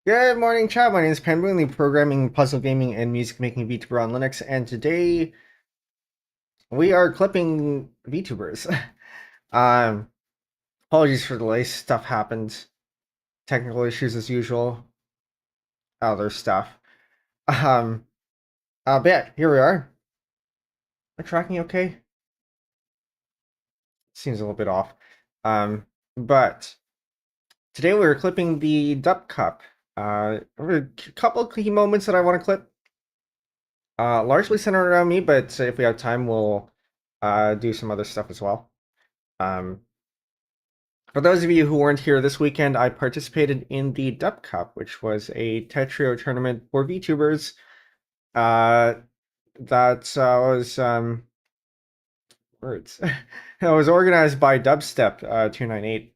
Good morning, chat. My name is Penbu, the programming, puzzle gaming, and music making VTuber on Linux, and today we are clipping VTubers. um, Apologies for the delay. Stuff happened. Technical issues as usual. Other stuff. Um, but yeah, here we are. Am I tracking okay? Seems a little bit off. But today we were clipping the Dup Cup. A couple of key moments that I want to clip. Largely centered around me, but if we have time, we'll do some other stuff as well. Um, for those of you who weren't here this weekend, I participated in the Dup Cup, which was a tetrio tournament for VTubers. That was words. It was organized by Dubstep 298.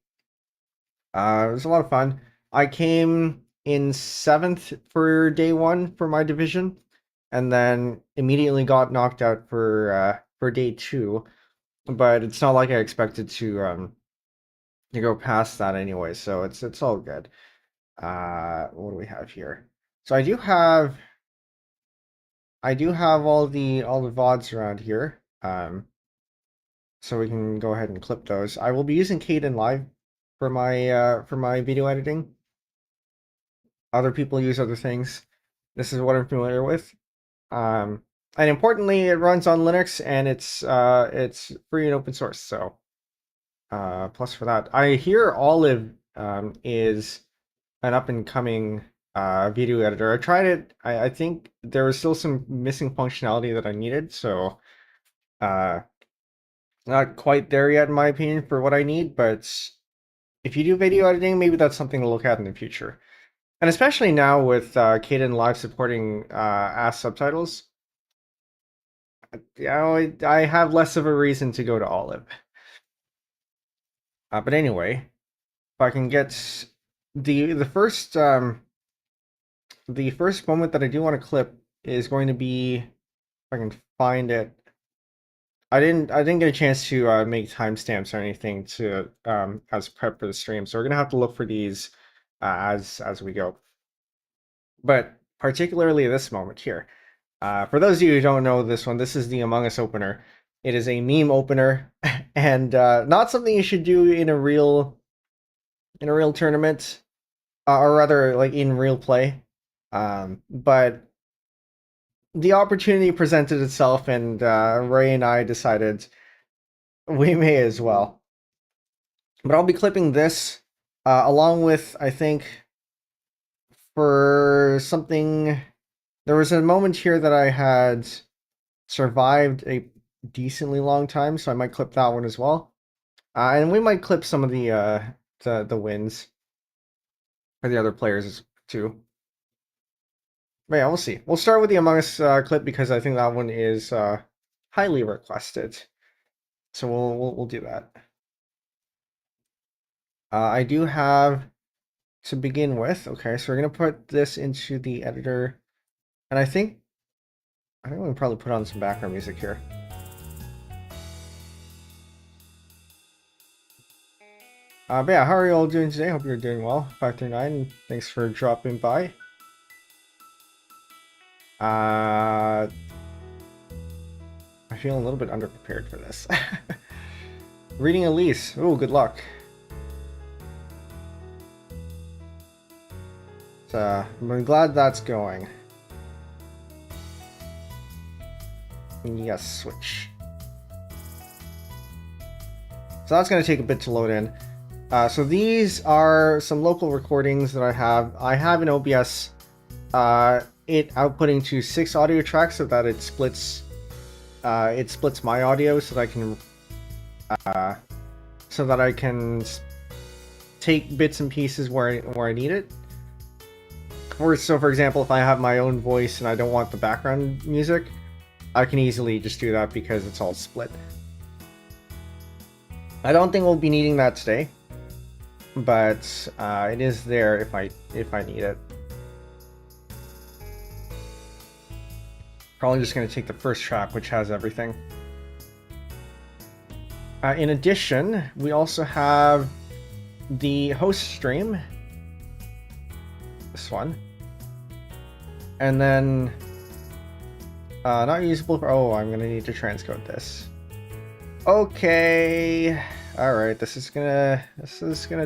It was a lot of fun. I came in 7th for day one for my division, and then immediately got knocked out for day two. But it's not like I expected to go past that anyway, so it's all good. What do we have here? So I do have all the VODs around here. So we can go ahead and clip those. I will be using Kdenlive for my video editing. Other people use other things. This is what I'm familiar with. And importantly, it runs on Linux and it's free and open source. So plus for that, I hear Olive is an up and coming video editor. I tried it. I think there was still some missing functionality that I needed. So uh, not quite there yet, in my opinion, for what I need. But if you do video editing, maybe that's something to look at in the future. And especially now with Kdenlive supporting ASK subtitles, I have less of a reason to go to Olive. But anyway, if I can get the first moment that I do want to clip is going to be, if I can find it. I didn't get a chance to make timestamps or anything to as prep for the stream, so we're gonna have to look for these as we go. But particularly this moment here. For those of you who don't know this one, this is the Among Us opener. It is a meme opener, and not something you should do in a real tournament, or rather, like in real play. But the opportunity presented itself, and Ray and I decided we may as well. But I'll be clipping this along with, I think, for something. There was a moment here that I had survived a decently long time, so I might clip that one as well. And we might clip some of the wins for the other players too. But yeah, we'll see. We'll start with the Among Us clip because I think that one is highly requested. So we'll do that. I do have to begin with. Okay, so we're gonna put this into the editor, and I think we can probably put on some background music here. But yeah, how are you all doing today? Hope you're doing well. 539, thanks for dropping by. I feel a little bit underprepared for this. Reading Elise. Oh, good luck. So, I'm glad that's going. Yes, switch. So that's going to take a bit to load in. So these are some local recordings that I have. I have an OBS it outputting to 6 audio tracks so that it splits my audio so that I can take bits and pieces where I need it. So for example, if I have my own voice and I don't want the background music, I can easily just do that because it's all split. I don't think we'll be needing that today, but it is there if I need it. Probably just going to take the first track, which has everything. In addition, we also have the host stream. this one. And then not usable for, oh, I'm gonna need to transcode this. Okay, all right, this is gonna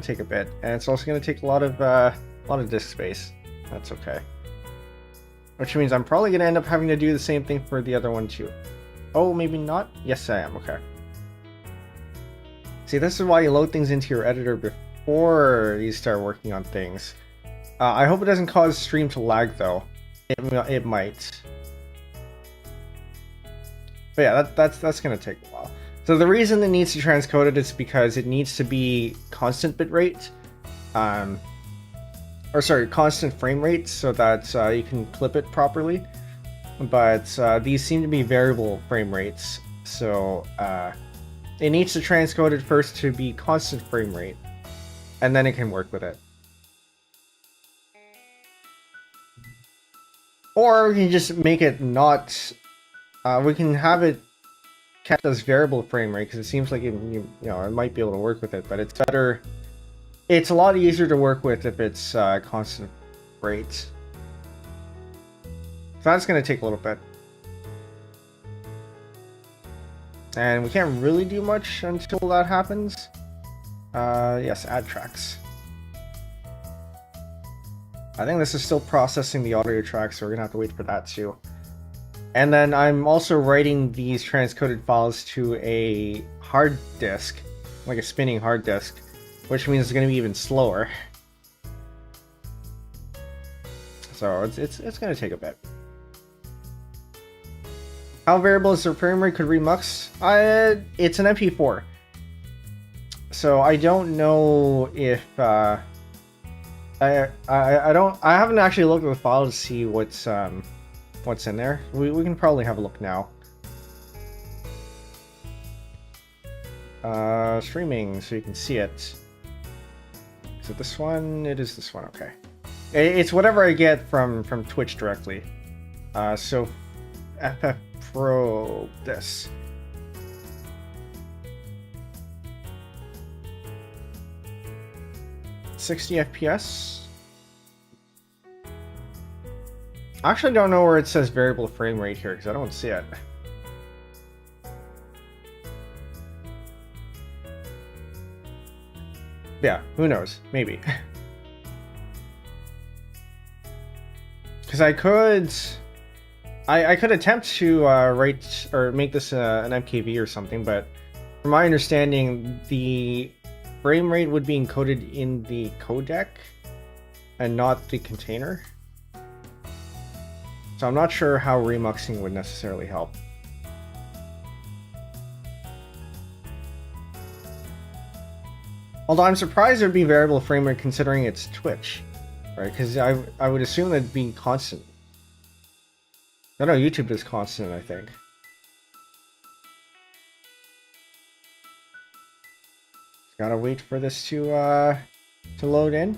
take a bit, and it's also gonna take a lot of disk space. That's okay. Which means I'm probably gonna end up having to do the same thing for the other one too. Oh, maybe not? Yes, I am, okay. See, this is why you load things into your editor before you start working on things. I hope it doesn't cause stream to lag though. It might. But yeah, that's gonna take a while. So the reason it needs to transcode it is because it needs to be constant bitrate, or sorry, constant frame rate, so that you can clip it properly. But these seem to be variable frame rates, so it needs to transcode it first to be constant frame rate, and then it can work with it. Or we can just make it not. We can have it kept as variable frame rate because it seems like it might be able to work with it, but it's better. It's a lot easier to work with if it's constant rate. So that's going to take a little bit. And we can't really do much until that happens. Yes, add tracks. I think this is still processing the audio tracks, so we're going to have to wait for that too. And then I'm also writing these transcoded files to a hard disk, like a spinning hard disk, which means it's going to be even slower. So it's going to take a bit. How variable is the frame rate? Could Remux? It's an MP4, so I don't know if I haven't actually looked at the file to see what's in there. We can probably have a look now. Streaming, so you can see it. Is it this one? It is this one. Okay. It's whatever I get from Twitch directly. So FF Pro this. $60 FPS. I actually don't know where it says variable frame rate here because I don't see it. Yeah, who knows? Maybe. Because I could attempt to write or make this an MKV or something, but from my understanding, the frame rate would be encoded in the codec and not the container. So I'm not sure how remuxing would necessarily help. Although I'm surprised it would be variable frame rate considering it's Twitch, right? Because I would assume that'd be constant. I know YouTube is constant, I think. Gotta wait for this to load in.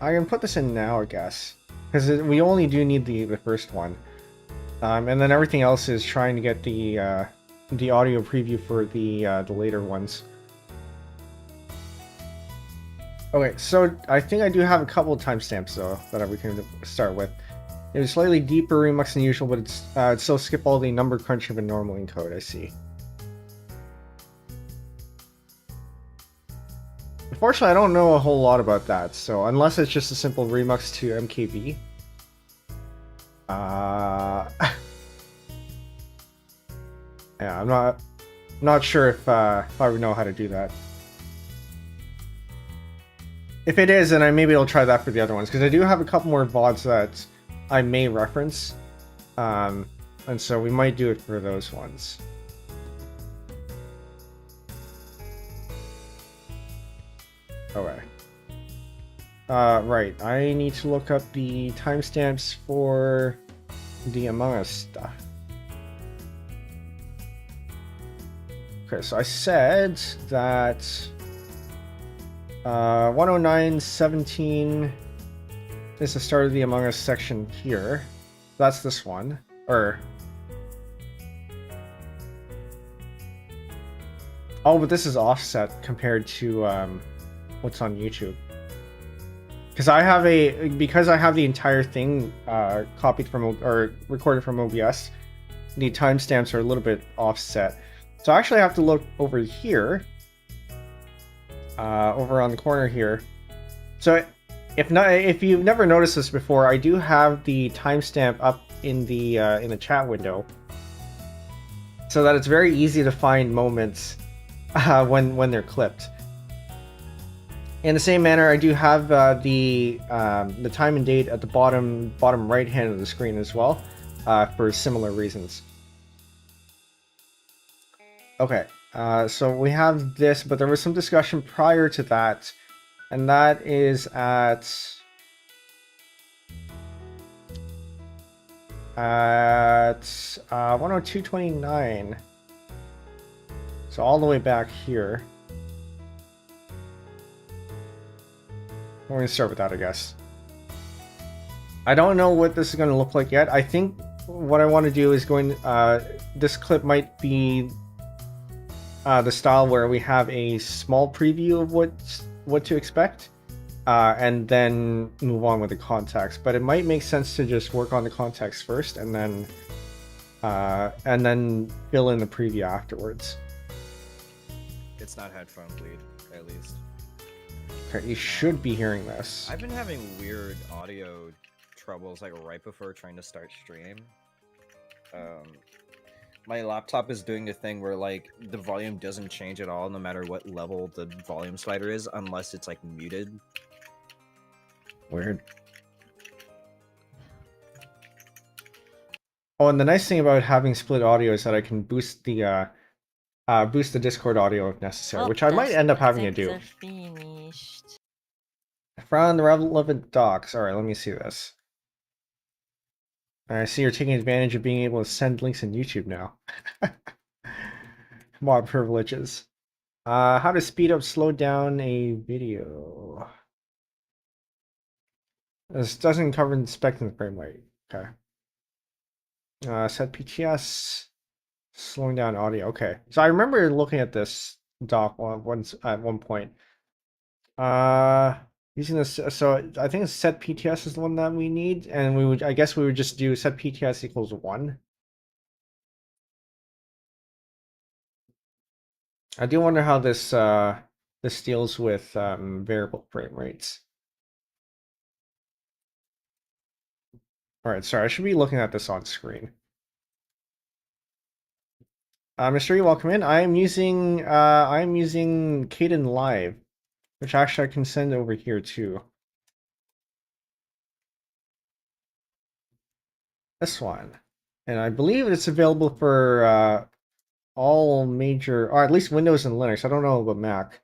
I can put this in now, I guess, because we only do need the first one, and then everything else is trying to get the audio preview for the later ones. Okay, so I think I do have a couple of timestamps though that we can start with. It was slightly deeper remux than usual, but it's still skip all the number crunching of a normal encode. I see. Unfortunately, I don't know a whole lot about that, so unless it's just a simple remux to MKV. Yeah, I'm not sure if I would know how to do that. If it is, then maybe I'll try that for the other ones, because I do have a couple more VODs that I may reference, and so we might do it for those ones. Okay. Right, I need to look up the timestamps for the Among Us stuff. Okay, so I said that 109.17 is the start of the Among Us section here. That's this one. Or... oh, but this is offset compared to what's on YouTube. because I have the entire thing copied from or recorded from OBS. The timestamps are a little bit offset, so I actually have to look over here, over on the corner here. So if you've never noticed this before, I do have the timestamp up in the chat window, so that it's very easy to find moments when they're clipped. In the same manner, I do have the time and date at the bottom right hand of the screen as well, for similar reasons. Okay, so we have this, but there was some discussion prior to that, and that is at 102.29. So all the way back here. We're going to start with that, I guess. I don't know what this is going to look like yet. I think what I want to do is this clip might be the style where we have a small preview of what to expect, and then move on with the context. But it might make sense to just work on the context first, and then fill in the preview afterwards. It's not headphone bleed, at least. Okay, you should be hearing this. I've been having weird audio troubles, like right before trying to start stream. My laptop is doing the thing where like the volume doesn't change at all, no matter what level the volume slider is, unless it's like muted. Weird. Oh, and the nice thing about having split audio is that I can boost the Discord audio if necessary, which I might end up having to do. From the relevant docs. Alright, let me see this. I see you're taking advantage of being able to send links in YouTube now. Mod privileges. How to speed up, slow down a video. This doesn't cover inspecting the frame rate. Okay. Set PTS. Slowing down audio. Okay. So I remember looking at this doc once at one point. Using this, so I think set PTS is the one that we need, and I guess we would just do set PTS equals 1. I do wonder how this deals with variable frame rates. All right, sorry, I should be looking at this on screen. Mr. welcome in. I'm using Kden Live, which actually I can send over here too. This one, and I believe it's available for all major, or at least Windows and Linux. I don't know about Mac.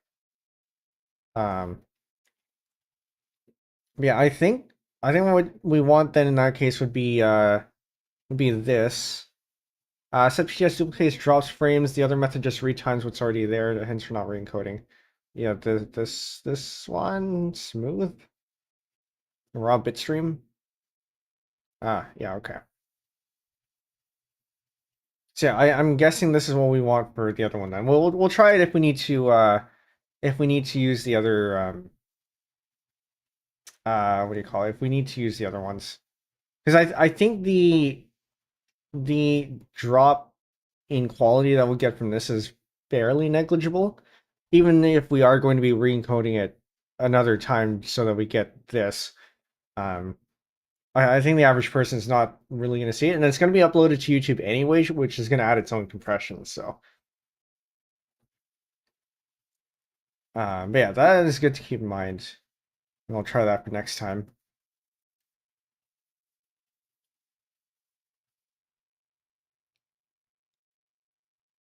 Yeah, I think what we want then in that case would be this. Set PTS duplicates drops frames. The other method just retimes what's already there, hence for not re-encoding. Yeah, this one smooth. Raw bitstream. Yeah, okay. So yeah, I'm guessing this is what we want for the other one then. We'll try it if we need to use the other what do you call it? If we need to use the other ones. Because I think the drop in quality that we'll get from this is fairly negligible, even if we are going to be re-encoding it another time so that we get this. I think the average person is not really going to see it, and it's going to be uploaded to YouTube anyway, which is going to add its own compression. So, but yeah, that is good to keep in mind. And I'll try that for next time.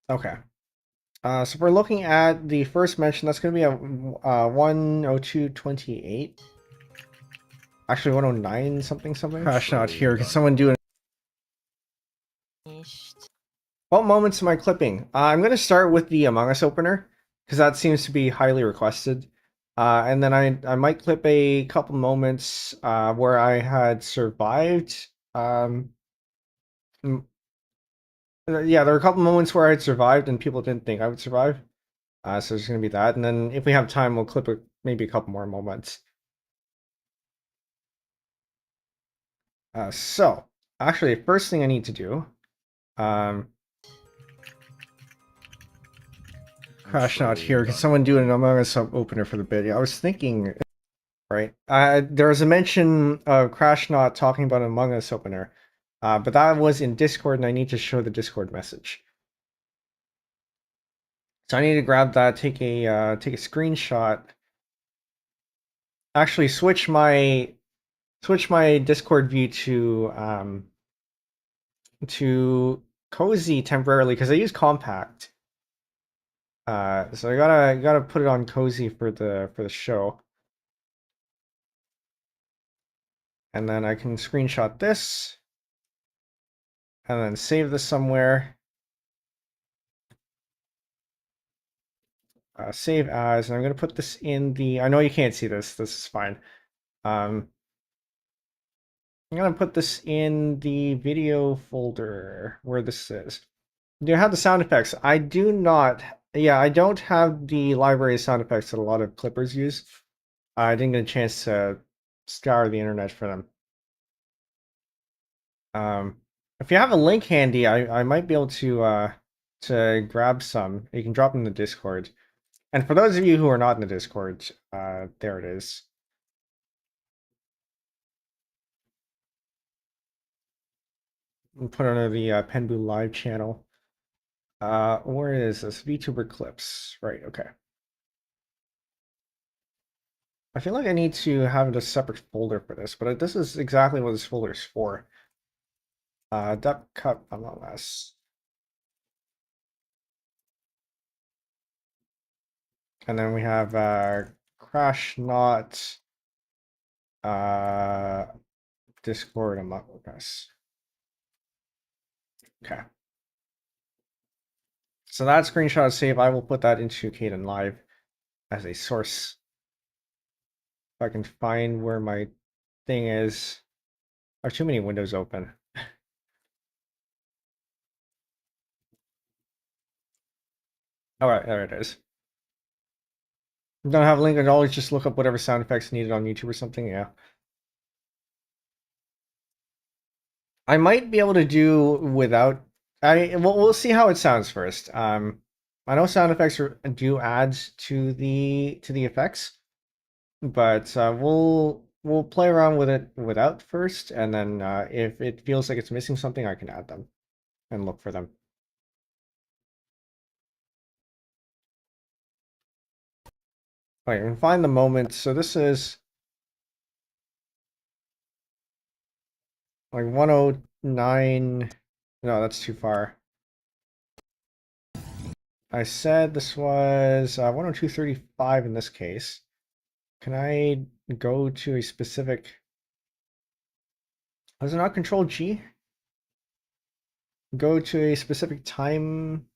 Okay. So we're looking at the first mention. That's going to be a 102.28. Actually, 109 something. Crash not here. Can someone do it? What moments am I clipping? I'm going to start with the Among Us opener, because that seems to be highly requested. And then I might clip a couple moments where I had survived. Yeah, there were a couple moments where I had survived and people didn't think I would survive. So there's going to be that. And then if we have time, we'll clip maybe a couple more moments. So actually, first thing I need to do, crash not here. Can someone do an Among Us opener for the bid? Yeah, I was thinking, right? There was a mention of Crash not talking about an Among Us opener, but that was in Discord, and I need to show the Discord message. So I need to grab that, take a screenshot. Actually, switch my Discord view to Cozy temporarily because I use Compact. So I gotta put it on Cozy for the show, and then I can screenshot this, and then save this somewhere. Save as, and I'm gonna put this in the. I know you can't see this. This is fine. I'm gonna put this in the video folder where this is. Do you have the sound effects? I do not. Yeah, I don't have the library of sound effects that a lot of clippers use. I didn't get a chance to scour the internet for them. If you have a link handy, I might be able to grab some. You can drop them in the Discord. And for those of you who are not in the Discord, there it is. We'll put it under the Penbu live channel. Where is this? VTuber clips. Right, okay. I feel like I need to have a separate folder for this, but this is exactly what this folder is for. Dup Cup Among Us. And then we have Crash Not Discord Among Us. Okay. So that screenshot is saved. I will put that into Kdenlive as a source. If I can find where my thing is. There are too many windows open. Alright, there it is. Don't have a link at all, always just look up whatever sound effects needed on YouTube or something, yeah. I might be able to do without. We'll see how it sounds first. I know sound effects do add to the effects, but we'll play around with it without first, and then if it feels like it's missing something, I can add them and look for them. All right, and find the moment. So this is like 109. No, that's too far. I said this was 102.35 in this case. Can I go to a specific? Was it not Control G? Go to a specific time.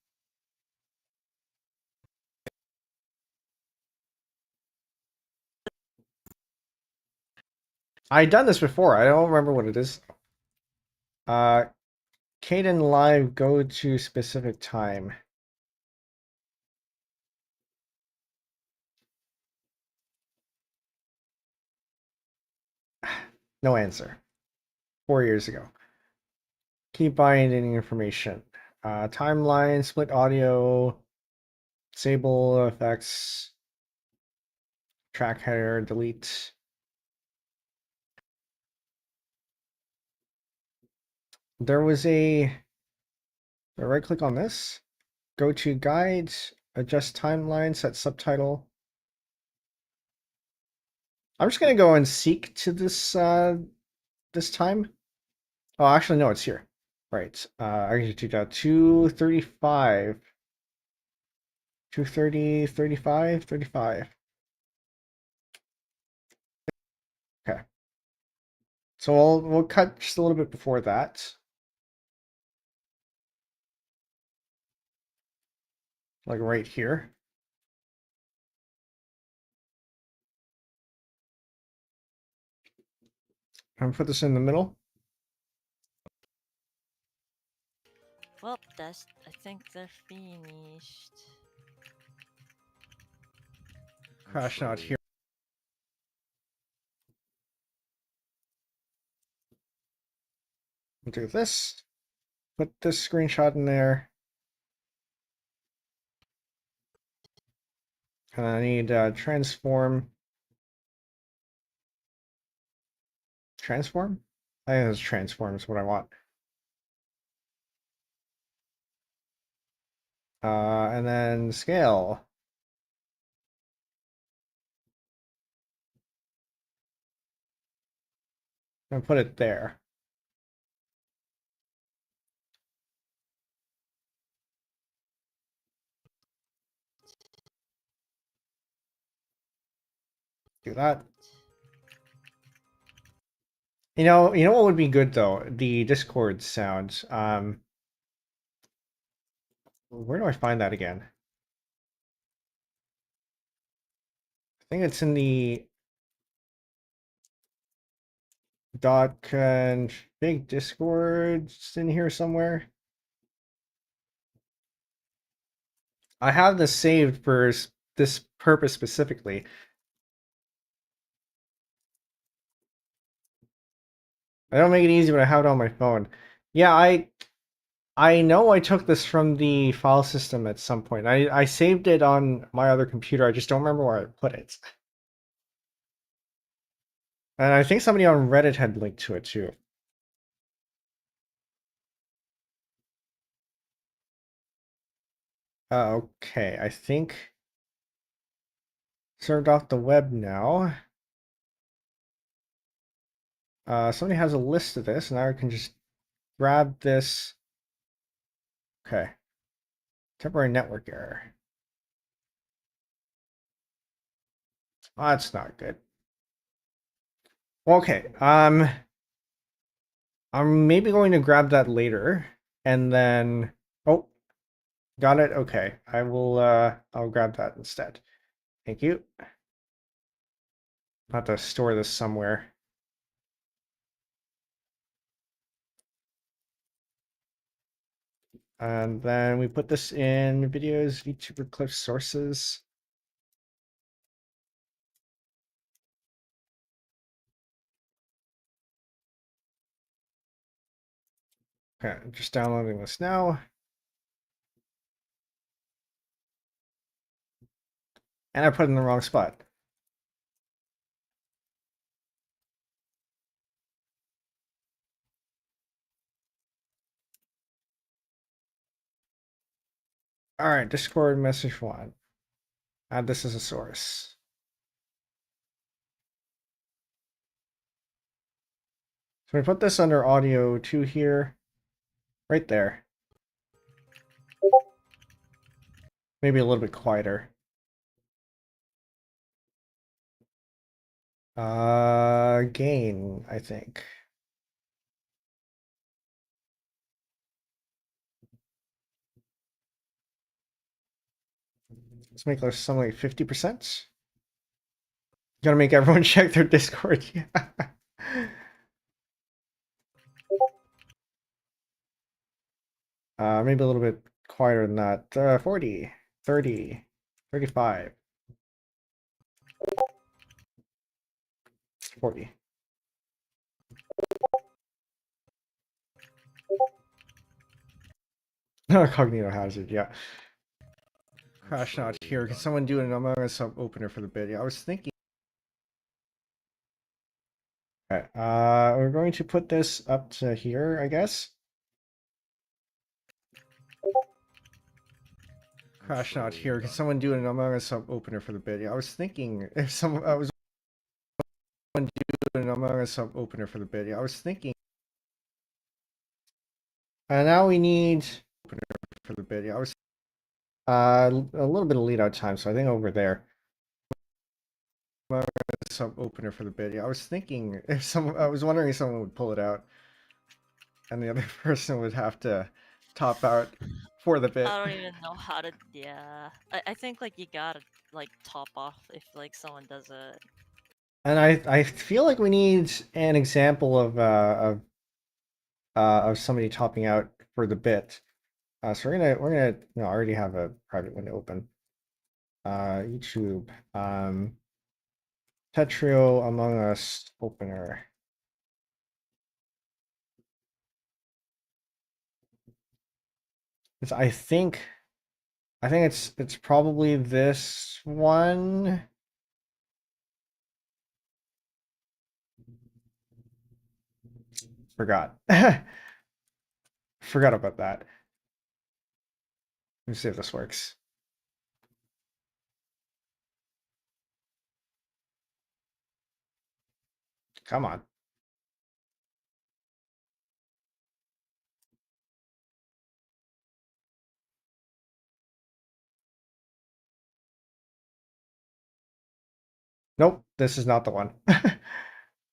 I've done this before. I don't remember what it is. Kdenlive, go to specific time. No answer. 4 years ago. Keep binding information. Timeline, split audio, disable effects, track header, delete. There was a right click on this. Go to guides, adjust timeline, set subtitle. I'm just gonna go and seek to this this time. Oh, actually, no, it's here. Right. I can do that. 235. 230, 35, 35. Okay. So we'll cut just a little bit before that. Like right here. I'm gonna put this in the middle. Well, I think they're finished. Crash out here. do this. Put this screenshot in there. And I need transform. Transform? I think it's transform is what I want. And then scale. And put it there. Do that. You know what would be good though? The Discord sound. Where do I find that again? I think it's in the .config Discord. It's in here somewhere. I have this saved for this purpose specifically. I don't make it easy, but I have it on my phone. Yeah, I know I took this from the file system at some point. I saved it on my other computer. I just don't remember where I put it. And I think somebody on Reddit had linked to it too. Okay, I think served off the web now. Somebody has a list of this, and I can just grab this. Okay. Temporary network error. Oh, that's not good. Okay. I'm maybe going to grab that later, and then oh, got it. Okay, I will. I'll grab that instead. Thank you. I'll have to store this somewhere. And then we put this in videos, VTuber clip sources. Okay, just downloading this now. And I put it in the wrong spot. All right, Discord message one. Add this as a source. So we put this under audio 2 here, right there. Maybe a little bit quieter. Gain, I think. Let's make this something like 50%. Gotta make everyone check their Discord. Yeah. Maybe a little bit quieter than that. 40, 30, 35, 40. Cognito hazard, yeah. Crash not here. Can someone do an Among Us opener for the bid? Yeah, I was thinking. Alright, we're going to put this up to here, I guess. Crash not here. Can someone do an Among Us opener for the bid? Yeah, I was thinking if someone was do an Among Us opener for the bid. Yeah, I was thinking. And now we need opener for the bid. Yeah, I was a little bit of lead out time, so I think over there. Sub opener for the bid. Yeah, I was thinking if someone, I was wondering if someone would pull it out, and the other person would have to top out for the bid. I don't even know how to. Yeah, I think like you gotta like top off if like someone does it. And I feel like we need an example of somebody topping out for the bit. So we're gonna no, I already have a private window open. YouTube tetrio Among Us opener. I think it's probably this one. Forgot. Forgot about that. Let me see if this works. Come on. Nope, this is not the one.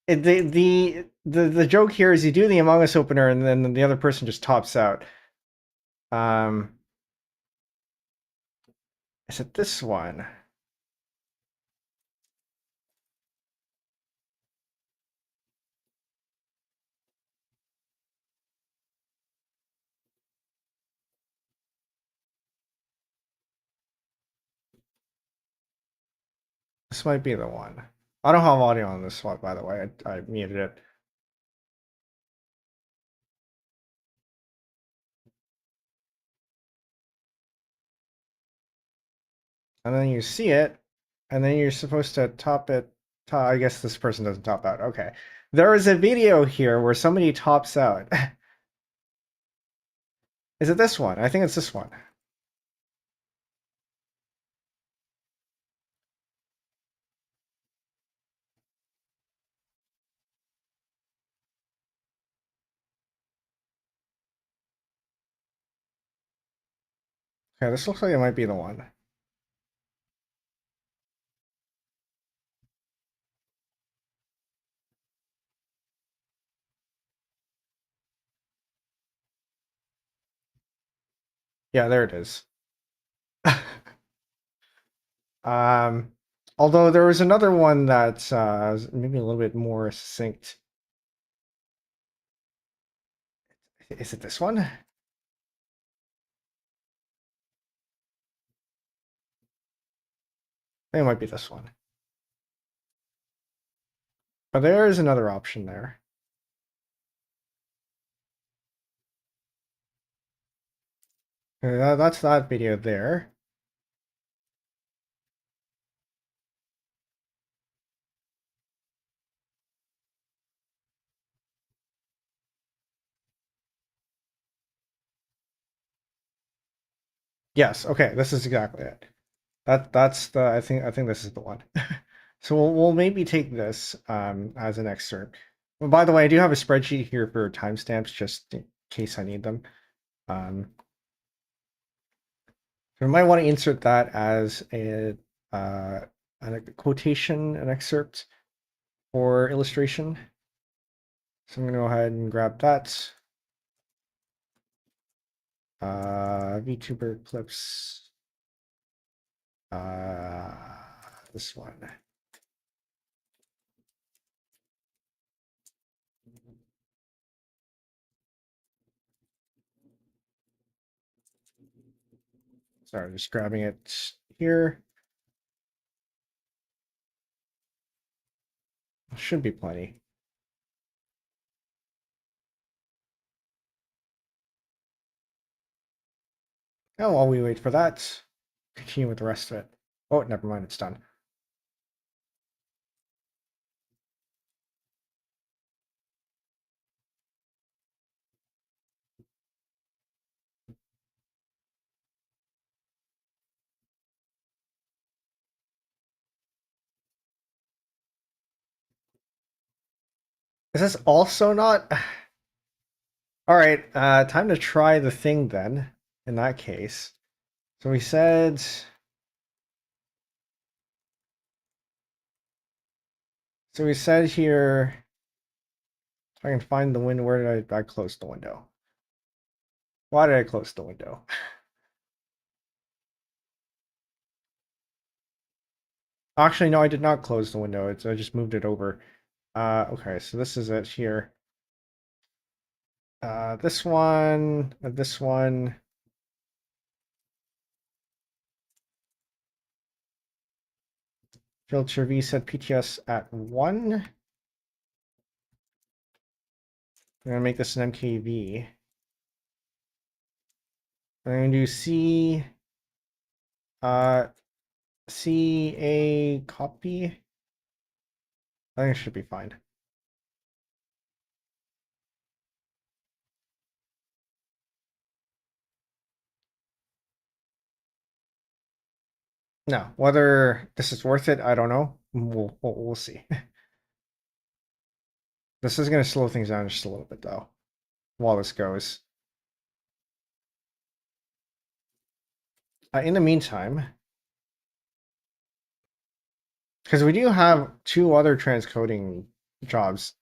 The joke here is you do the Among Us opener and then the other person just tops out. Is it this one? This might be the one. I don't have audio on this one, by the way. I muted it. And then you see it, and then you're supposed to top it. I guess this person doesn't top out. Okay. There is a video here where somebody tops out. Is it this one? I think it's this one. Okay, this looks like it might be the one. Yeah, there it is. um, although there was another one that's maybe a little bit more succinct. Is it this one? I think it might be this one. But there is another option there. That's that video there. Yes, okay, this is exactly it. That's the I think this is the one. So we'll maybe take this as an excerpt. Well, by the way, I do have a spreadsheet here for timestamps just in case I need them. So we might want to insert that as a quotation, an excerpt for illustration. So I'm going to go ahead and grab that. VTuber clips. This one. Sorry, just grabbing it here. Should be plenty. Now while we wait for that, continue with the rest of it. Oh, never mind, it's done. Is this also not? All right, time to try the thing then, in that case. So we said... So we said here... If I can find the window, where did I close the window? Why did I close the window? Actually, no, I did not close the window. I just moved it over. Okay, so this is it here. This one, this one. Filter V set PTS at 1. I'm gonna make this an MKV. I'm going to do CA copy. I think it should be fine. No, whether this is worth it, I don't know. We'll see. This is going to slow things down just a little bit, though, while this goes. In the meantime, because we do have 2 other transcoding jobs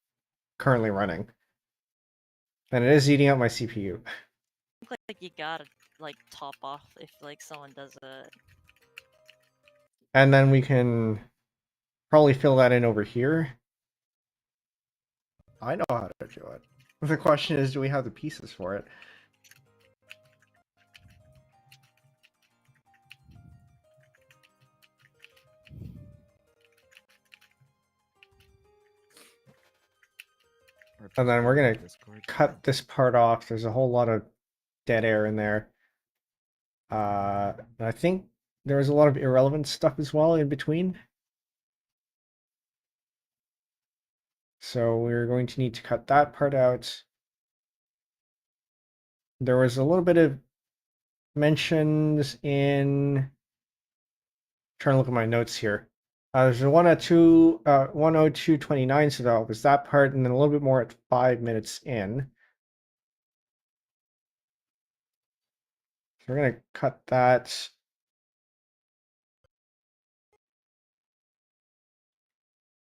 currently running, and it is eating up my CPU. Like you gotta like top off if like someone does it. And then we can probably fill that in over here. I know how to do it. The question is, do we have the pieces for it? And then we're gonna cut this part off. There's a whole lot of dead air in there. I think there was a lot of irrelevant stuff as well in between. So we're going to need to cut that part out. There was a little bit of mentions in... trying to look at my notes here. There's a 102.29, so that was that part, and then a little bit more at 5 minutes in. So we're gonna cut that.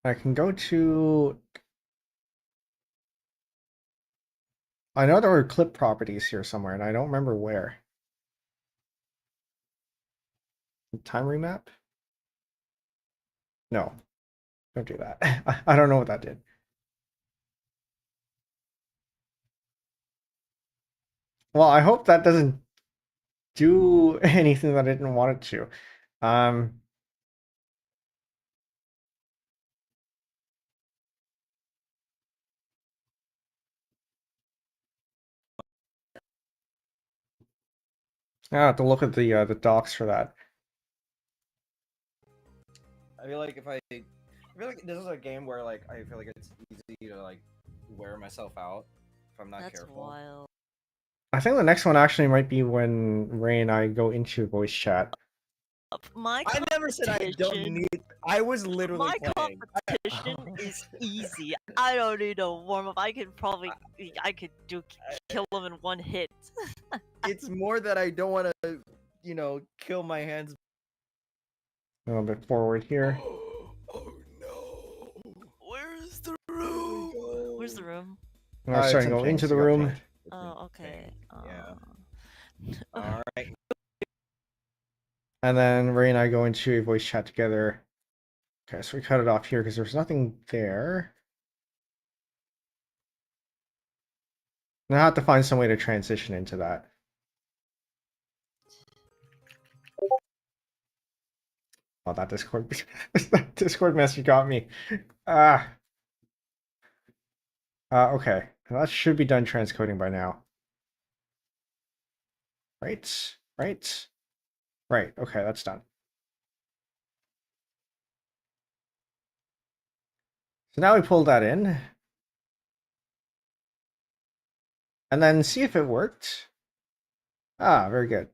I can go to... I know there were clip properties here somewhere, and I don't remember where. Time remap? No, don't do that. I don't know what that did. Well, I hope that doesn't do anything that I didn't want it to. I have to look at the docs for that. I feel like I feel like this is a game where like I feel like it's easy to like wear myself out if I'm not That's careful. wild. I think the next one actually might be when Ray and I go into voice chat. My I never said I don't competition- need. I was literally My playing. competition is easy. I don't need a warm up. I could kill him in one hit. It's more that I don't want to, you know, kill my hands. A little bit forward here. Oh no! Where's the room? Where's the room? We're starting to go into the room. Oh, okay. Yeah. All right. And then Ray and I go into a voice chat together. Okay, so we cut it off here because there's nothing there. Now I have to find some way to transition into that. Oh, that Discord, that Discord message got me. Okay, that should be done transcoding by now. Right. Okay, that's done. So now we pull that in. And then see if it worked. Very good.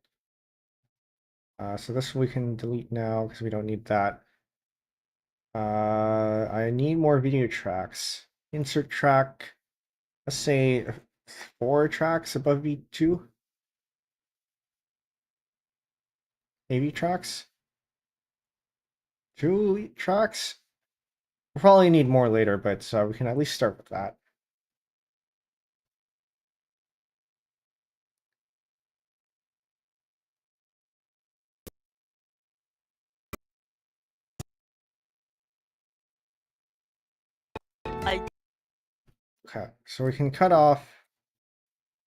So this we can delete now because we don't need that. I need more video tracks. Insert track, let's say 4 tracks above V2. AV tracks. 2 tracks. We'll probably need more later, but we can at least start with that. Okay, so we can cut off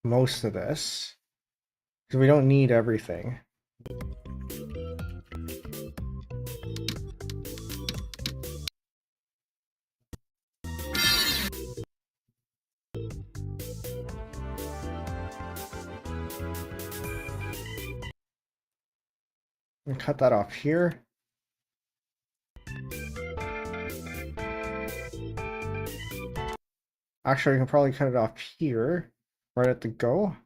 most of this because we don't need everything. And cut that off here. Actually, I can probably cut it off here, right at the go.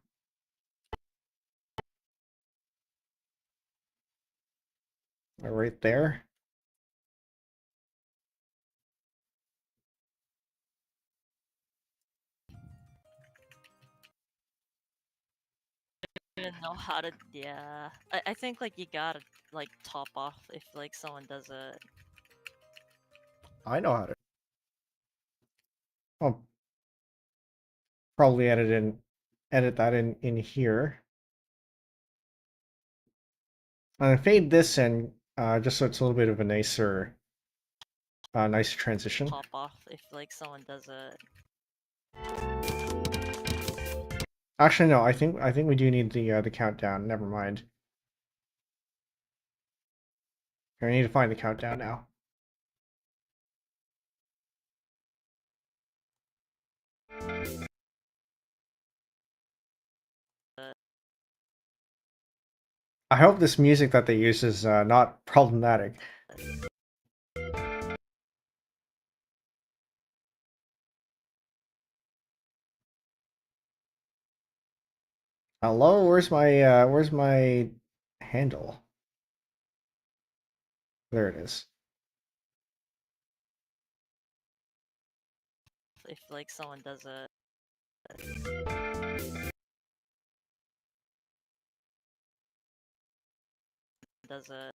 Right there. Even know how to. Yeah, I think like you gotta like top off if like someone does it. I know how to. I'll probably edit that in here. And fade this in, just so it's a little bit of a nicer transition. Top off if like someone does it. Actually, no. I think we do need the countdown. Never mind. I need to find the countdown now. I hope this music that they use is not problematic. Hello, where's my handle? There it is. If like someone does it. Does it.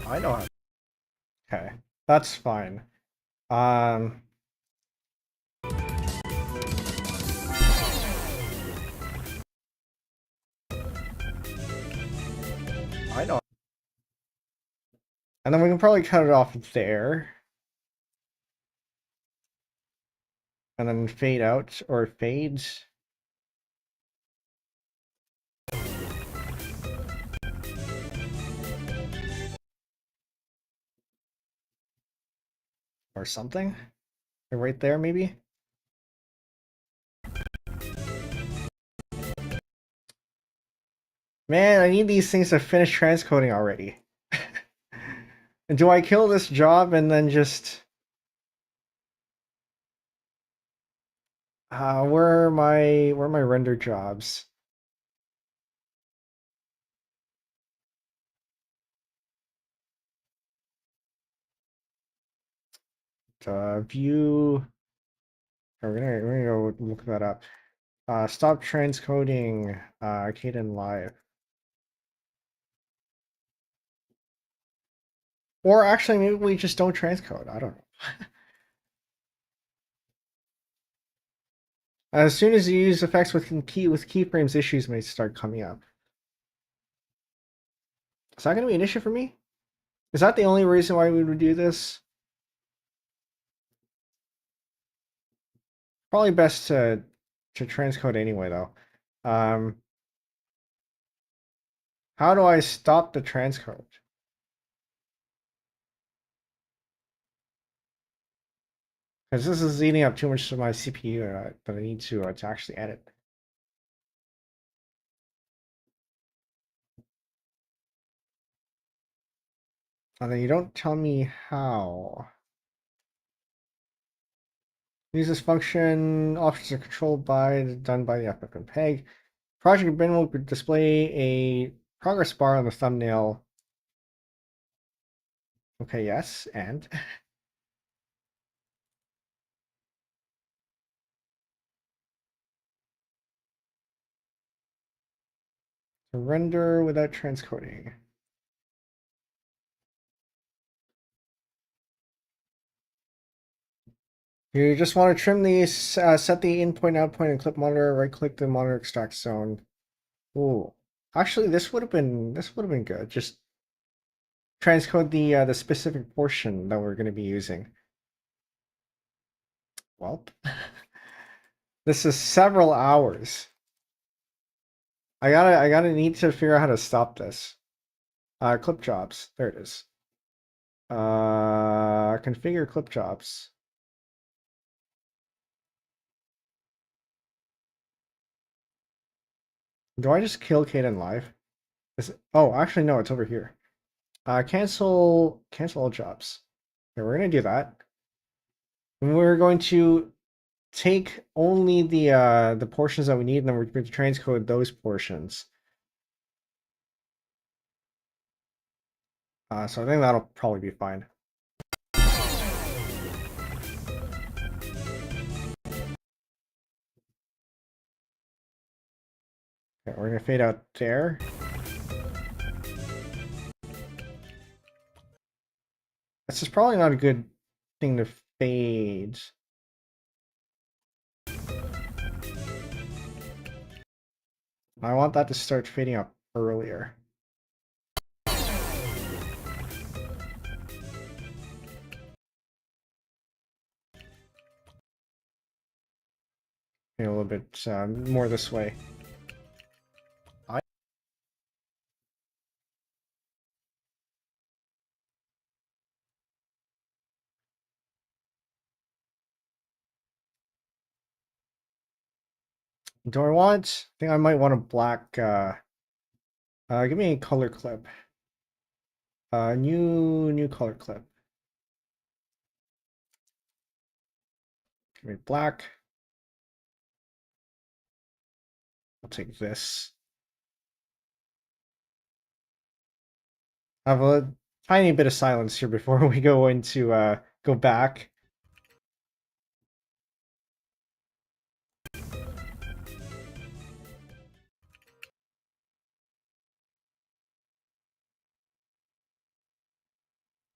I know how. Okay, that's fine. I know. And then we can probably cut it off there. And then fade out or fades. Or something. Right there, maybe. Man, I need these things to finish transcoding already. And do I kill this job and then just... where are my render jobs? View... Oh, we're gonna go look that up. Stop transcoding kdenlive. Or actually, maybe we just don't transcode. I don't know. As soon as you use effects with keyframes, issues may start coming up. Is that going to be an issue for me? Is that the only reason why we would do this? Probably best to transcode anyway, though. How do I stop the transcode? Because this is eating up too much of my CPU that I need to actually edit. And then you don't tell me how. Use this function. Options are controlled by done by the FFmpeg. Project bin will display a progress bar on the thumbnail. Okay, yes, and render without transcoding. You just want to trim these, set the in point, out point, and clip monitor. Right click the monitor extract zone. Ooh, actually, this would have been good. Just transcode the specific portion that we're going to be using. Well, this is several hours. I gotta need to figure out how to stop this. Clip jobs. There it is. Configure clip jobs. Do I just kill Kaden live? Oh, actually no, it's over here. Cancel all jobs. Okay, we're gonna do that. And we're going to take only the portions that we need, and then we're going to transcode those portions. So I think that'll probably be fine. Okay, we're gonna fade out there. This is probably not a good thing to fade. I want that to start fading up earlier. A little bit more this way. Do I want? I think I might want a black. Give me a color clip. New color clip. Give me black. I'll take this. I have a tiny bit of silence here before we go into go back.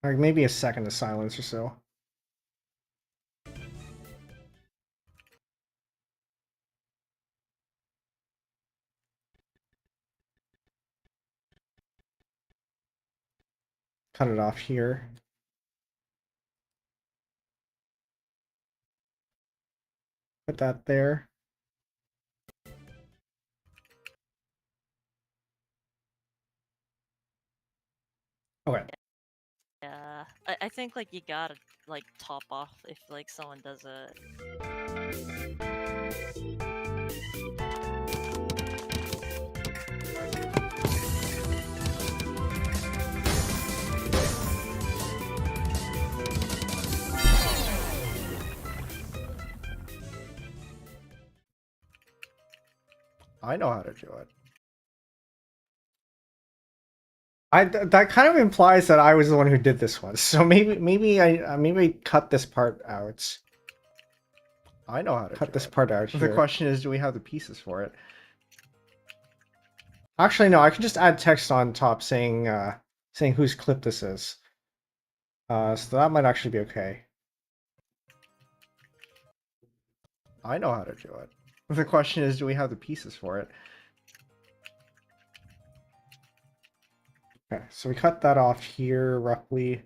Like maybe a second of silence or so. Cut it off here. Put that there. Okay. Yeah, I think like you gotta like top off if like someone does it. I know how to do it. That kind of implies that I was the one who did this one. So maybe I cut this part out. I know how to cut this part out here. The question is, do we have the pieces for it? Actually, no. I can just add text on top saying saying whose clip this is. So that might actually be okay. I know how to do it. The question is, do we have the pieces for it? Okay, so we cut that off here roughly.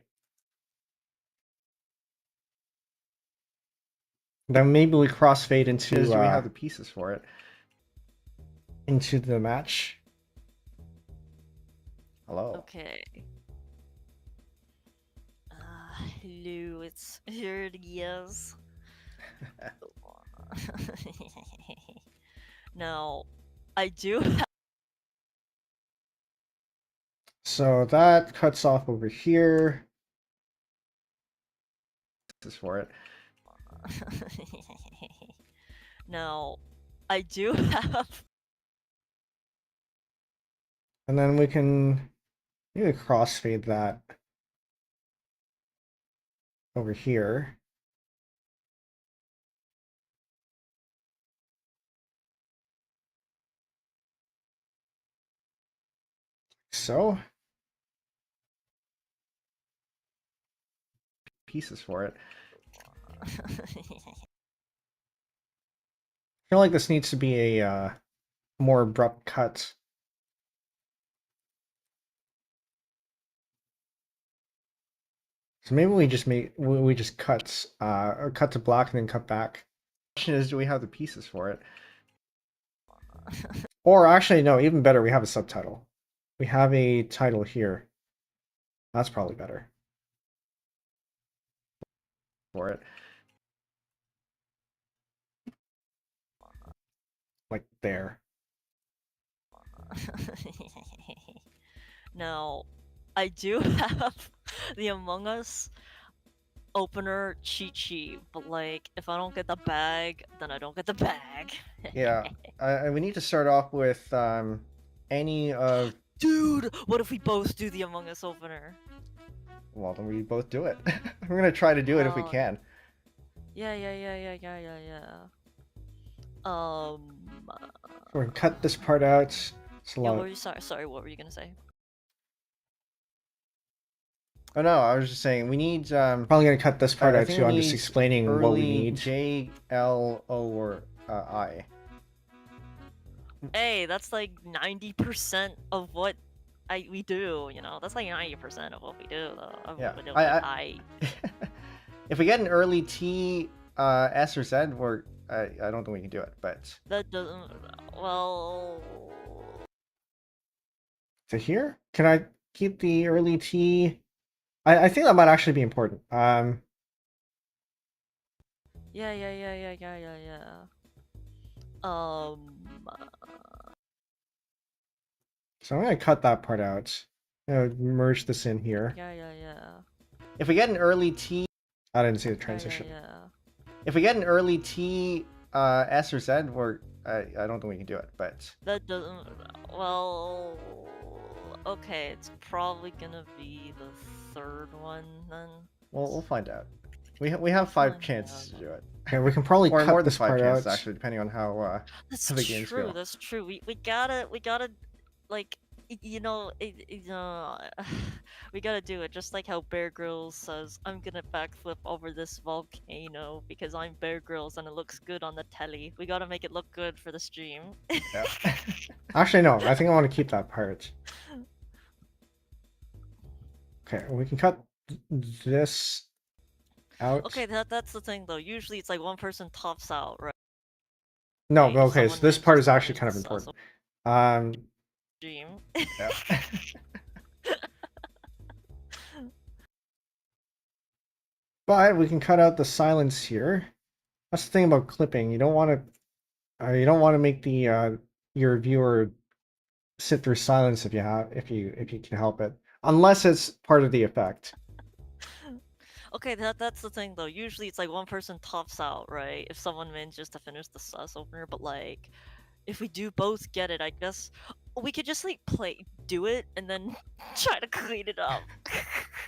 Then maybe we crossfade into. Do we have the pieces for it? Into the match. Hello. Okay. Hello, here it is. Now, I do have. So that cuts off over here. This is for it. Now, I do have. And then we can maybe crossfade that over here. So pieces for it. I feel like this needs to be a more abrupt cut. So maybe we just cut cut to black and then cut back. The question is, do we have the pieces for it? Or actually, no, even better, we have a subtitle. We have a title here. That's probably better for it. Like there. Now, I do have the Among Us opener cheat sheet, but like, if I don't get the bag, then I don't get the bag. Yeah, we need to start off with any of. Dude, what if we both do the Among Us opener? Well, then we both do it. We're gonna try to do it if we Well, can. Yeah. We're gonna cut this part out. It's a Yeah, lot. what were you sorry, what were you gonna say? Oh no, I was just saying we need. Probably gonna cut this part out too. I'm just explaining what we need. J, L, O, or I. Hey, that's like 90% of what we do, you know? That's like 90% of what we do, though. Yeah, I if we get an early T, S, or Z, I don't think we can do it, but. That doesn't... Well... To here? Can I keep the early T? I think that might actually be important. Yeah. So I'm gonna cut that part out. Merge this in here. Yeah. If we get an early T, I didn't see the transition. Yeah. If we get an early T, S, or Z, I don't think we can do it, but. That doesn't... Well... Okay, it's probably gonna be the third one, then. We'll find out. We have 5 chances to do it. Okay, we can probably Or cut more than this 5 part chances, out. actually, depending on how That's the games true. go. That's true. We gotta you know we gotta do it just like how Bear Grylls says, "I'm gonna backflip over this volcano because I'm Bear Grylls and it looks good on the telly." We gotta make it look good for the stream. Yeah. Actually, no. I think I want to keep that part. Okay, we can cut this out. Okay, that's the thing though. Usually it's like one person tops out, right? No, Right, but okay, so someone this wins part just is actually wins, kind of so- important. Stream. Yeah. But we can cut out the silence here. That's the thing about clipping. You don't want to make the your viewer sit through silence if you can help it, unless it's part of the effect. Okay, that's the thing though. Usually it's like one person tops out, right? If someone wins just to finish the sus opener, but like if we do both get it, I guess we could just like do it and then try to clean it up.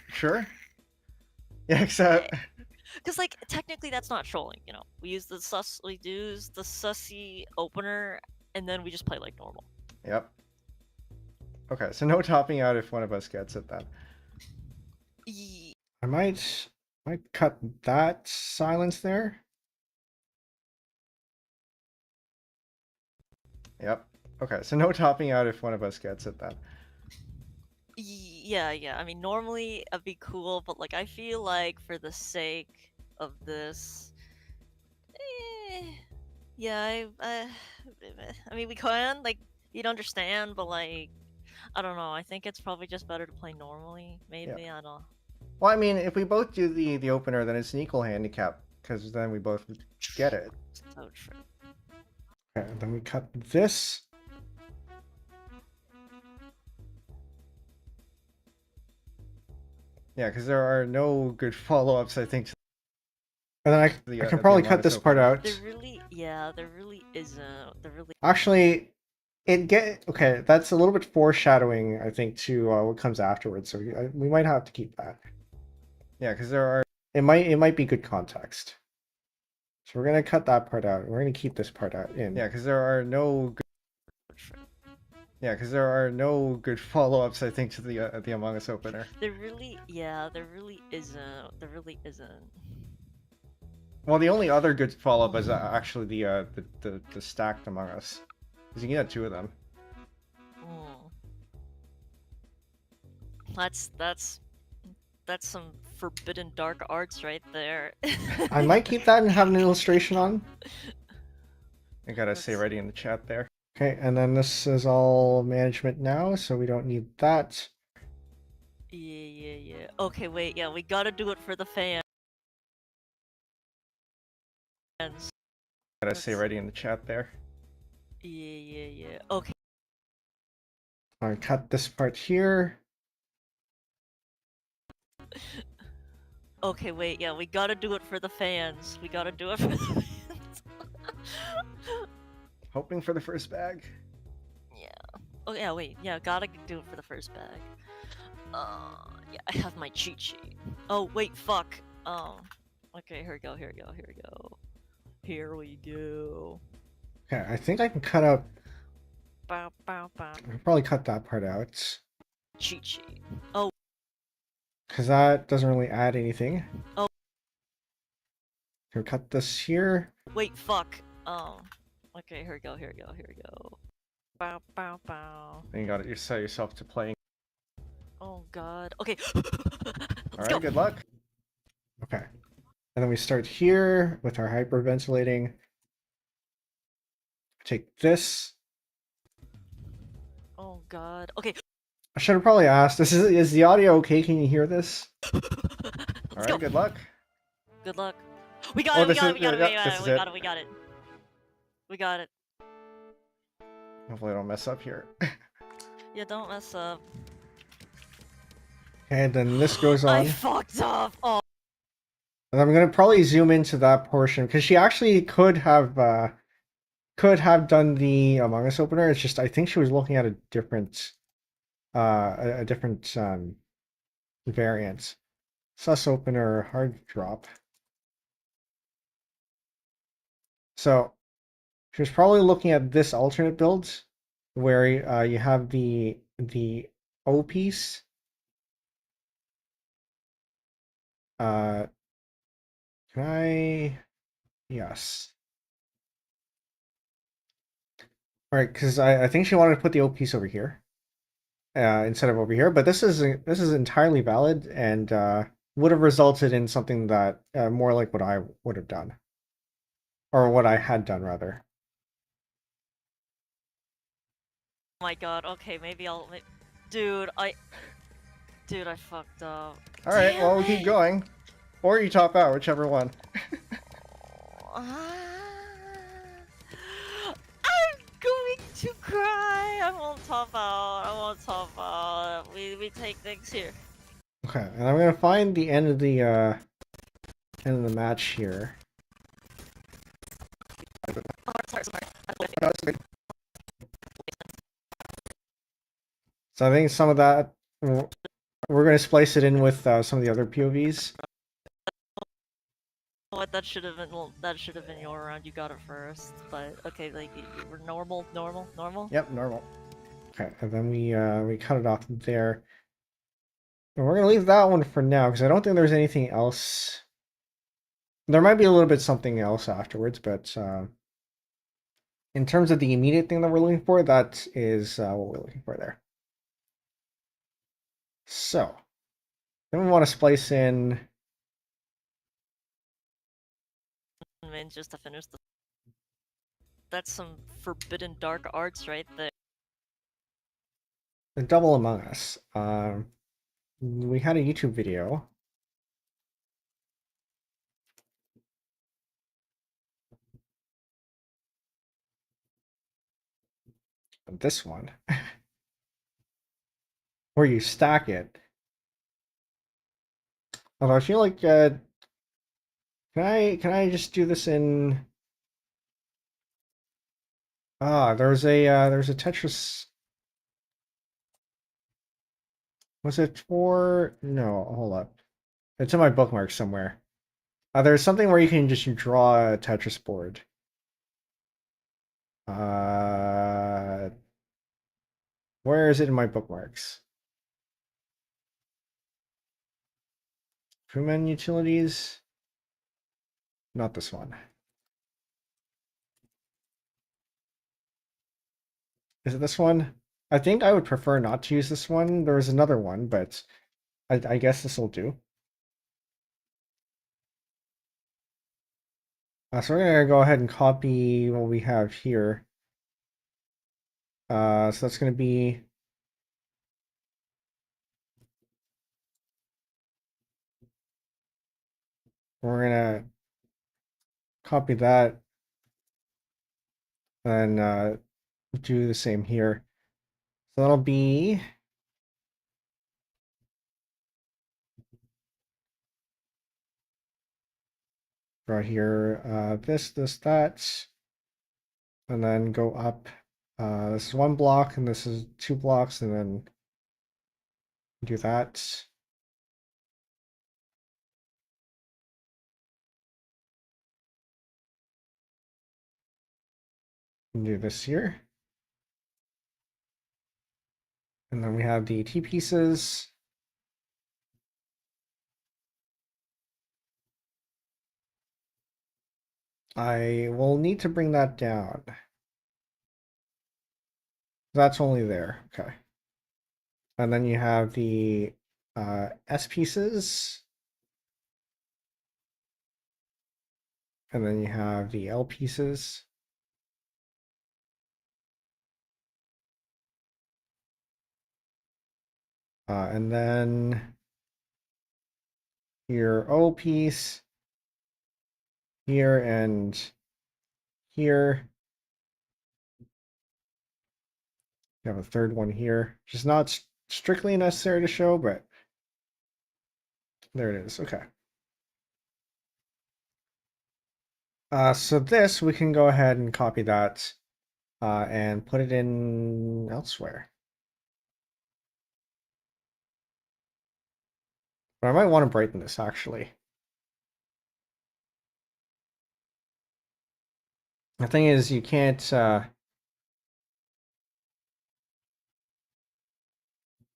Sure. Yeah, except. Cause like technically that's not trolling, you know. We use the sussy opener and then we just play like normal. Yep. Okay, so no topping out if one of us gets it then. I might cut that silence there. Yep. Okay, so no topping out if one of us gets it then. Yeah. I mean, normally it'd be cool, but like I feel like for the sake of this, yeah, I mean we can like you'd understand, but like I don't know. I think it's probably just better to play normally. Maybe I don't. Well, I mean, if we both do the opener, then it's an equal handicap because then we both get it. So true. Okay, then we cut this. Yeah, because there are no good follow-ups, I think. And then I can probably cut this part out. There really isn't. Actually, okay. That's a little bit foreshadowing, I think, to what comes afterwards. So we might have to keep that. Yeah, because there are. It might be good context. So we're gonna cut that part out. We're gonna keep this part out in. Yeah, because there are no. Yeah, because there are no good follow-ups, I think, to the Among Us opener. There really isn't. Well, the only other good follow-up is actually the stacked Among Us, because you can get 2 of them. That's some forbidden dark arts right there. I might keep that and have an illustration on. I gotta say ready in the chat there. Okay, and then this is all management now, so we don't need that. Yeah. Okay, wait, yeah, we gotta do it for the fans. Gotta say ready in the chat there. Yeah. Okay. I'll cut this part here. Okay, wait, yeah, we gotta do it for the fans. We gotta do it for the fans. Hoping for the first bag. Yeah. Oh yeah, wait, yeah, gotta do it for the first bag. Yeah, I have my cheat sheet. Oh wait, fuck. Okay, here we go. Here we go. Okay, I think I can cut out. Bow. I'll probably cut that part out. Cheat sheet. Oh. Because that doesn't really add anything. Oh. Here, cut this here. Wait, fuck. Okay, here we go. Bow. Then you gotta set yourself to playing. Oh god. Okay. Alright, good luck. Okay. And then we start here with our hyperventilating. Take this. Oh god. Okay. I should have probably asked. Is the audio okay? Can you hear this? Let's Alright, go. good luck. Good luck. We got it. We got it. Hopefully I don't mess up here. Yeah, don't mess up. And then this goes on. I fucked up. Oh. And I'm gonna probably zoom into that portion because she actually could have done the Among Us opener. It's just I think she was looking at a different variant. Sus opener hard drop. So she was probably looking at this alternate build where you have the O piece. Can I? Yes. All right, because I think she wanted to put the O piece over here instead of over here, but this is entirely valid and would have resulted in something that more like what I would have done, or what I had done rather. My god. Okay, maybe I'll. Dude, I fucked up. All right, Damn well, we keep it. going, or you top out, whichever one. I'm going to cry. I won't top out. We take things here. Okay, and I'm gonna find the end of the match here. So I think some of that we're gonna splice it in with some of the other POVs. What that should have been your round. You got it first, but okay, like we're normal. Yep, normal. Okay, and then we cut it off there. And we're gonna leave that one for now because I don't think there's anything else. There might be a little bit something else afterwards, but in terms of the immediate thing that we're looking for, that is what we're looking for there. So then we want to splice in. Man, just to finish the. That's some forbidden dark arts right there. The Double Among Us. We had a YouTube video. This one. Where you stack it. Although I feel like can I just do this in there's a Tetris. Was it for no, hold up. It's in my bookmarks somewhere. There's something where you can just draw a Tetris board. Where is it in my bookmarks? Crewman utilities. Not this one. Is it this one? I think I would prefer not to use this one. There was another one, but I guess this will do. So we're gonna go ahead and copy what we have here. So that's going to be we're going to copy that and do the same here. So that'll be right here, this, that, and then go up. This is 1 block, and this is 2 blocks, and then do that. And do this here. And then we have the T pieces. I will need to bring that down. That's only there. Okay. And then you have the S pieces. And then you have the L pieces. And then your O piece here and here. You have a third one here, which is not strictly necessary to show, but there it is. Okay. So this, we can go ahead and copy that and put it in elsewhere. But I might want to brighten this, actually. The thing is, you can't... I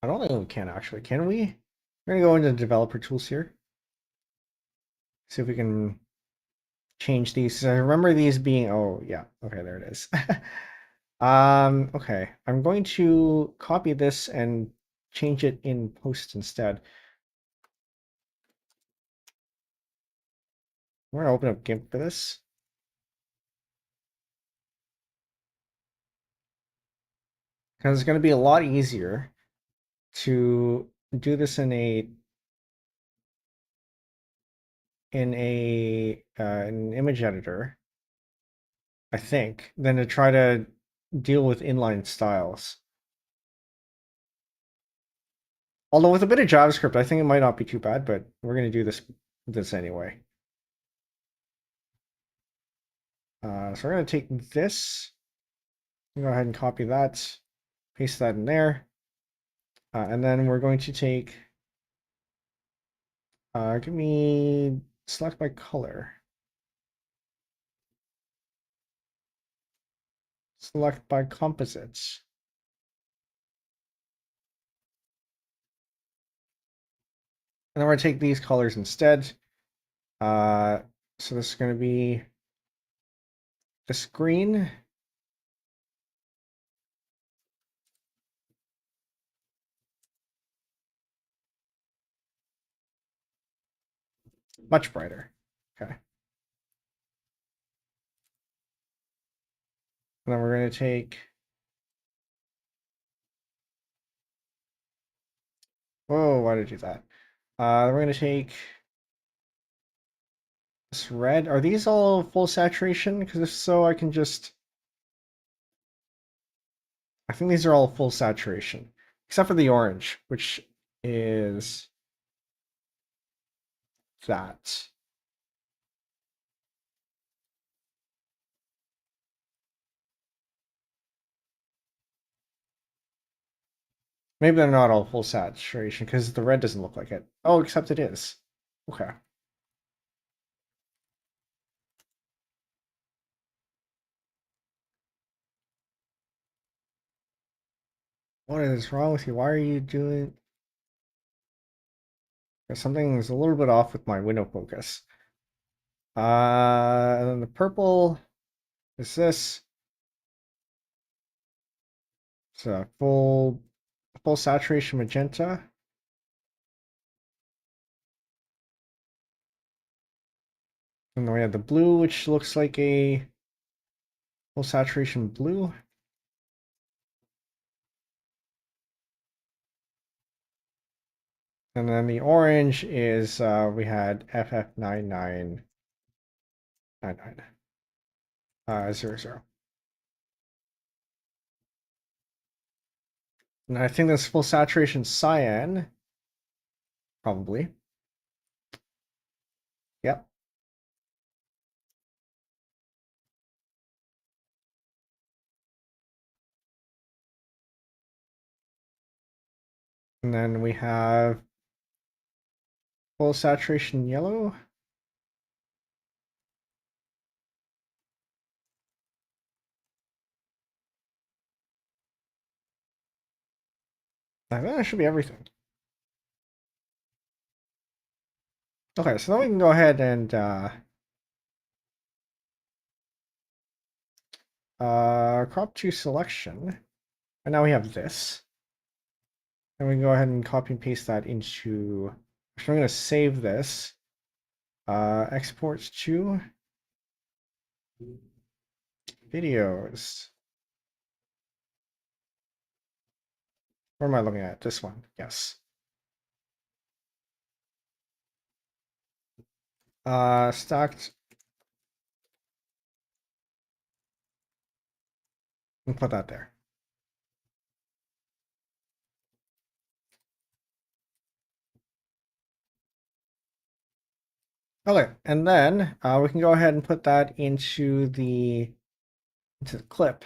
don't think we can, actually. Can we? We're going to go into developer tools here. See if we can change these. I remember these being... Oh, yeah. Okay, there it is. Okay. I'm going to copy this and change it in post instead. We're going to open up GIMP for this. Because it's going to be a lot easier to do this in an image editor, I think, than to try to deal with inline styles. Although with a bit of JavaScript, I think it might not be too bad, but we're going to do this anyway. So we're going to take this, go ahead and copy that, paste that in there, and then we're going to take, give me select by color. Select by composites. And then we're going to take these colors instead. So this is going to be this green. Much brighter. Okay. And then we're going to take... Whoa, why did I do that? We're going to take this red. Are these all full saturation? Because if so, I can just... I think these are all full saturation. Except for the orange, which is that. Maybe they're not all full saturation because the red doesn't look like it. Oh, except it is. Okay. What is wrong with you? Why are you doing... Something's a little bit off with my window focus. And then the purple is this. It's a full saturation magenta. And then we have the blue, which looks like a full saturation blue. And then the orange is we had FF9999 00. And I think that's full saturation cyan, probably. Yep. And then we have full saturation yellow. I think that should be everything. Okay, so then we can go ahead and crop to selection. And now we have this. And we can go ahead and copy and paste that into. Actually, I'm going to save this. Exports to videos. Where am I looking at? This one. Yes. Stacked. And put that there. Okay, and then we can go ahead and put that into the clip.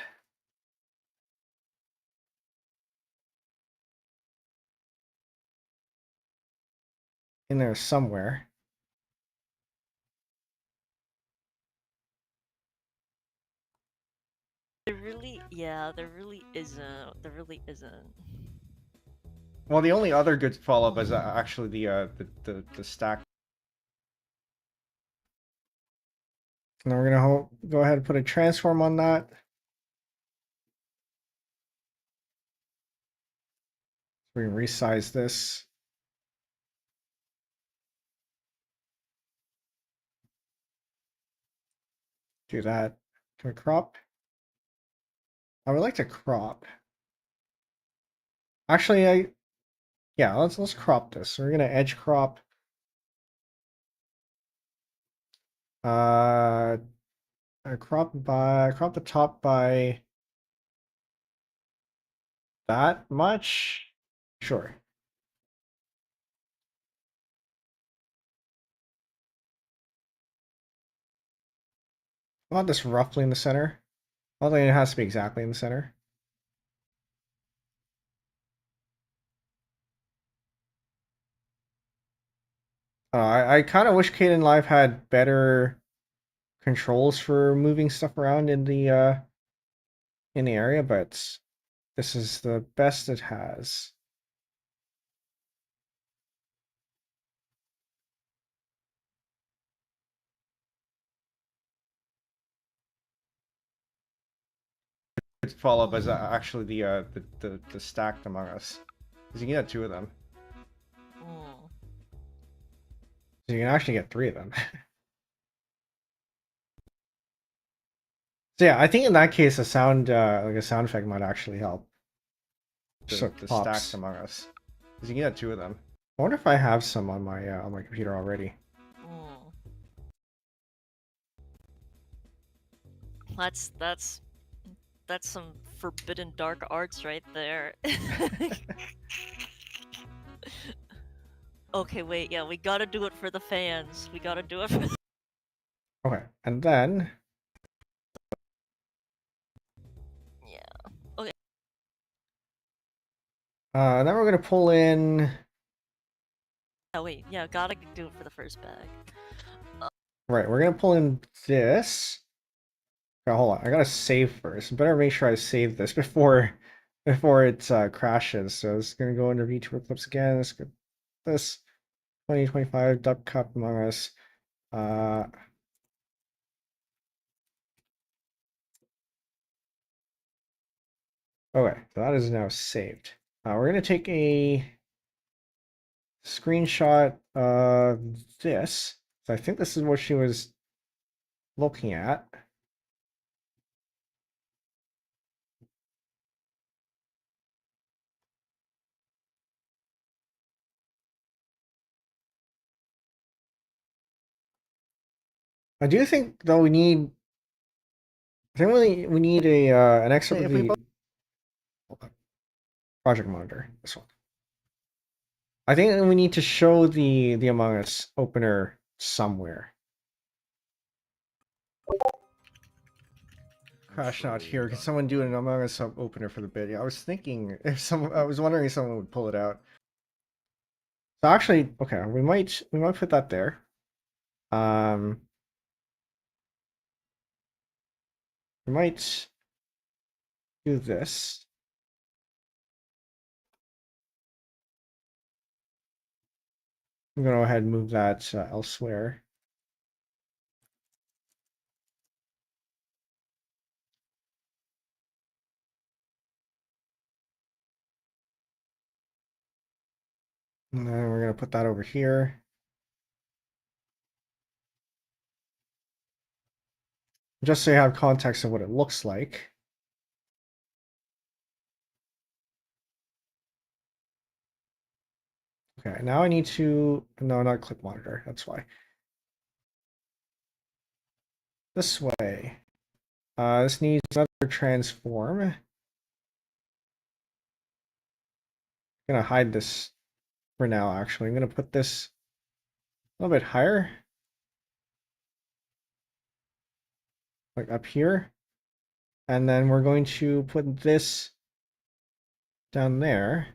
In there somewhere. There really, yeah, there really isn't. There really isn't. Well, the only other good follow-up is actually the stack. And then we're gonna go ahead and put a transform on that. We can resize this. Do that. Can we crop? I would like to crop. Actually, yeah, let's crop this. We're gonna edge crop. Crop the top by that much. Sure. I want this roughly in the center. I don't think it has to be exactly in the center. I kind of wish Caden Live had better controls for moving stuff around in the area, but this is the best it has. Its follow-up is actually the stacked among us, because you can get 2 of them. Mm. So you can actually get 3 of them. So yeah, I think in that case, a sound like a sound effect might actually help. The stacked among us, because you can get 2 of them. I wonder if I have some on my computer already. That's some forbidden dark arts right there. Okay, wait, yeah, we gotta do it for the fans. We gotta do it for the... Okay, and then... Yeah, okay. Then we're gonna pull in... Oh wait, yeah, gotta do it for the first bag. Right, we're gonna pull in this. Okay, hold on, I gotta save first. Better make sure I save this before it crashes. So it's gonna go under vtuber clips again. Let's get this 2025 Dup Cup Among Us. Okay, so that is now saved. We're gonna take a screenshot of this. So I think this is what she was looking at. I do think though we need. I think we need a an excerpt of the project monitor. This one. I think we need to show the Among Us opener somewhere. Crash not here. Can someone do an Among Us opener for the bid? Yeah, I was thinking if someone. I was wondering if someone would pull it out. So actually, okay, we might put that there. We might do this. I'm gonna go ahead and move that elsewhere. And then we're gonna put that over here. Just so you have context of what it looks like. Okay, now I need to, no, not clip monitor, that's why. This way. This needs another transform. I'm gonna hide this for now, actually. I'm gonna put this a little bit higher. Like up here. And then we're going to put this down there.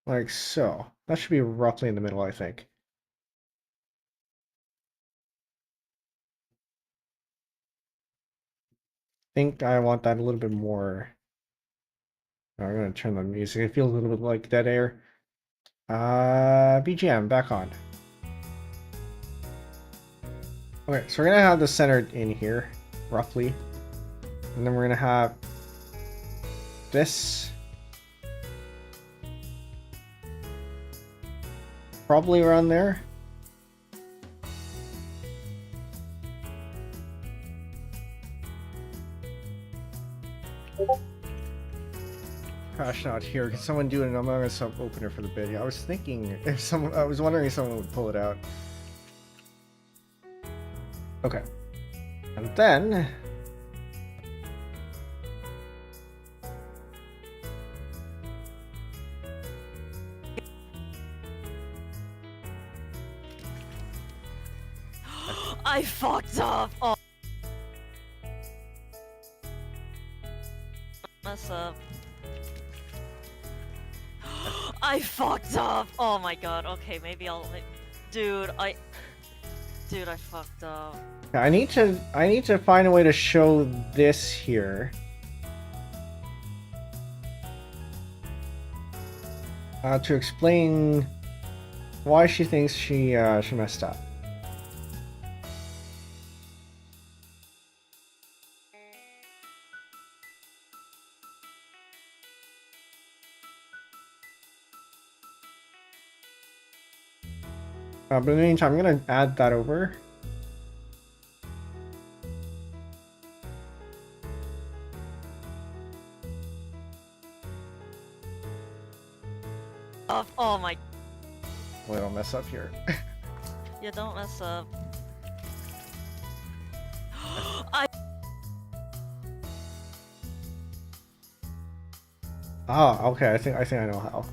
Like so. That should be roughly in the middle, I think. Think I want that a little bit more. I'm gonna turn the music. It feels a little bit like dead air. BGM back on. Okay, so we're gonna have this centered in here, roughly. And then we're gonna have this probably around there. Crash not here. Can someone do an Among Us opener for the bid? Yeah, I was thinking if someone. I was wondering if someone would pull it out. Okay, and then I fucked up. Oh, mess up. I fucked up. Oh my god. Okay, maybe I'll. Dude, I fucked up. I need to find a way to show this here. To explain why she thinks she messed up. But in the meantime, I'm gonna add that over. Oh my. Well, I don't mess up here. Yeah, don't mess up. Ah, okay. I think I know how.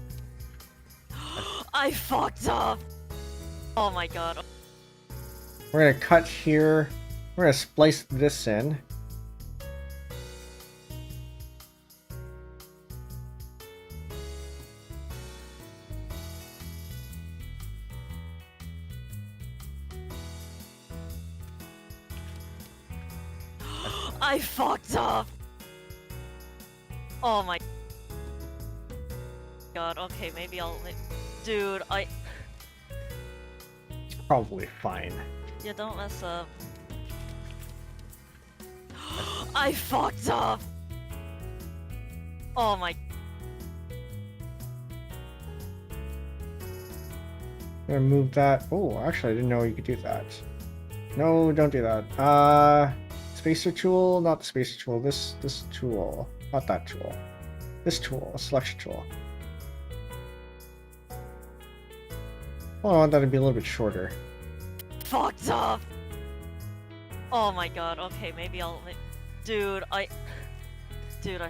I fucked up. Oh my god. We're gonna cut here. We're gonna splice this in. I fucked up. Oh my god. Okay, maybe I'll. Dude, I. It's probably fine. Yeah, don't mess up. I fucked up. Oh my. I'm gonna move that. Oh, actually, I didn't know you could do that. No, don't do that. Spacer tool, not the spacer tool. This tool, not that tool. This tool, selection tool. Well, I want that to be a little bit shorter. Fucked up. Oh my god. Okay, maybe I'll. Dude, I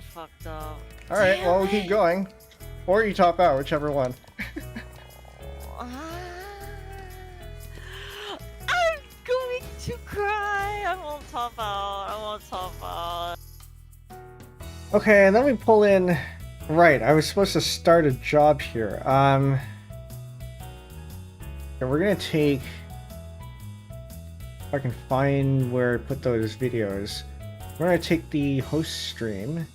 fucked up. All right, Damn well, we'll it. keep going. Or you top out, whichever one. I'm going to cry. I won't top out. I won't top out. Okay, and then we pull in... Right, I was supposed to start a job here. Yeah, we're gonna take... If I can find where I put those videos. We're gonna take the host stream.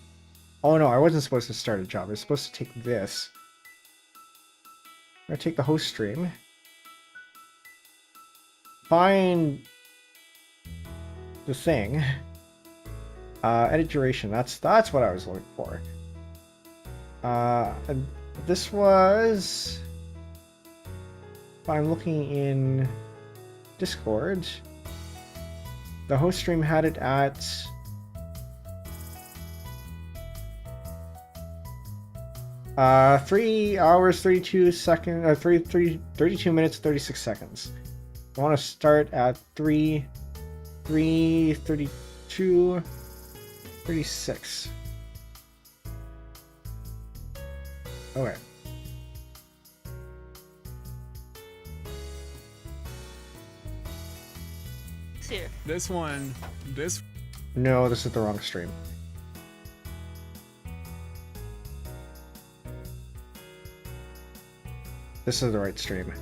Oh no, I wasn't supposed to start a job. I was supposed to take this. I'm gonna take the host stream. Find the thing. Edit duration. That's what I was looking for. And this was. If I'm looking in Discord, the host stream had it at 3 hours 32 seconds, 32 minutes 36 seconds. I want to start at 3:32 36. Okay. It's here. This one, No, this is the wrong stream. This is the right stream.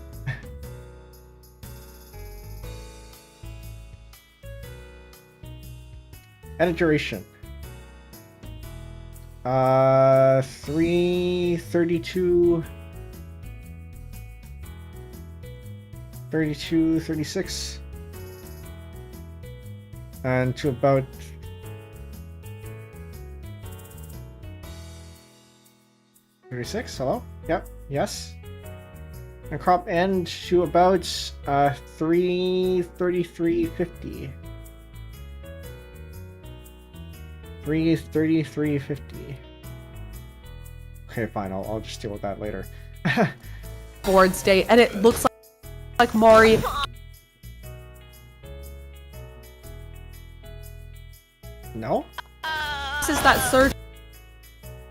Edit duration. 3:32 36 and to about 36. Hello? Yep. Yes. And crop end to about 3:33:50. 3:33:50. Okay, fine. I'll just deal with that later. Board state, and it looks like Mari. No? This is that surge.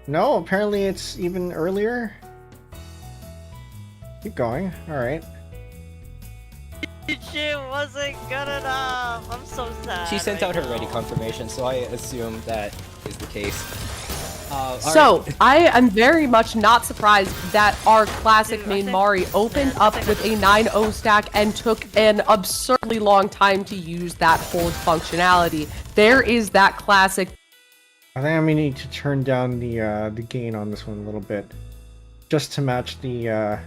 No, apparently it's even earlier. Keep going. Alright. Shit wasn't good enough. I'm so sad. She sent right out her now. ready confirmation, so I assume that is the case. So, alright. I am very much not surprised that our classic Dude, I main think- Mari opened yeah, I up think with a 9-0 stack and took an absurdly long time to use that hold functionality. There is that classic. I think I'm gonna need to turn down the gain on this one a little bit. Just to match the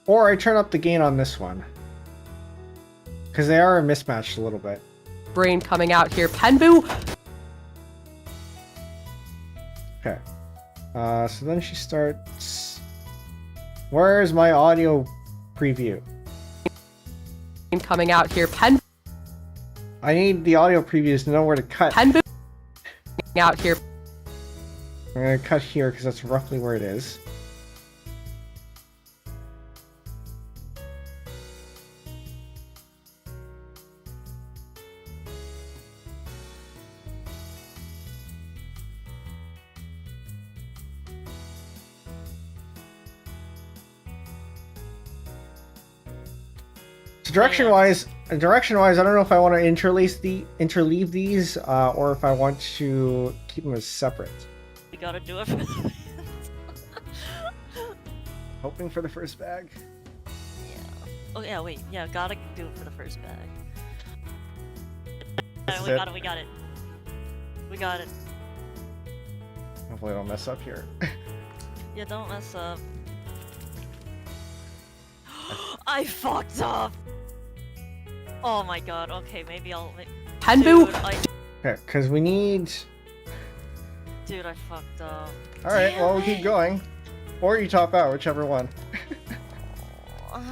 or I turn up the gain on this one. Because they are mismatched a little bit. Brain coming out here. Penbu. Okay. So then she starts. Where's my audio preview? Coming out here. Penbu. I need the audio previews to know where to cut. Penbu. Out here. I'm gonna cut here because that's roughly where it is. So direction-wise, I don't know if I want to interleave these, or if I want to keep them as separate. We gotta do it for the Hoping for the first bag. Oh yeah, wait. Yeah, gotta do it for the first bag. This is We it. got it. We got it. We got it. Hopefully I don't mess up here. Yeah, don't mess up. I fucked up. Oh my god. Okay, maybe I'll. Penbu. Dude, Okay, because we need... Dude, I fucked up. Alright, Damn well, we'll keep it. going. Or you top out, whichever one. I'm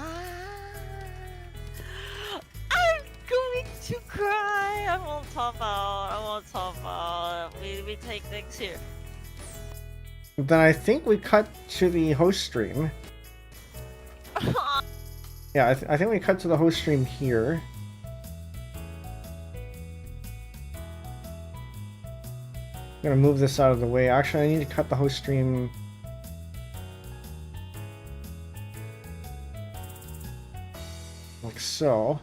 going to cry. I won't top out. I won't top out. We take things here. Then I think we cut to the host stream. Yeah, I think we cut to the host stream here. I'm gonna move this out of the way. Actually, I need to cut the host stream. Like so.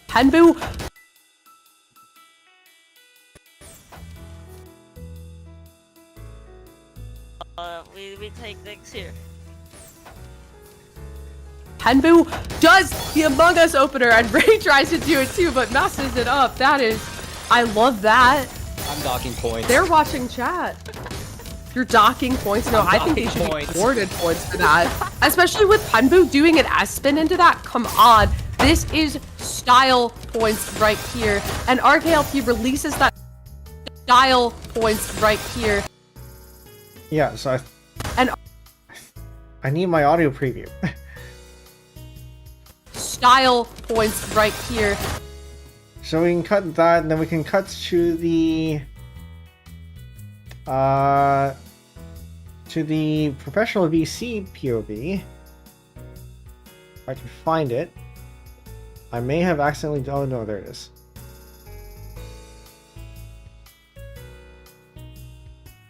Penbu, We take things here. Penbu does the Among Us opener, and Ray tries to do it too, but messes it up. That is, I love that. I'm docking points. They're watching chat. You're docking points? No, I think they should be awarded points for that. Especially with Penbu doing an S-spin into that. Come on. This is style points right here. And RKLP releases that style points right here. Yeah, so And I need my audio preview. style points right here. So we can cut that, and then we can cut to the professional VC POV. If I can find it. I may have accidentally. Oh no, there it is.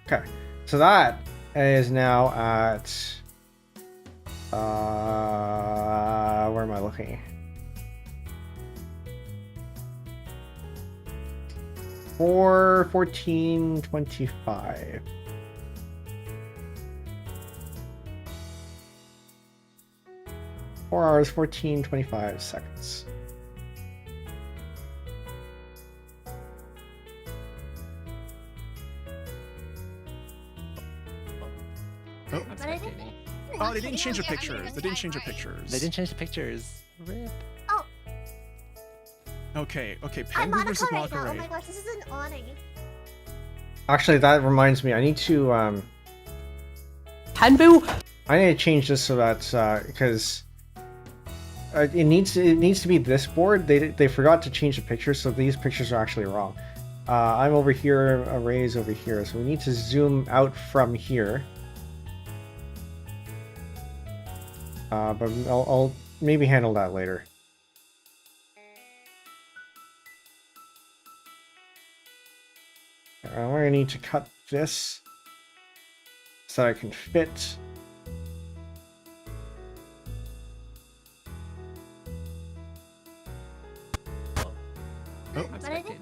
Okay, so that is now at. Where am I looking? 4:14:25. Four hours, 14:25 seconds. Oh, But I think oh, they didn't change the pictures. They didn't change the pictures. They didn't change the pictures. Rip. Okay, okay. I'm Penbu versus Monaco right now. Oh Mockery. my gosh, this is an awning. Actually, that reminds me. I need to Penbu, I need to change this so that because it needs to be this board. They forgot to change the pictures, so these pictures are actually wrong. I'm over here. Array's over here, so we need to zoom out from here. But I'll maybe handle that later. I'm gonna need to cut this so I can fit. Oh, But I think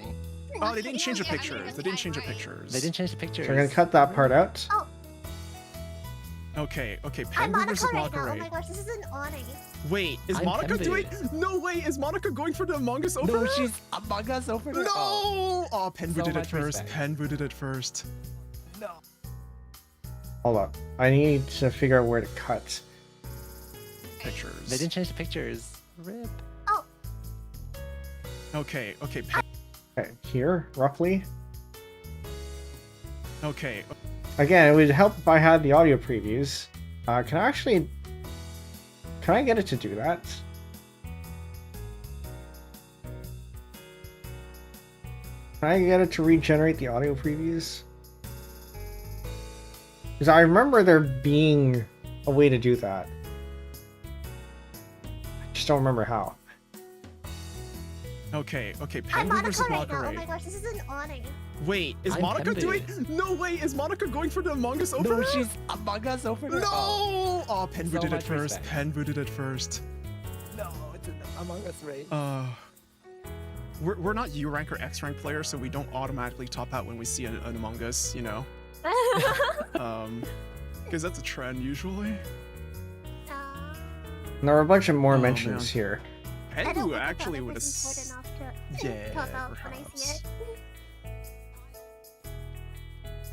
oh, they didn't change the pictures. They didn't change the pictures. They didn't change the pictures. So I'm gonna cut that part out. Okay, okay. I'm Penbu versus Monaco right now. Oh Mockery. my gosh, this is an awning. Wait, is I'm Monica Penbu. doing? No way, is Monica going for the Among Us opener? No, she's Among Us opener. No! Oh, Penbu So did it much first. respect. Penbu did it first. No. Hold up. I need to figure out where to cut. Pictures. They didn't change the pictures. Rip. Okay, okay. Okay, here, roughly. Okay. Again, it would help if I had the audio previews. Can I get it to do that? Can I get it to regenerate the audio previews? Because I remember there being a way to do that. I just don't remember how. Okay, okay. I'm Penbu versus Monaco right now. Oh Mockery. my gosh, this is an awning. Wait, is I'm Monica Penbu. doing? No way, is Monica going for the Among Us opener? No, she's Among Us opener. No! Oh, Penbu So did it much first. respect. Penbu did it first. No, it's an Among Us race. We're not U rank or X rank players, so we don't automatically top out when we see an Among Us, you know. Because that's a trend usually. And there are a bunch of more Oh, mentions man. here. I don't Penbu think actually that would have. was important enough to Yeah, talk out when I see perhaps. it.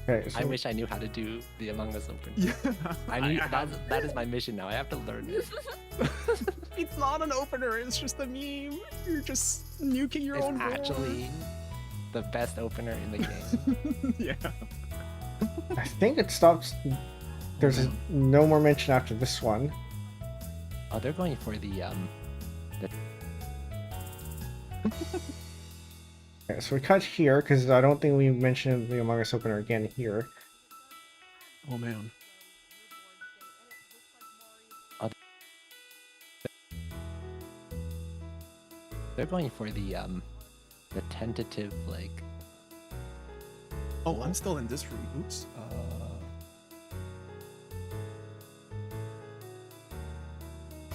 Okay, so I wish I knew how to do the Among Us opener. Yeah. I need that is my mission now. I have to learn it. It's not an opener. It's just a meme. You're just nuking your It's own board. actually the best opener in the game. Yeah. I think it stops. There's no more mention after this one. Oh, they're going for the Okay, so we cut here because I don't think we mentioned the Among Us opener again here. Oh man. They're going for the tentative like. Oh, I'm still in this room. Oops.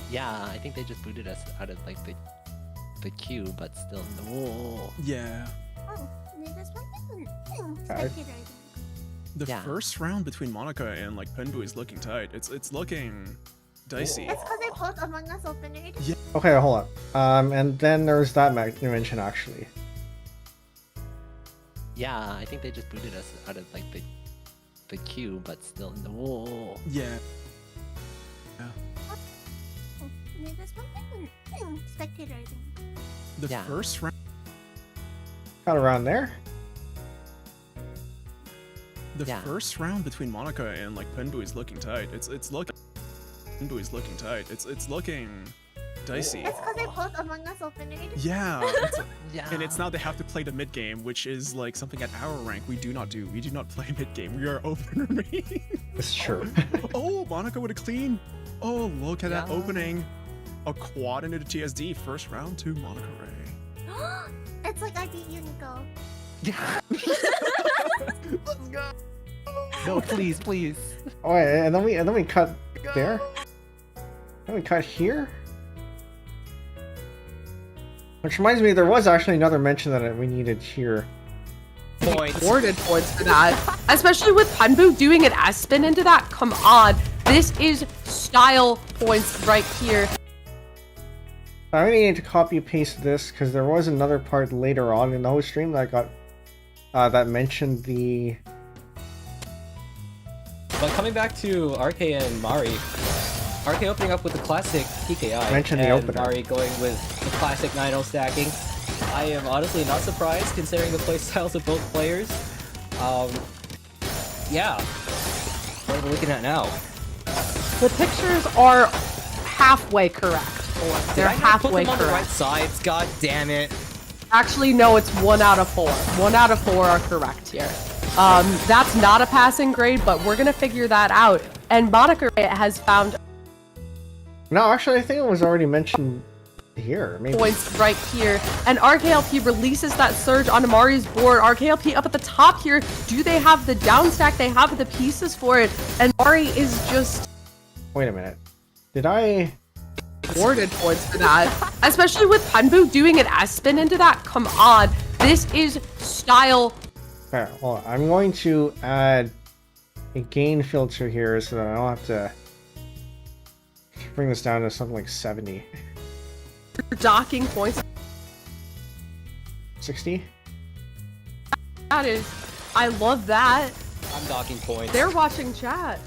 Yeah, I think they just booted us out of like the queue, but still no. Yeah. Oh, there's one thing. Okay. The Yeah. first round between Monica and like Penbu is looking tight. It's looking dicey. It's because I both Among Us openers. Yeah. Okay, hold on. And then there's that you mentioned actually. Yeah, I think they just booted us out of like the queue, but still no. Yeah. Oh, there's one thing. Spectator, I think. The Yeah. first round. Got around there. The Yeah. first round between Monica and like Penbu is looking tight. It's looking. Penbu is looking tight. It's looking dicey. It's because I both Among Us openers. Yeah. Yeah. And it's now they have to play the mid game, which is like something at our rank we do not do. We do not play mid game. We are opener main. It's true. Oh, Monica with a clean. Oh, look at that Yeah. opening. A quad into the TSD. First round to Monica Ray. It's like I beat you, Nico. Yeah. Let's go. No, please, please. Oh, wait, and then we cut there. Then we cut here. Which reminds me, there was actually another mention that we needed here. Points. Awarded points for that. Especially with Penbu doing an S-spin into that. Come on. This is style points right here. I really need to copy paste this because there was another part later on in the whole stream that got that mentioned the. But coming back to RK and Mari, RK opening up with the classic PKI, Mention the and opener. Mari going with the classic 9-0 stacking. I am honestly not surprised considering the playstyles of both players. Yeah. What are we looking at now? The pictures are halfway correct. Did They're I not put halfway them on the right correct. sides? God damn it. Actually, no, it's 1 out of 4. 1 out of 4 are correct here. That's not a passing grade, but we're gonna figure that out. And Monica has found No, actually, I think it was already mentioned here. Maybe. points right here. And RKLP releases that surge on Amari's board. RKLP up at the top here. Do they have the down stack? They have the pieces for it. And Mari is just Wait a minute. Did I? awarded points for that. Especially with Penbu doing an S-spin into that. Come on. This is style. Okay, hold on. I'm going to add a gain filter here so that I don't have to bring this down to something like 70. Docking points. 60? That is. I love that. I'm docking points. They're watching chat.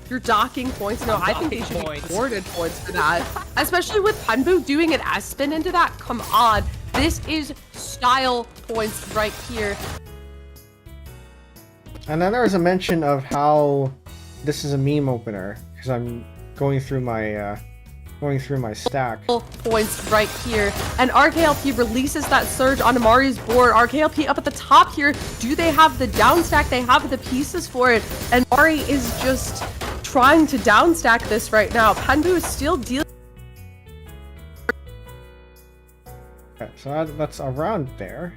You're docking points. No, I think they should be awarded points for that. Especially with Penbu doing an S-spin into that. Come on. This is style points right here. And then there was a mention of how this is a meme opener because I'm going through my stack. Points right here. And RKLP releases that surge on Amari's board. RKLP up at the top here. Do they have the down stack? They have the pieces for it. And Mari is just trying to down stack this right now. Penbu is still dealing. Okay, so that's around there.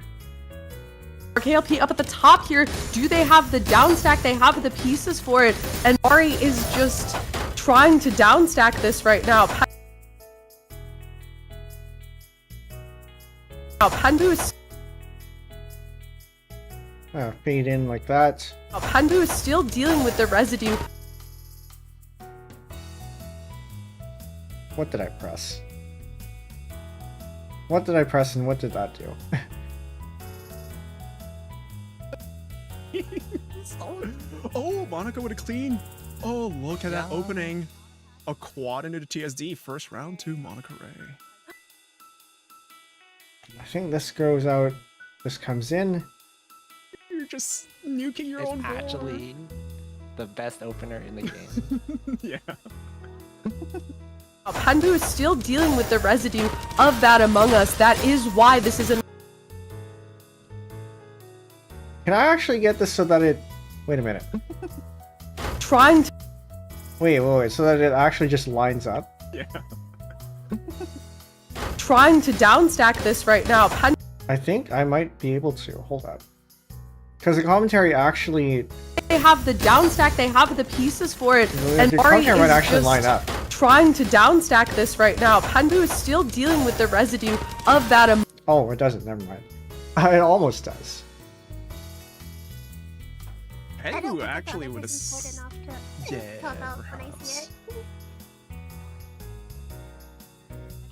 RKLP up at the top here. Do they have the down stack? They have the pieces for it. And Mari is just trying to down stack this right now. Penbu is Fade in like that. Penbu is still dealing with the residue. What did I press? What did I press and what did that do? Oh, Monica with a clean. Oh, look at that opening. A quad into the TSD. First round to Monica Ray. I think this goes out. This comes in. You're just nuking your It's own board. actually the best opener in the game. Yeah. Penbu is still dealing with the residue of that Among Us. That is why this is an. Can I actually get this so that it... Wait a minute. trying to Wait, so that it actually just lines up? Yeah. downstack this right now. I think I might be able to. Hold up. Because the commentary actually... They have the downstack, they have the pieces for it, and the Mari commentary might is actually just line up. trying to downstack this right now. Penbu is still dealing with the residue of that. Oh, it doesn't. Never mind. It almost does. I don't Penbu think actually that would have. is important enough to Yeah, talk about when I see perhaps. it.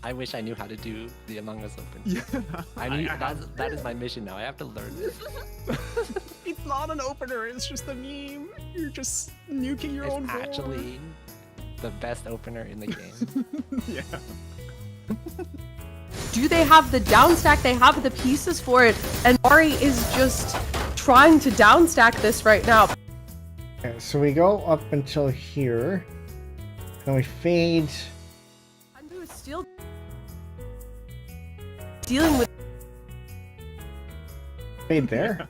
I wish I knew how to do the Among Us open. Yeah. That is my mission now. I have to learn it. It's not an opener. It's just a meme. You're just nuking your own It's board. actually the best opener in the game. Yeah. Do they have the downstack? They have the pieces for it, and Mari is just trying to downstack this right now. Okay, so we go up until here. Then we fade. Penbu is still dealing with. Fade there.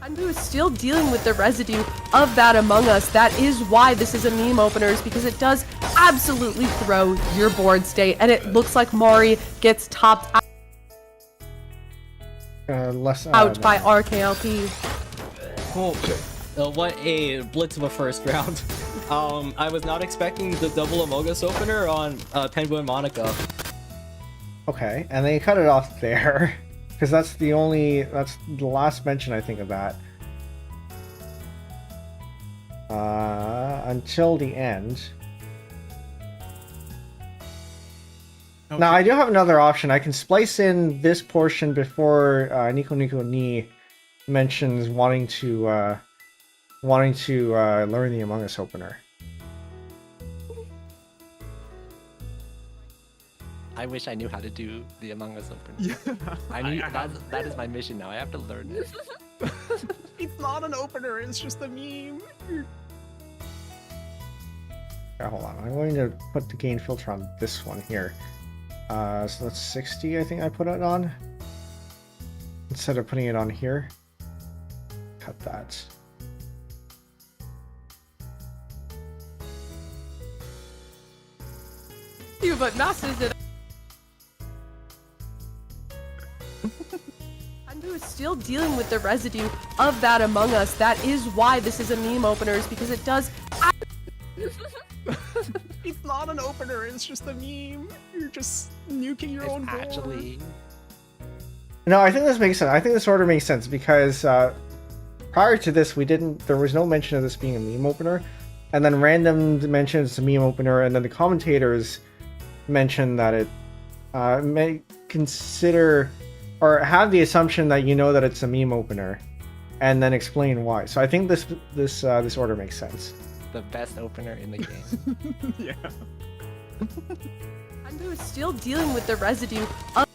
Penbu is still dealing with the residue of that Among Us. That is why this is a meme opener, is because it does absolutely throw your board state, and it looks like Mari gets topped Less out by no. RKLP. Oh, what a blitz of a first round. I was not expecting the double Among Us opener on Penbu and Monica. Okay, and they cut it off there. Because that's the last mention I think of that. Until the end. Okay. Now I do have another option. I can splice in this portion before Nico Ni mentions wanting to learn the Among Us opener. I wish I knew how to do the Among Us opener. Yeah. That is my mission now. I have to learn it. It's not an opener. It's just a meme. Yeah, hold on. I'm going to put the gain filter on this one here. So that's 60, I think I put it on. Instead of putting it on here. Cut that. You but masses it. Penbu is still dealing with the residue of that Among Us. That is why this is a meme opener, is because it does. It's not an opener. It's just a meme. You're just nuking your own It's board. actually No, I think this makes sense. I think this order makes sense because prior to this, there was no mention of this being a meme opener, and then random mentions it's a meme opener, and then the commentators mention that it may consider or have the assumption that you know that it's a meme opener, and then explain why. So I think this order makes sense. the best opener in the game. Yeah. Penbu is still dealing with the residue of.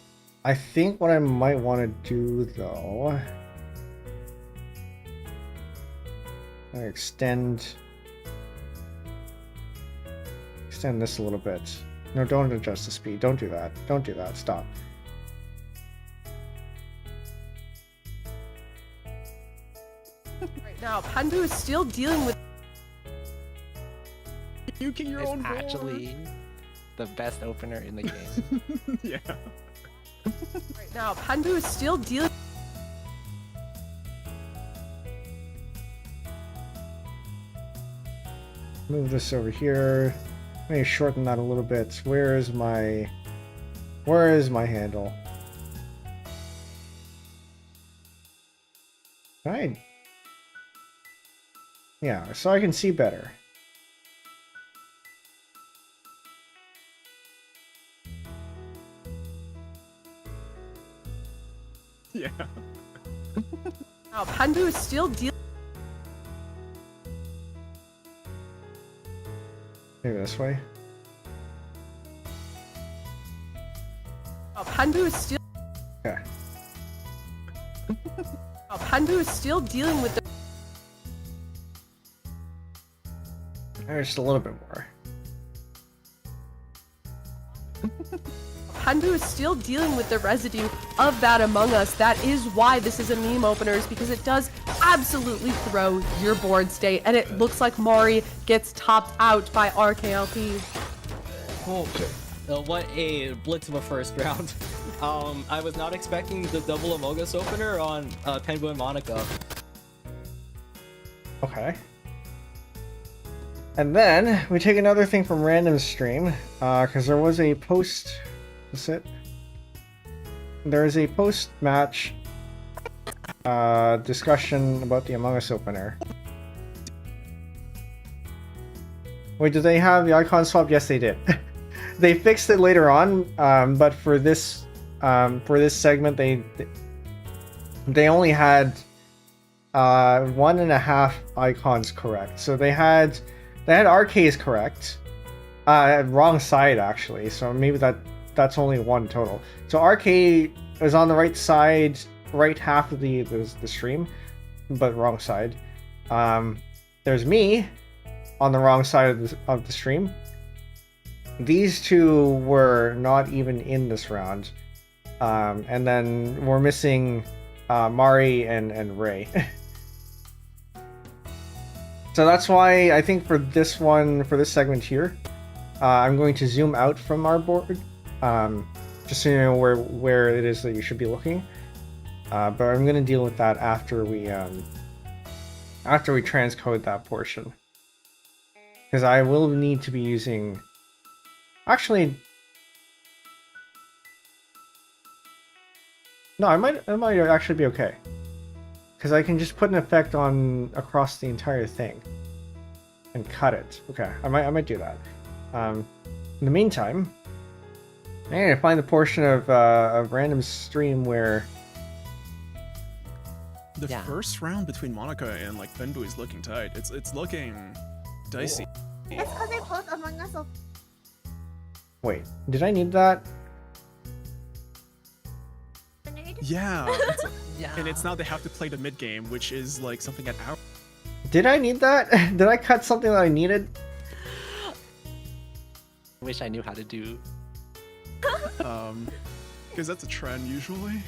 I think what I might want to do though, extend this a little bit. No, don't adjust the speed. Don't do that. Don't do that. Stop. Right now, Penbu is still dealing with. Nuking your It's own board. actually the best opener in the game. Yeah. Right now, Penbu is still dealing. Move this over here. Maybe shorten that a little bit. Where is my handle? Right. Yeah, so I can see better. Yeah. Now, Penbu is still dealing. Maybe this way. Now, Penbu is still. Okay. Now, Penbu is still dealing with the. Just a little bit more. Penbu is still dealing with the residue of that Among Us. That is why this is a meme opener, is because it does absolutely throw your board state. And it looks like Mari gets topped out by RKLP. What a blitz of a first round. I was not expecting the double Among Us opener on Penbu and Monica. Okay. And then we take another thing from random stream, because there was a post. That's it. There is a post-match discussion about the Among Us opener. Wait, did they have the icon swap? Yes, they did. They fixed it later on, but for this segment, they only had 1.5 icons correct. So they had RKs correct, wrong side actually. So maybe that's only one total. So RK is on the right side, right half of the stream, but wrong side. There's me on the wrong side of the stream. These two were not even in this round, and then we're missing Mari and Ray. So that's why I think for this segment here, I'm going to zoom out from our board, just so you know where it is that you should be looking. But I'm going to deal with that after we transcode that portion, because I will need to be using. Actually, no, I might actually be okay, because I can just put an effect on across the entire thing and cut it. Okay, I might do that. In the meantime, I need to find the portion of random stream where the first round between Monica and like Penbu is looking tight. It's looking dicey. It's because they both Among Us. Wait, did I need that? Yeah, and it's now they have to play the mid game, which is like something at our. Did I need that? Did I cut something that I needed? Wish I knew how to do. Because that's a trend usually.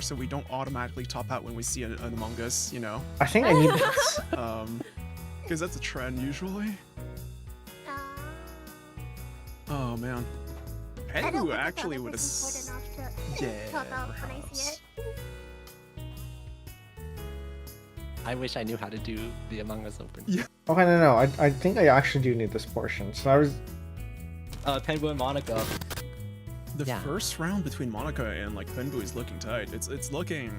So we don't automatically top out when we see an Among Us, you know. I think I need this. Because that's a trend usually. Oh man. Penbu actually would have. I wish I knew how to do the Among Us open. Yeah. Okay, no. I think I actually do need this portion. So I was. Penbu and Monica. The first round between Monica and like Penbu is looking tight. It's looking.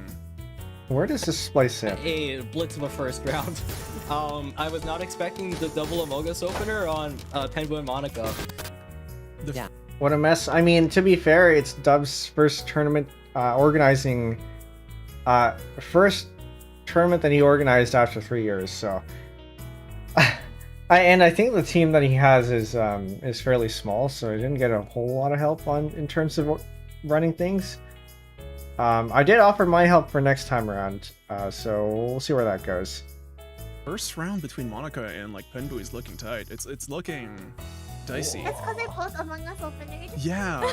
Where does this splice in? A blitz of a first round. I was not expecting the double Among Us opener on Penbu and Monica. What a mess. I mean, to be fair, it's Dub's first tournament organizing. First tournament that he organized after 3 years, so. And I think the team that he has is fairly small, so I didn't get a whole lot of help in terms of running things. I did offer my help for next time around, so we'll see where that goes. First round between Monica and like Penbu is looking tight. It's looking dicey. It's because they both Among Us openers. Yeah,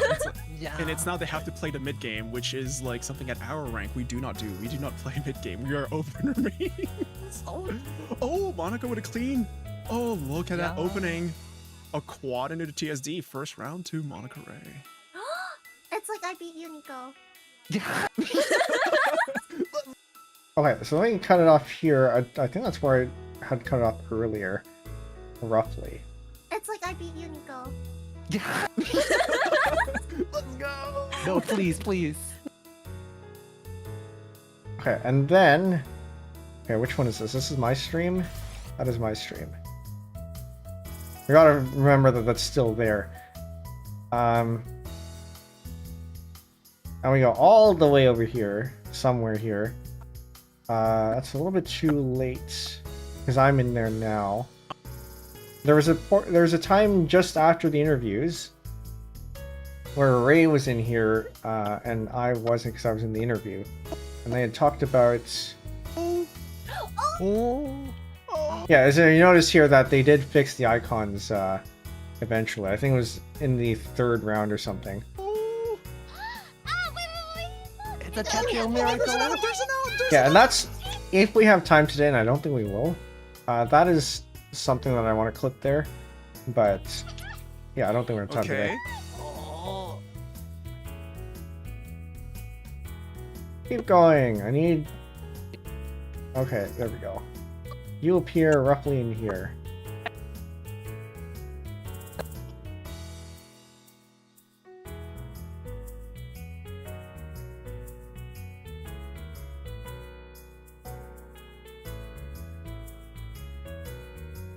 and it's now they have to play the mid game, which is like something at our rank we do not do. We do not play mid game. We are opener mains. Oh, Monica with a clean. Oh, look at that opening. A quad into the TSD. First round to Monica Ray. It's like I beat you, Nico. Okay, so let me cut it off here. I think that's where I had cut it off earlier, roughly. It's like I beat you, Nico. Let's go. No, please. Okay, and then... Okay, which one is this? This is my stream? That is my stream. We gotta remember that that's still there. And we go all the way over here, somewhere here. That's a little bit too late, because I'm in there now. There was a time just after the interviews where Ray was in here, and I wasn't because I was in the interview. And they had talked about... Yeah, so you notice here that they did fix the icons eventually. I think it was in the 3rd round or something. the tetrio miracle. Yeah, and that's if we have time today, and I don't think we will. That is something that I want to clip there, but yeah, I don't think we're gonna have time Okay. today. Oh. Keep going. I need. Okay, there we go. You appear roughly in here.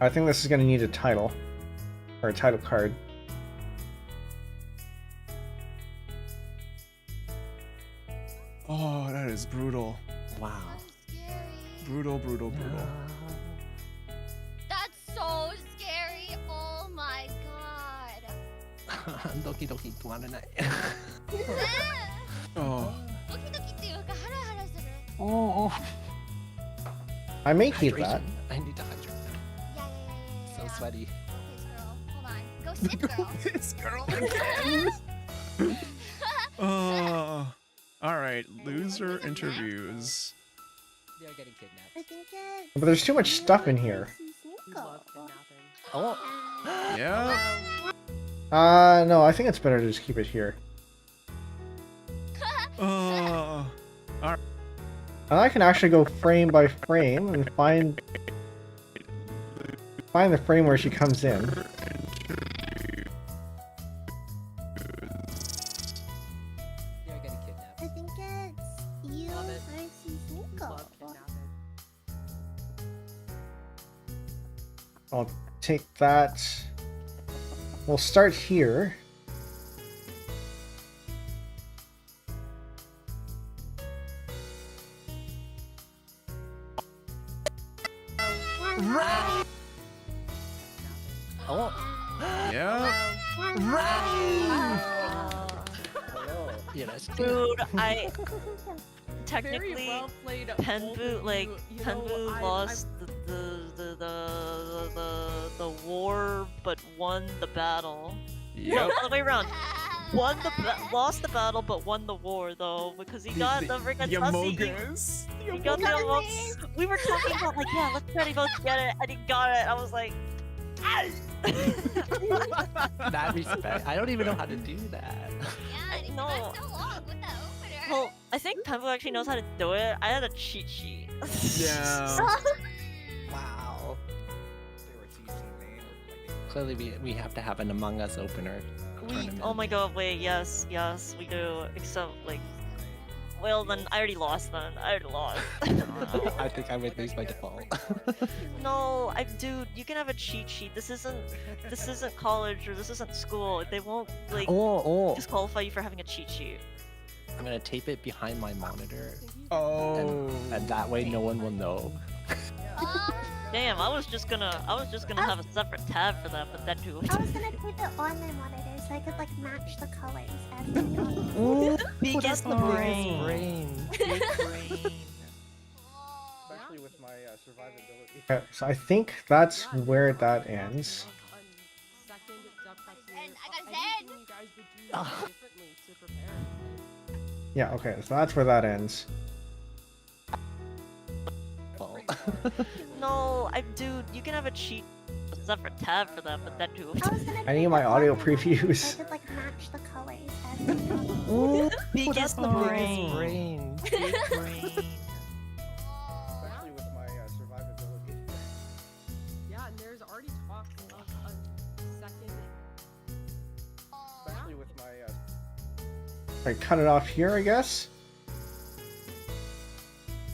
I think this is going to need a title. Or a title card. Oh, that is brutal. Wow. Brutal. That's so scary. Oh my god. Doki doki tuananai. Oh. ドキドキっていうかハラハラする。 Oh. I may keep that. I need to hydrate. So sweaty. Go sit, girl. Hold on. Go sit, girl. Oh. Alright, loser interviews. They are getting kidnapped. I think it's... But there's too much stuff in here. Oh. Yeah. No, I think it's better to just keep it here. Oh. And I can actually go frame by frame and find the frame where she comes in. They are getting kidnapped. I think it's you versus Nico. I'll take that. We'll start here. Oh. Yeah. Yeah, that's Dude, I Very technically well played, Penbu like you know, Penbu lost the war but won the battle. No, Yep. other way around. Lost the battle but won the war though because he got the freaking sussy. Yamogas. He got the emotes. We were talking about like yeah, let's try to both get it, and he got it. I was like, That respect. I don't even know how to do that. Yeah, know. it so long with that opener. well, I think Penbu actually knows how to do it. I had a cheat sheet. Yeah. Wow. They were teaching me. Clearly, we have to have an Among Us opener. Tournament. Oh my god, wait, yes, we do. Except, like, well, then I already lost then. I already lost. I think I would lose by default. No, dude, you can have a cheat sheet. This isn't college or this isn't school. They won't, like, oh. disqualify you for having a cheat sheet. I'm gonna tape it behind my monitor, Oh. and that way no one will know. Damn, I was just gonna have a separate tab for that, but that too. I was gonna tape it on my monitor so I could like match the colors as we go. Biggest brain. brain. Big brain. Especially with my survivability. Okay, so I think that's where that ends. And I got Zen. Yeah, okay, so that's where that ends. No, dude, you can have a separate tab for that, but that too. I was gonna I need tape my it on audio my monitor previews. So I could like match the colors as we go. Biggest brain. brain. Big brain. Especially with my survivability. Yeah, and there's already talks of a second. Especially with my I cut it off here, I guess.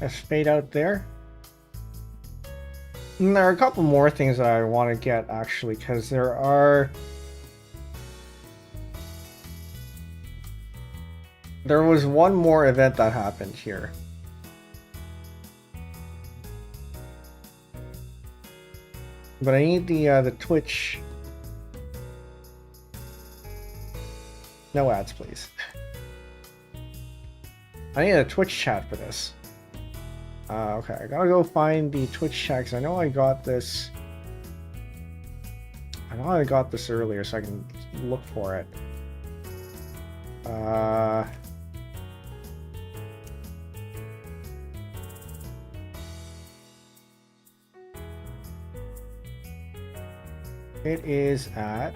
Let's fade out there. And there are a couple more things that I want to get actually, because there was one more event that happened here. But I need the Twitch. No ads, please. I need a Twitch chat for this. Okay, I gotta go find the Twitch chat because I know I got this. I know I got this earlier, so I can look for it. It is at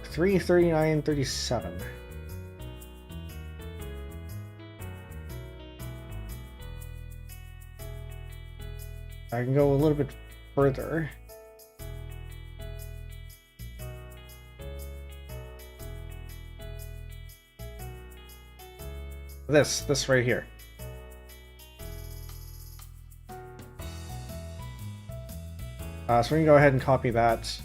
339.37. I can go a little bit further. This right here. So we can go ahead and copy that.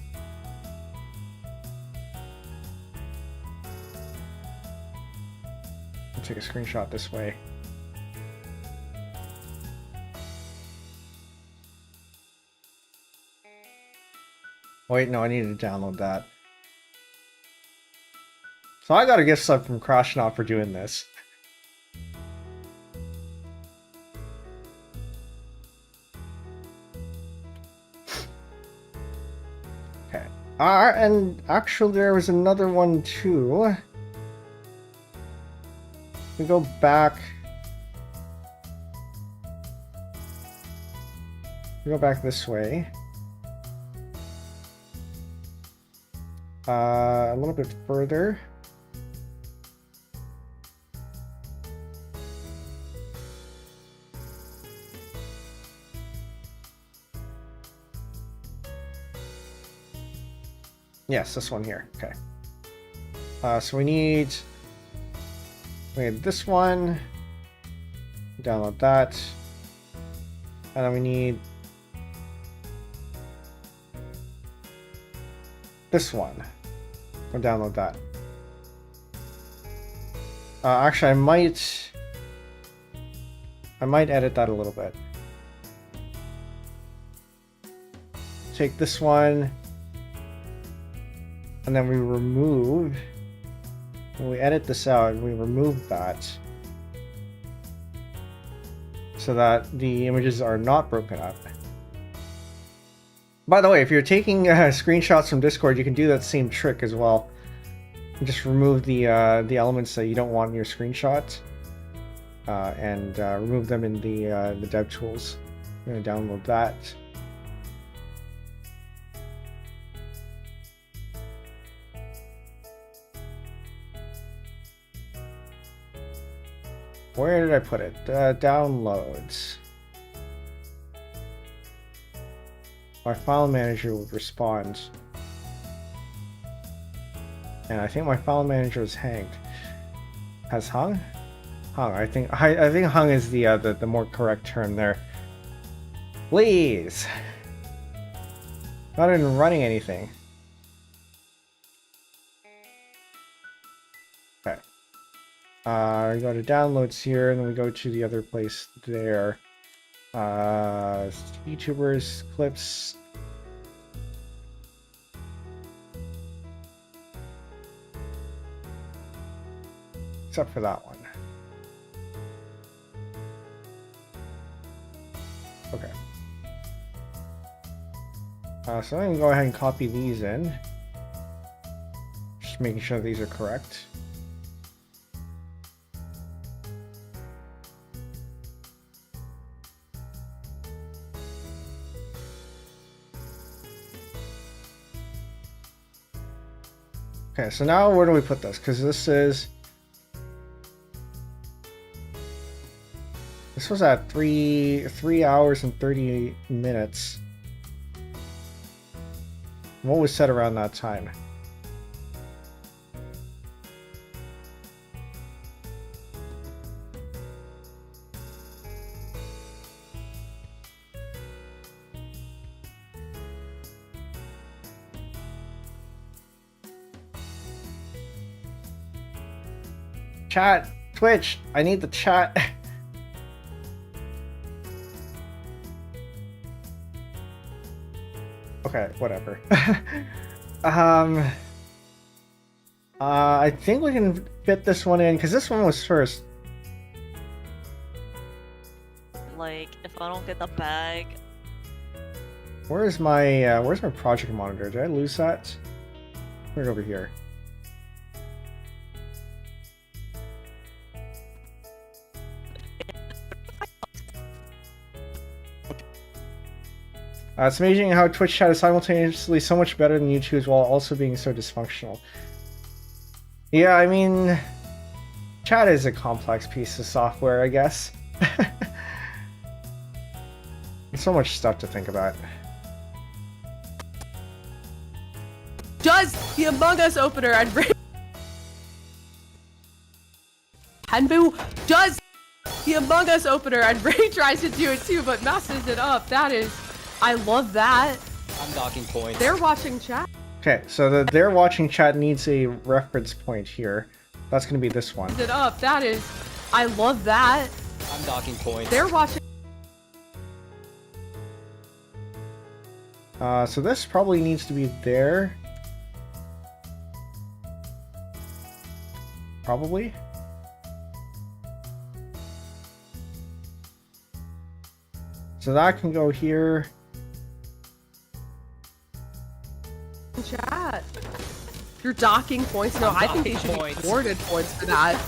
I'll take a screenshot this way. Wait, no, I needed to download that. So I got a gift sub from Crashnaut for doing this. Okay. And actually there was another one too. We go back. We go back this way. A little bit further. Yes, this one here. Okay. So we need this one. Download that. And then we need this one. We'll download that. Actually, I might edit that a little bit. Take this one, and then we remove. When we edit this out, we remove that, so that the images are not broken up. By the way, if you're taking screenshots from Discord, you can do that same trick as well. You just remove the elements that you don't want in your screenshot, and remove them in the DevTools. I'm going to download that. Where did I put it? Downloads. My file manager would respond. And I think my file manager is hanged. Has hung? Hung. I think hung is the more correct term there. Please. Not even running anything. Okay. We go to downloads here, and then we go to the other place there. VTubers, clips. Except for that one. Okay. So I'm going to go ahead and copy these in. Just making sure these are correct. Okay, so now where do we put this? Because this was at 3 hours and 30 minutes. What was set around that time? Chat, Twitch, I need the chat. Okay, whatever. I think we can fit this one in because this one was first. Like, if I don't get the bag, Where's my project monitor? Did I lose that? Put it over here. It's amazing how Twitch chat is simultaneously so much better than YouTube's while also being so dysfunctional. Yeah, I mean, chat is a complex piece of software, I guess. There's so much stuff to think about. Does the Among Us opener and Penbu does the Among Us opener and Ray tries to do it too, but messes it up. That is, I love that. I'm docking points. They're watching chat. Okay, so the they're watching chat needs a reference point here. That's gonna be this one. It up. That is, I love that. I'm docking points. They're watching. So this probably needs to be there. Probably. So that can go here. Chat. You're docking points. No, I think they should be awarded points for that.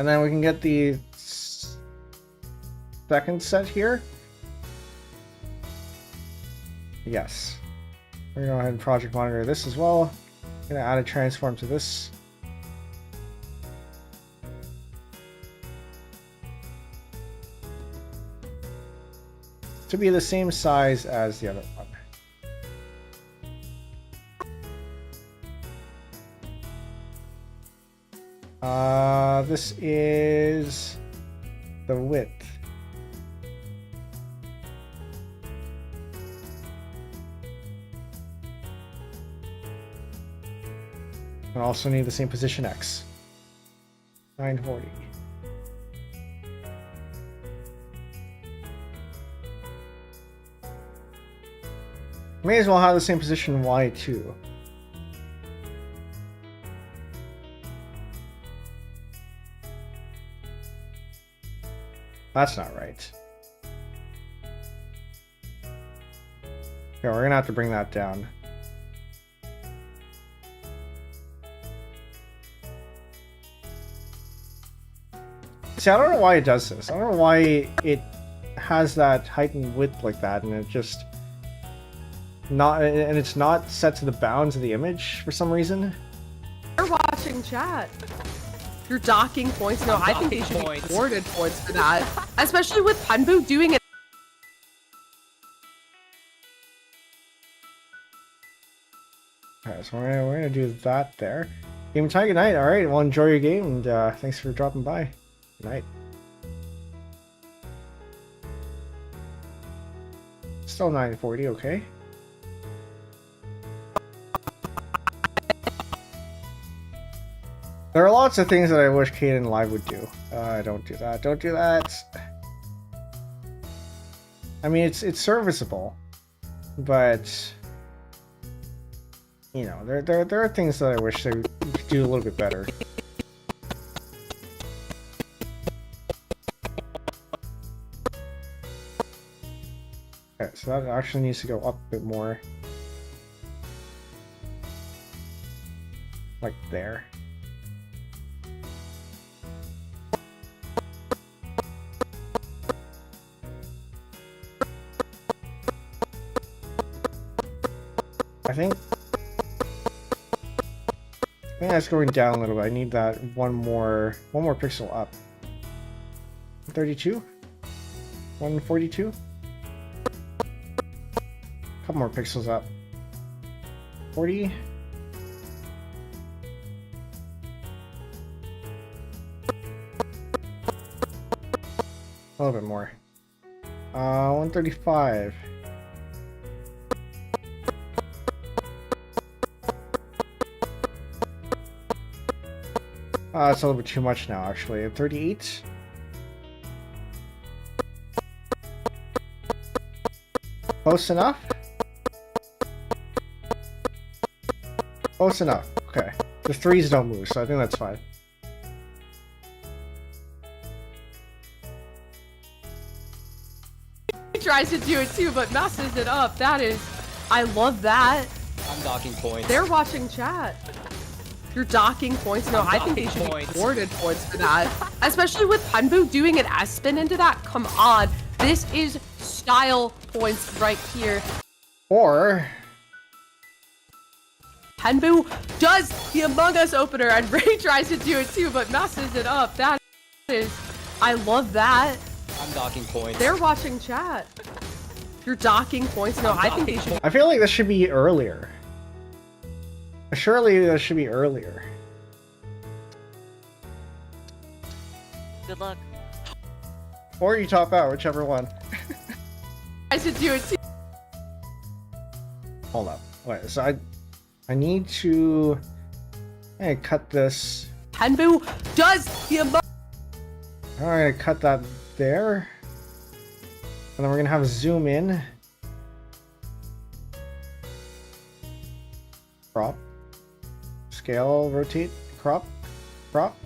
And then we can get the second set here. Yes. We're gonna go ahead and project monitor this as well. Gonna add a transform to this. To be the same size as the other one. This is the width. I also need the same position X. 940. May as well have the same position Y too. That's not right. Yeah, we're gonna have to bring that down. See, I don't know why it does this. I don't know why it has that heightened width like that, and it just and it's not set to the bounds of the image for some reason. They're watching chat. You're docking points. No, I think they should be awarded points for that. Especially with Penbu doing it. Alright, so we're gonna do that there. Game time, good night. Alright, well, enjoy your game, and thanks for dropping by. Good night. Still 940, okay. There are lots of things that I wish Caden Live would do. Don't do that. Don't do that. I mean, it's serviceable, but you know, there are things that I wish they would do a little bit better. Okay, so that actually needs to go up a bit more, like there. I think that's going down a little bit. I need that one more pixel up. 32? 142? Couple more pixels up. 40? A little bit more. 135. It's a little bit too much now, actually. 38. Close enough? Close enough. Okay. The threes don't move, so I think that's fine. He tries to do it too, but messes it up. That is, I love that. I'm docking points. They're watching chat. You're docking points. No, I think they should be awarded points for that. Especially with Penbu doing an S-spin into that. Come on. This is style points right here. Or Penbu does the Among Us opener, and Ray tries to do it too, but messes it up. That is, I love that. I'm docking points. They're watching chat. You're docking points? No, I think they should. I feel like this should be earlier. Surely this should be earlier. Good luck. Or you top out, whichever one. I should do it too. Hold up. Wait, so I need to cut this. Penbu does the Among I'm gonna cut that there. And then we're gonna have a zoom in. Crop. Scale, rotate, crop, crop.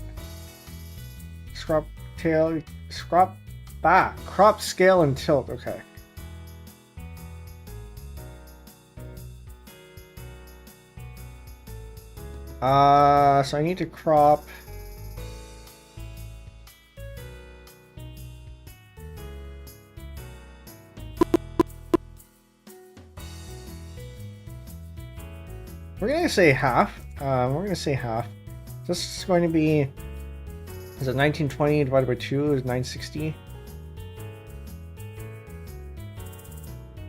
Scrop, tail, scrop, crop, scale, and tilt. Okay. So I need to crop. We're gonna say half. We're gonna say half. This is going to be, is it 1920 divided by 2 is 960.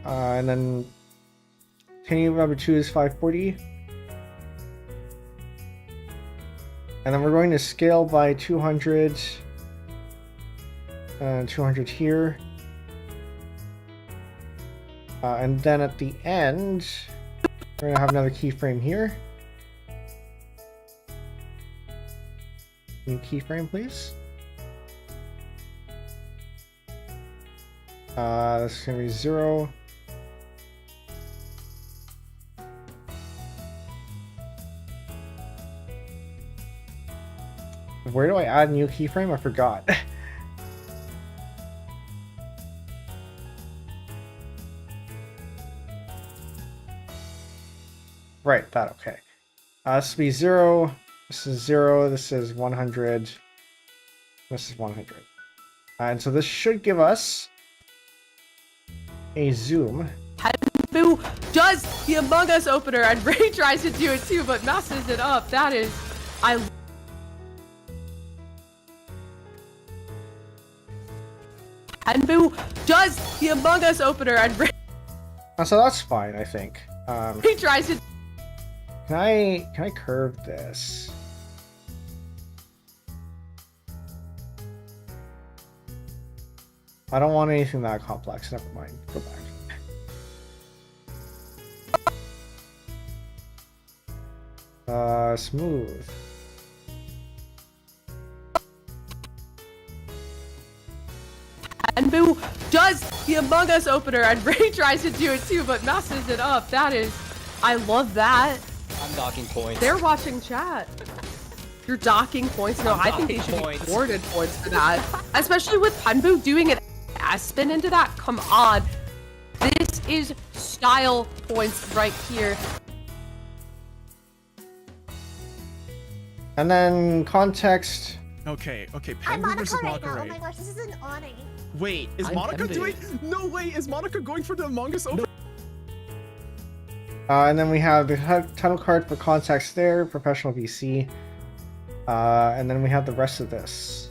And then 10 divided by 2 is 540. And then we're going to scale by 200. 200 here. And then at the end, we're gonna have another keyframe here. New keyframe, please. This is gonna be 0. Where do I add a new keyframe? I forgot. Right, that, okay. This will be 0, this is 0, this is 100, this is 100. And so this should give us a zoom. Penbu does the Among Us opener, and Ray tries to do it too, but messes it up. That is, Penbu does the Among Us opener, and Ray So that's fine, I think. tries to. Can I curve this? I don't want anything that complex. Never mind. Go back. Smooth. Penbu does the Among Us opener, and Ray tries to do it too, but messes it up. That is, I love that. I'm docking points. They're watching chat. You're docking points? No, I think they should be awarded points for that. Especially with Penbu doing an S-spin into that. Come on. This is style points right here. And then context. Okay, I'm Penbu versus Monica right Monica now. Oh Ray. my gosh, this is an awning. Wait, is I'm Monica Penbu. doing? No way, is Monica going for the Among Us opener? And then we have the title card for context there, professional VC. And then we have the rest of this.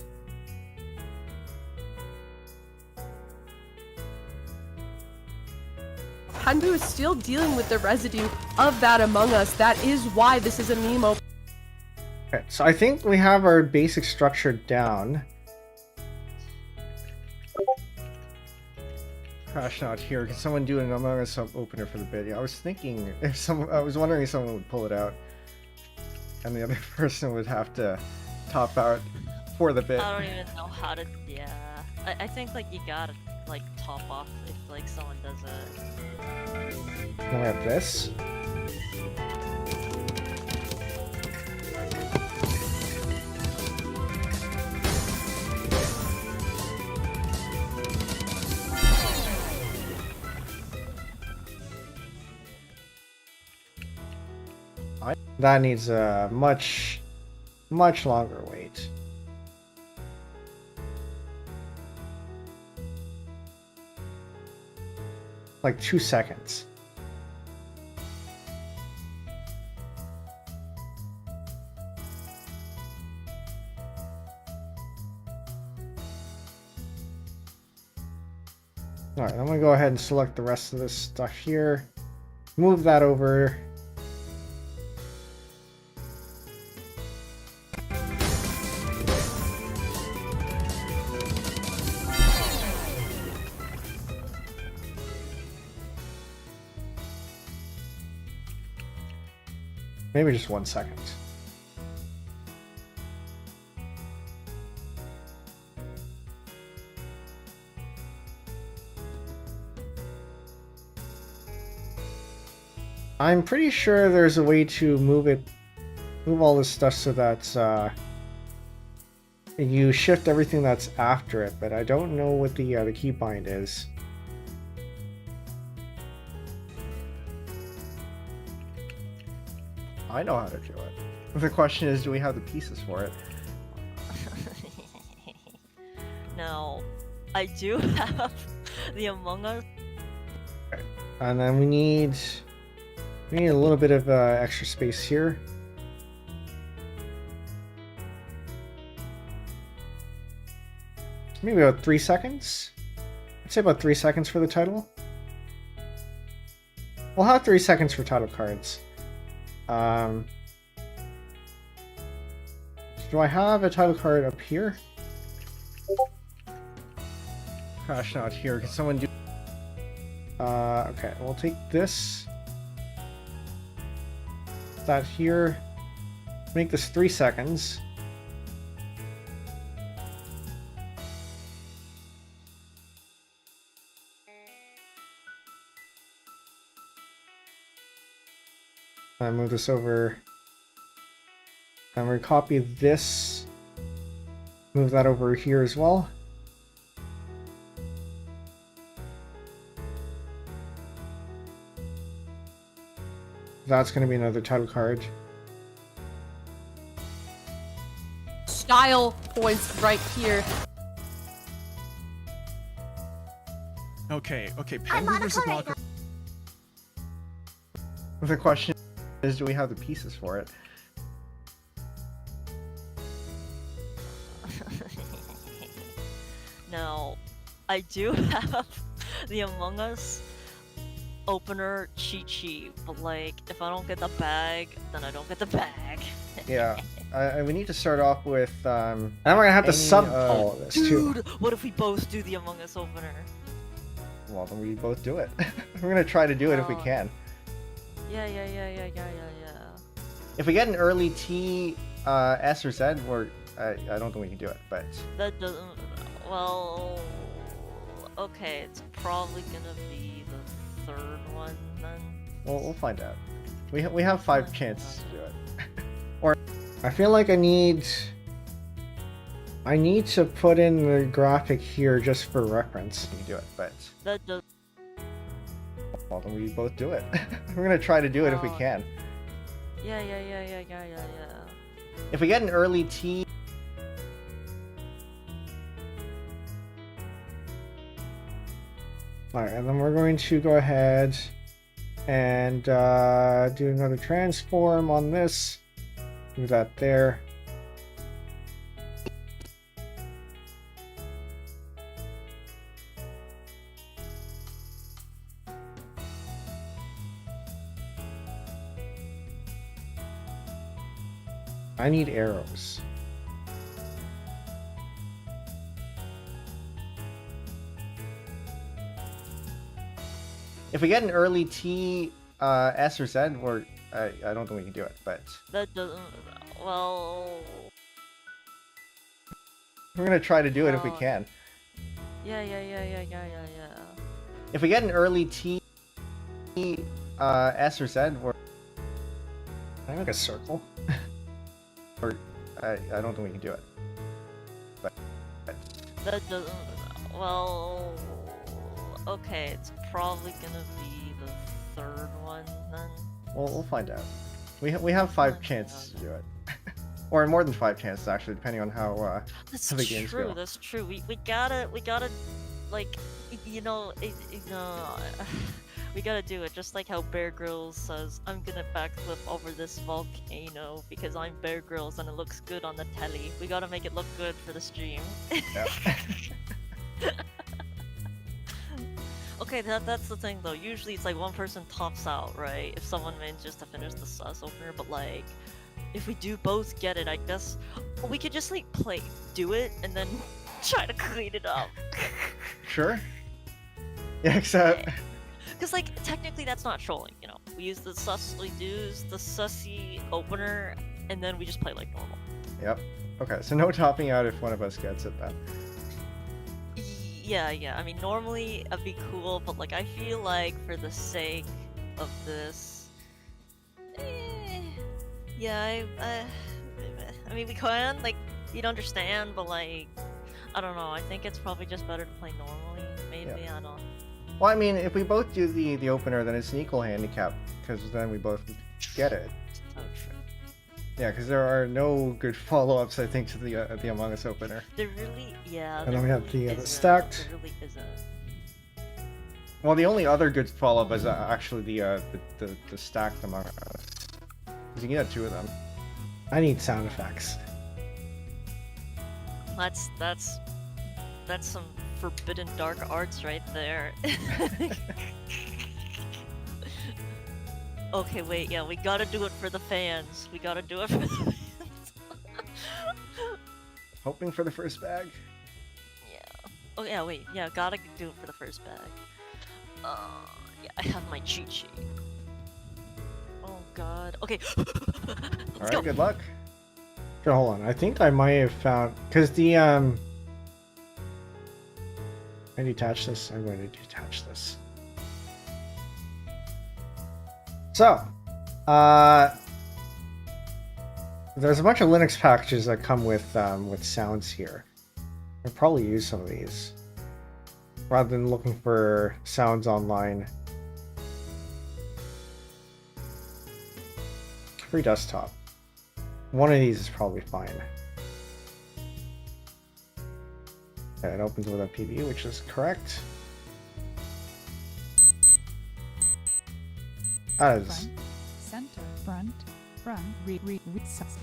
Penbu is still dealing with the residue of that Among Us. That is why this is a meme opener. Okay, so I think we have our basic structure down. Crash not here. Can someone do an Among Us opener for the video? I was thinking if I was wondering if someone would pull it out, and the other person would have to top out for the bit. I don't even know how to. Yeah, I think like you gotta like top off if like someone does it. Then we have this. That needs a much longer wait. like 2 seconds. Alright, I'm gonna go ahead and select the rest of this stuff here. Move that over. Maybe just 1 second. I'm pretty sure there's a way to move all this stuff so that you shift everything that's after it, but I don't know what the keybind is. I know how to do it. The question is, do we have the pieces for it? Now, I do have the Among Us. And then we need a little bit of extra space here. Maybe about 3 seconds. I'd say about 3 seconds for the title. We'll have 3 seconds for title cards. Do I have a title card up here? Gosh, not here. Can someone do... okay, we'll take this. That here. Make this 3 seconds. I move this over. And we copy this. Move that over here as well. That's going to be another title card. Style points right here. Okay, okay. I'm Penbu on a versus parade. Monaco. The question is, do we have the pieces for it? Now, I do have the Among Us opener cheat sheet, but like, if I don't get the bag, then I don't get the bag. Yeah. We need to start off with, and we're gonna have to sub all of this too. Dude, what if we both do the Among Us opener? Well, then we both do it. We're gonna try to do it if we Oh. can. Yeah. If we get an early T, S or Z, I don't think we can do it, but That doesn't. Well, okay, it's probably gonna be the third one then. we'll find out. We have 5 chances to do it. Or I feel like I need to put in the graphic here just for reference. We can do it, but That does. well, then we both do it. We're gonna try to do it if we Oh. can. Yeah. If we get an early T. Alright, and then we're going to go ahead and do another transform on this. Move that there. I need arrows. If we get an early T, S or Z, I don't think we can do it, but That doesn't. Well. we're gonna try to do it if we Oh. can. Yeah. If we get an early T, S or Z, can I make a circle? Or I don't think we can do it. But That doesn't. Well. Okay, it's probably gonna be the third one then. we'll find out. We have 5 chances to do it. Or more than 5 chances actually, depending on how That's the games true. go. That's true. We gotta like, we gotta do it just like how Bear Grylls says, "I'm gonna backflip over this volcano because I'm Bear Grylls and it looks good on the telly." We gotta make it look good for the stream. Okay, that's the thing though. Usually it's like one person tops out, right? If someone manages to finish the sus opener, but like, if we do both get it, I guess we could just like do it and then try to clean it up. Sure. Yeah, except Because like technically that's not trolling, you know. We use the sussy opener, and then we just play like normal. Yep. Okay, so no topping out if one of us gets it then. Yeah. I mean, normally it'd be cool, but like I feel like for the sake of this, yeah, I mean we can like you'd understand, but like I don't know. I think it's probably just better to play normally. Maybe I don't. Well, I mean, if we both do the opener, then it's an equal handicap because then we both get it. So true. Yeah, because there are no good follow-ups, I think, to the Among Us opener. There really, yeah. And then we have the isn't. stacked. There really isn't. Well, the only other good follow-up is actually the stacked Among Us. Because you can get two of them. I need sound effects. That's some forbidden dark arts right there. Okay, wait, yeah, we gotta do it for the fans. We gotta do it for the fans. Hoping for the first bag. Yeah. Oh yeah, wait, yeah, gotta do it for the first bag. Yeah, I have my cheat sheet. Oh god. Okay. Let's go. Alright, good luck. Sure, hold on. I think I might have found because the I detach this. I'm going to detach this. So, there's a bunch of Linux packages that come with sounds here. I'll probably use some of these rather than looking for sounds online. Free desktop. One of these is probably fine. Okay, it opens with a PB, which is correct. As Center, front, sus.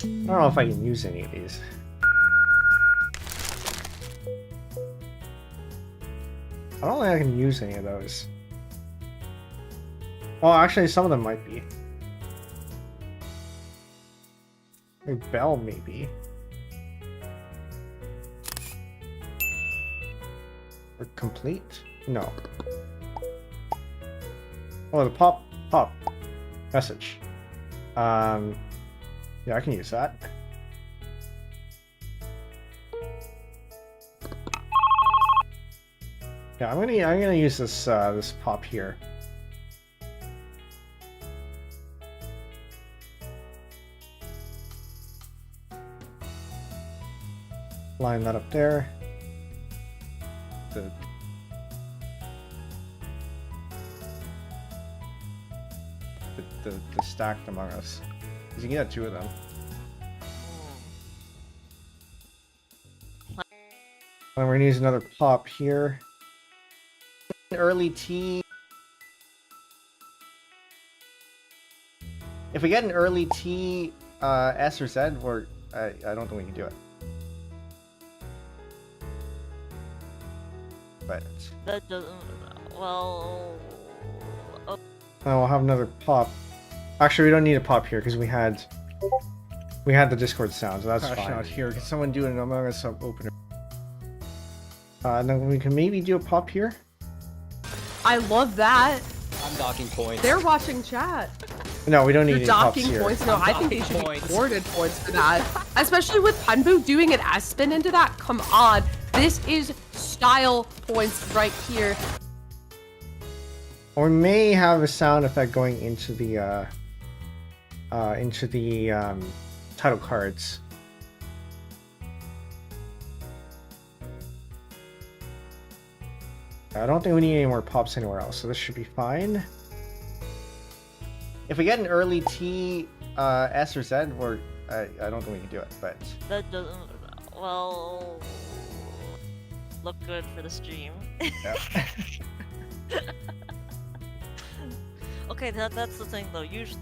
I don't know if I can use any of these. I don't think I can use any of those. Well, actually, some of them might be. A bell, maybe. Or complete? No. Oh, the pop message. Yeah, I can use that. Yeah, I'm gonna use this this pop here. Line that up there. The stacked Among Us. Because you can get two of them. And we're gonna use another pop here. Early T. If we get an early T, S or Z, I don't think we can do it. But That doesn't. Well. Oh. now we'll have another pop. Actually, we don't need a pop here because we had the Discord sound, so that's fine. Out here, can someone do an Among Us opener? And then we can maybe do a pop here. I love that. I'm docking points. They're watching chat. No, we don't need You're any pops docking here. points. No, I'm I think they docking should points. be awarded points for that. Especially with Penbu doing an S spin into that. Come on. This is style points right here. Or we may have a sound effect going into the title cards. I don't think we need any more pops anywhere else, so this should be fine. If we get an early T, S or Z, or I don't think we can do it, but That doesn't. Well, look good for the stream. yeah. Okay, that's the thing though. Usually,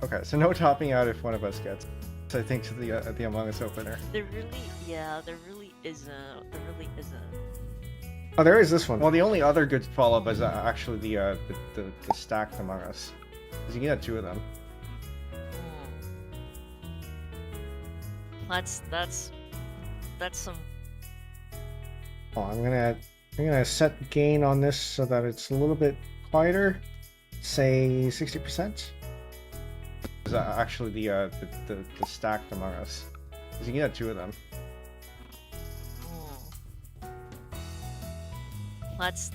Okay, so no topping out if one of us gets. I think to the Among Us opener. there really isn't. There really isn't. Oh, there is this one. Well, the only other good follow-up is actually the stacked Among Us, because you can get 2 of them. That's some. Oh, I'm gonna set gain on this so that it's a little bit quieter. Say 60%. Is actually the stacked Among Us, because you can get 2 of them. That's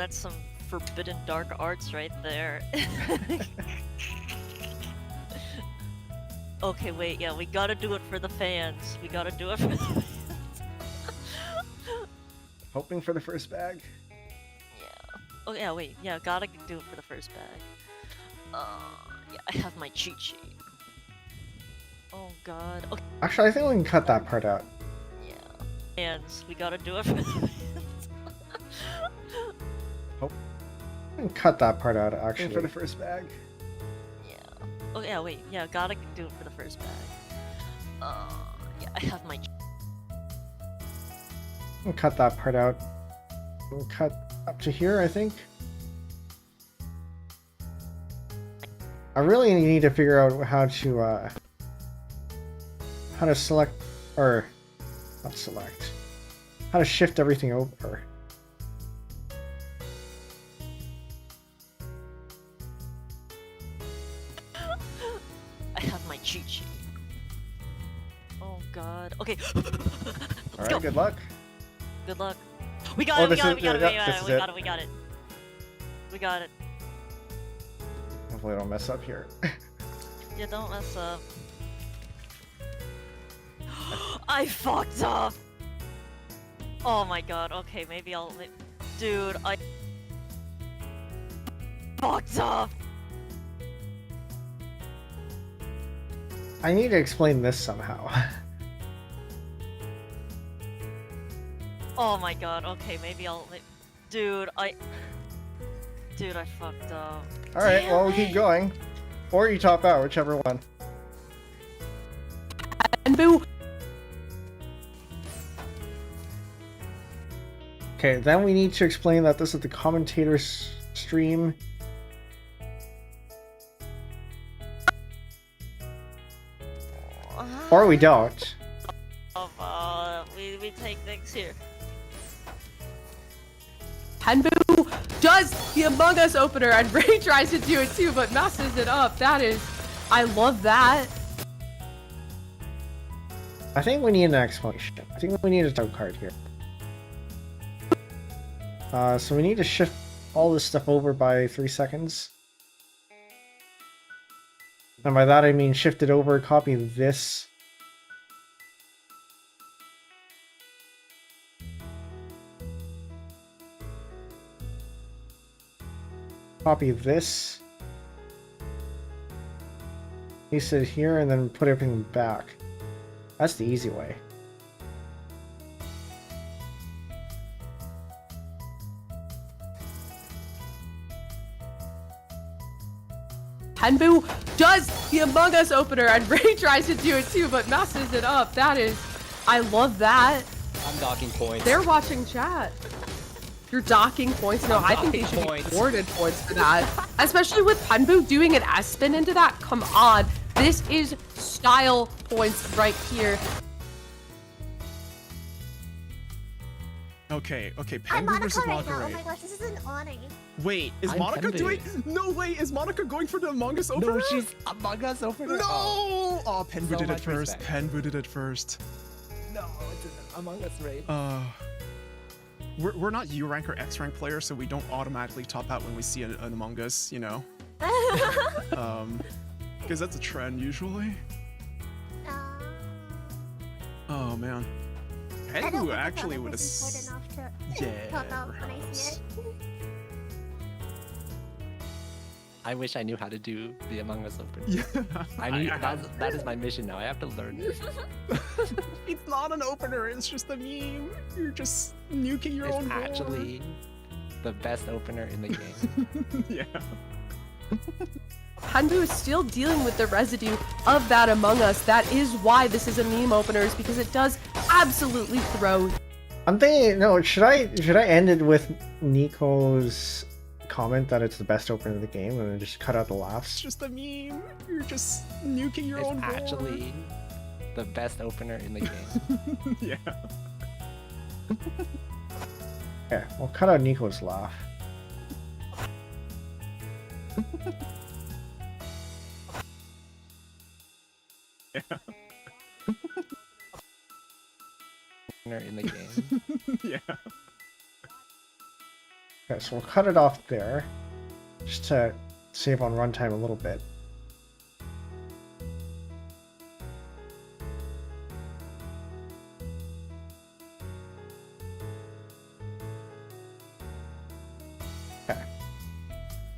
some forbidden dark arts right there. Okay, wait, yeah, we gotta do it for the fans. We gotta do it for the fans. Hoping for the first bag. Yeah. Oh yeah, wait, yeah, gotta do it for the first bag. Yeah, I have my cheat sheet. Oh god. Okay. Actually, I think we can cut that part out. Yeah. Fans, we gotta do it for the fans. We can cut that part out actually. For the first bag. Yeah. Oh yeah, wait, yeah, gotta do it for the first bag. Yeah, I have my. We'll cut that part out. We'll cut up to here, I think. I really need to figure out how to select, or not select, how to shift everything over. I have my cheat sheet. Oh god. Okay. All right, good luck. Good luck. We got it. We got it. We got it. We got it. We got it. We got it. Hopefully I don't mess up here. Yeah, don't mess up. I fucked up. Oh my god. Okay, maybe I'll. Dude, I fucked up. I need to explain this somehow. Oh my god. Okay, maybe I'll. Dude, I fucked up. All right, Damn well we it. keep going, or you top out, whichever one. Penbu. Okay, then we need to explain that this is the commentator's stream. Or we don't. We take things here. Penbu does the Among Us opener, and Ray tries to do it too, but messes it up. That is, I love that. I think we need an explanation. I think we need a top card here. So we need to shift all this stuff over by 3 seconds. And by that I mean shift it over, copy this. Copy this. Paste it here and then put everything back. That's the easy way. Penbu does the Among Us opener, and Ray tries to do it too, but messes it up. That is, I love that. I'm docking points. They're watching chat. You're docking points? No, I think they should be awarded points for that. Especially with Penbu doing an S-spin into that. Come on. This is style points right here. Okay, I'm Penbu versus Monica right now. Monica. Oh my gosh, this is an honor. Wait, is I'm Monica Penbu. doing? No way, is Monica going for the Among Us opener? No, she's Among Us opener. No! Oh, Penbu So did it much first. respect. Penbu did it first. No, it's an Among Us raid. We're not U rank or X rank players, so we don't automatically top out when we see an Among Us, you know. Because that's a trend usually. Oh man. I don't Penbu think actually I've would ever have. been good enough to pop out when I see it. I wish I knew how to do the Among Us opener. Yeah. That is my mission now. I have to learn it. It's not an opener, it's just a meme. You're just nuking your own It's board. actually the best opener in the game. Yeah. Penbu is still dealing with the residue of that Among Us. That is why this is a meme opener, is because it does absolutely throw. I'm thinking, no, should I end it with Nico's comment that it's the best opener of the game and then just cut out the It's laughs? just a meme. You're just nuking your It's own board. actually the best opener in the game. Yeah. Okay, we'll cut out Nico's laugh. Yeah. Opener in the game. Yeah. Okay, so we'll cut it off there, just to save on runtime a little bit.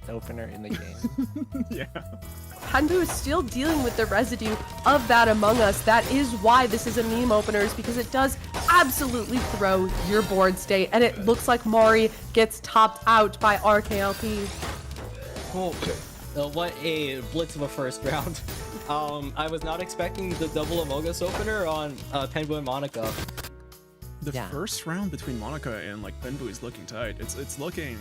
Opener in the game. Yeah. Penbu is still dealing with the residue of that Among Us. That is why this is a meme opener, is because it does absolutely throw your board state, and it looks like Mari gets topped out by RKLP. Oh, what a blitz of a first round. I was not expecting the double Among Us opener on Penbu and Monica. The Yeah. first round between Monica and like Penbu is looking tight. It's looking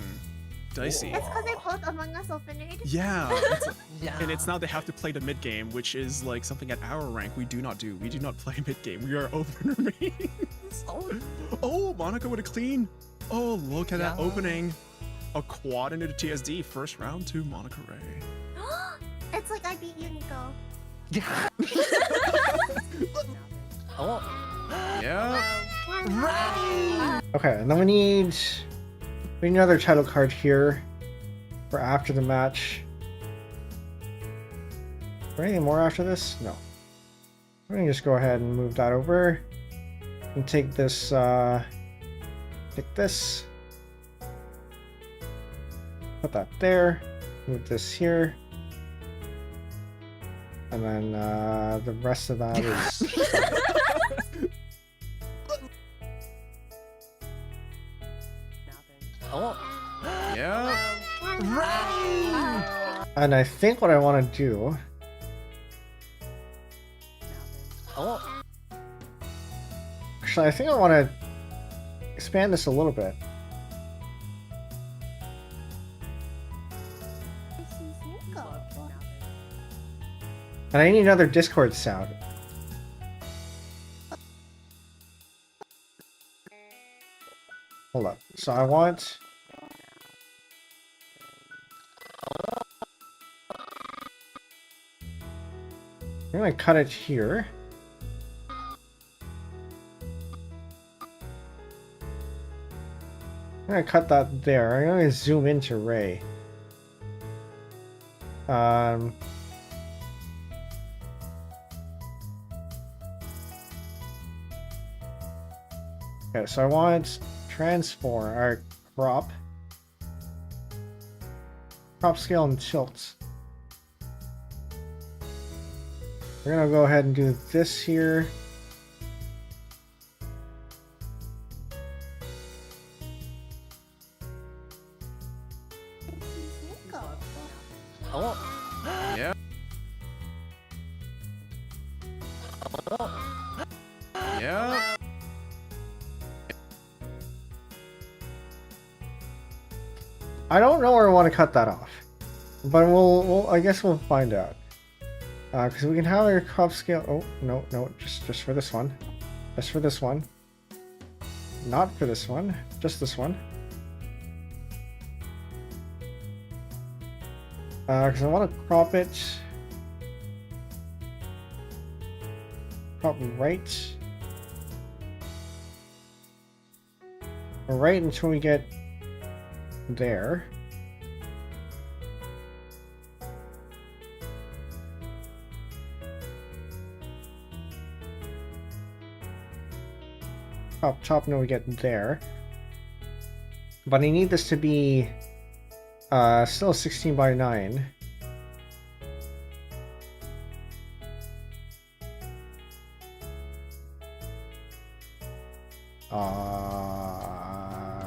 dicey. It's because I both Among Us opened. Yeah. Yeah. And it's now they have to play the mid game, which is like something at our rank we do not do. We do not play mid game. We are opener mains. Oh, Monica with a clean. Oh, look at that Yeah. opening. A quad into the TSD. First round to Monica Ray. It's like I beat you, Nico. Oh. Yeah. Okay, and then we need another title card here for after the match. Is there anything more after this? No. We're gonna just go ahead and move that over and take this. Take this. Put that there. Move this here. And then the rest of that is. Oh. Yeah. And I think what I want to do. Oh. Actually, I think I want to expand this a little bit. This is Nico. And I need another Discord sound. Hold up. So I want. I'm gonna cut it here. I'm gonna cut that there. I'm gonna zoom into Ray. Okay, so I want transform or crop scale and tilt. We're gonna go ahead and do this here. This is Nico. Oh. Yeah. Yeah. I don't know where I want to cut that off, but I guess we'll find out. Because we can have our crop scale. Oh no, just for this one, just for this one, not for this one, just this one. Because I want to crop it, crop right until we get there. Top, no, we get there. But I need this to be still 16 by 9.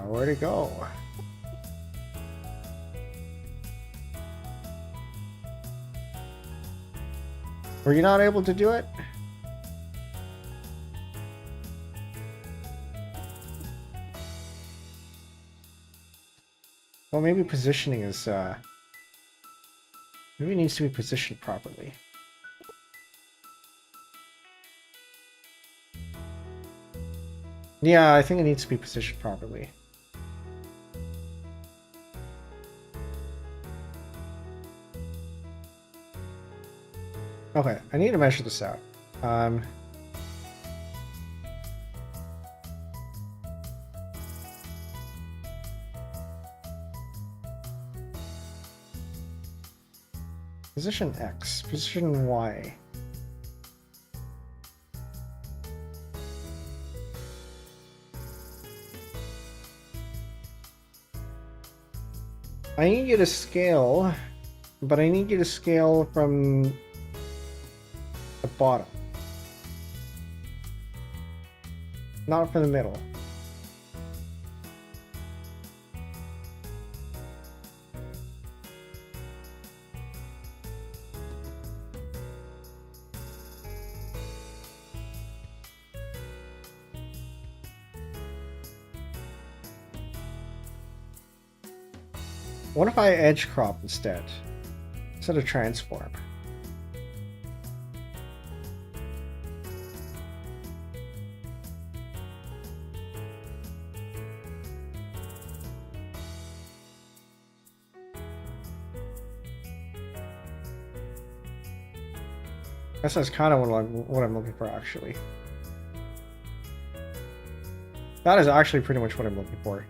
Where'd it go? Were you not able to do it? Well, maybe positioning is, maybe it needs to be positioned properly. Yeah, I think it needs to be positioned properly. Okay, I need to measure this out. Position X, position Y. I need you to scale, but I need you to scale from the bottom, not from the middle. What if I edge crop instead of transform? That's kind of what I'm looking for, actually. That is actually pretty much what I'm looking for.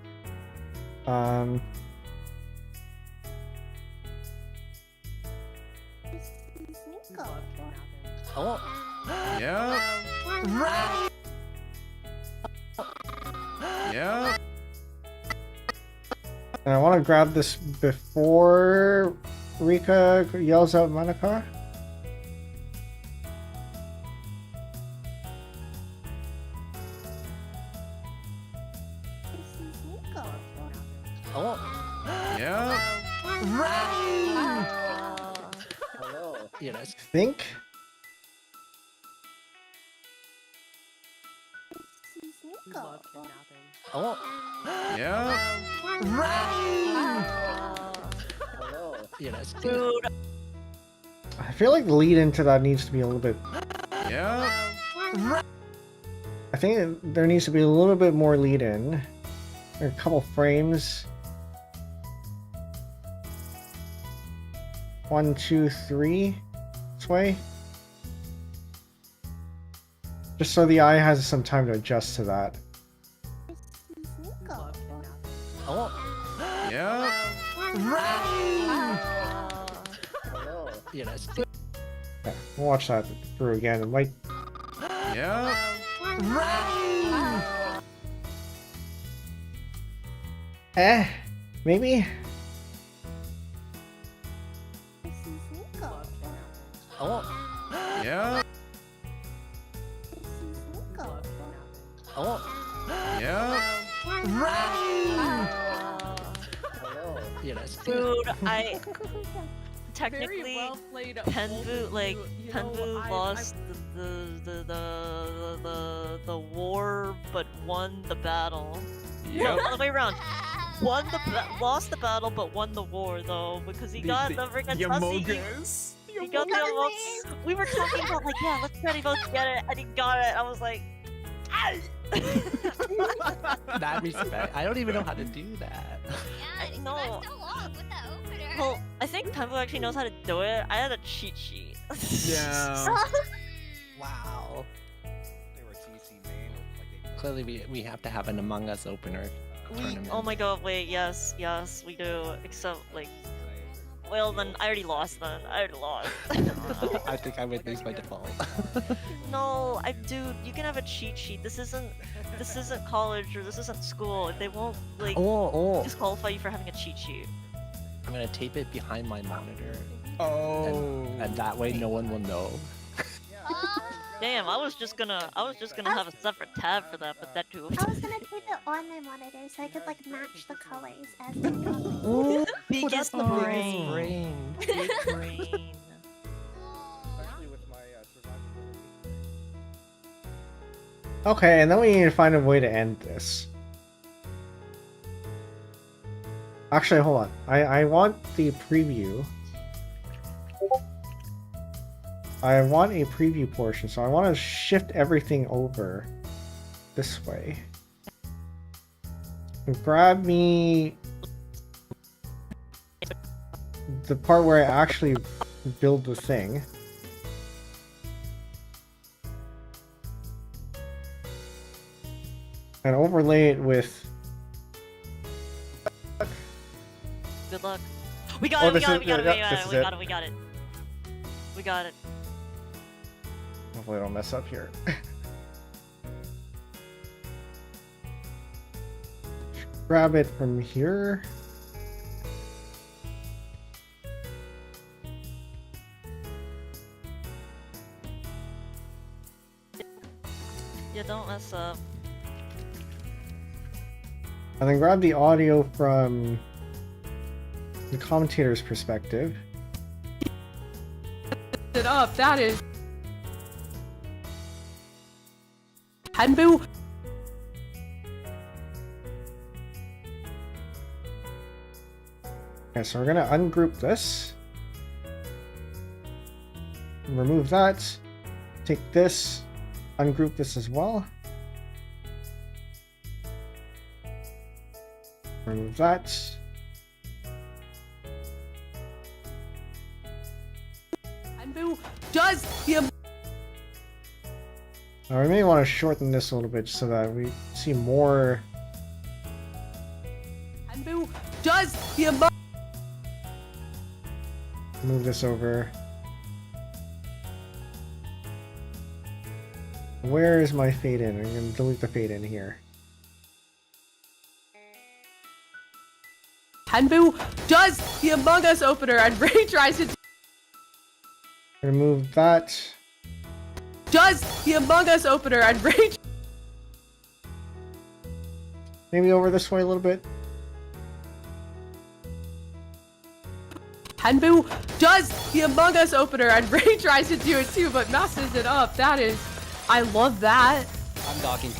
Oh. Yeah. Yeah. And I want to grab this before Rika yells out Manaka. Oh. Yeah. Hello. You know, I think. oh. Yeah. Hello. You know, Dude, I feel like the lead into that needs to be a little bit. Yeah. I think there needs to be a little bit more lead in. There are a couple frames. 1, 2, 3. This way. Just so the eye has some time to adjust to that. oh. Yeah. Hello. You know, Yeah, we'll watch that through again. It might. Yeah. Maybe. oh. Yeah. Oh. Yeah. Hello. You know, dude, I Very technically well played, Penbu like you know, Penbu I- lost the war but won the battle. No, Yep. other way around. Lost the battle but won the war though because he got the freaking Tussie. Yomogas. He got the emotes. We were talking about like, yeah, let's try to both get it, and he got it. I was like, ah! That respect. I don't even know how to do that. I know. So long with the opener. Well, I think Penbu actually knows how to do it. I had a cheat sheet. Yeah. Wow. They were TC main, like they Clearly, we have to have an Among Us opener tournament. Oh my god, wait, yes, we do. Except, like, Well, then I already lost. Then I already lost. I think I would lose by default. No, dude, you can have a cheat sheet. This isn't college or this isn't school. They won't like Oh, disqualify you for having a cheat sheet. I'm gonna tape it behind my monitor, Oh. and that way no one will know. Damn, I was just gonna have a separate tab for that, but that too. I was gonna tape it on my monitor so I could like match the colors as they go. Biggest brain. Brain. Big brain. Especially with my survivability. Okay, and then we need to find a way to end this. Actually, hold on. I want the preview. I want a preview portion, so I want to shift everything over this way. And grab me the part where I actually build the thing. And overlay it with... Good luck. We got it, we got it, we got it, we got it. We got it. Hopefully I don't mess up here. Grab it from here. Yeah, don't mess up. And then grab the audio from the commentator's perspective. It up. That is. Penbu. Okay, so we're gonna ungroup this. Remove that. Take this. Ungroup this as well. Remove that. Penbu does the. Now we may want to shorten this a little bit so that we see more. Penbu does the. Move this over. Where is my fade in? I'm going to delete the fade in here. Penbu does the Among Us opener and Ray tries to. Remove that. Does the Among Us opener and Ray. Maybe over this way a little bit. Penbu does the Among Us opener and Ray tries to do it too, but messes it up. That is. I love that. I'm docking.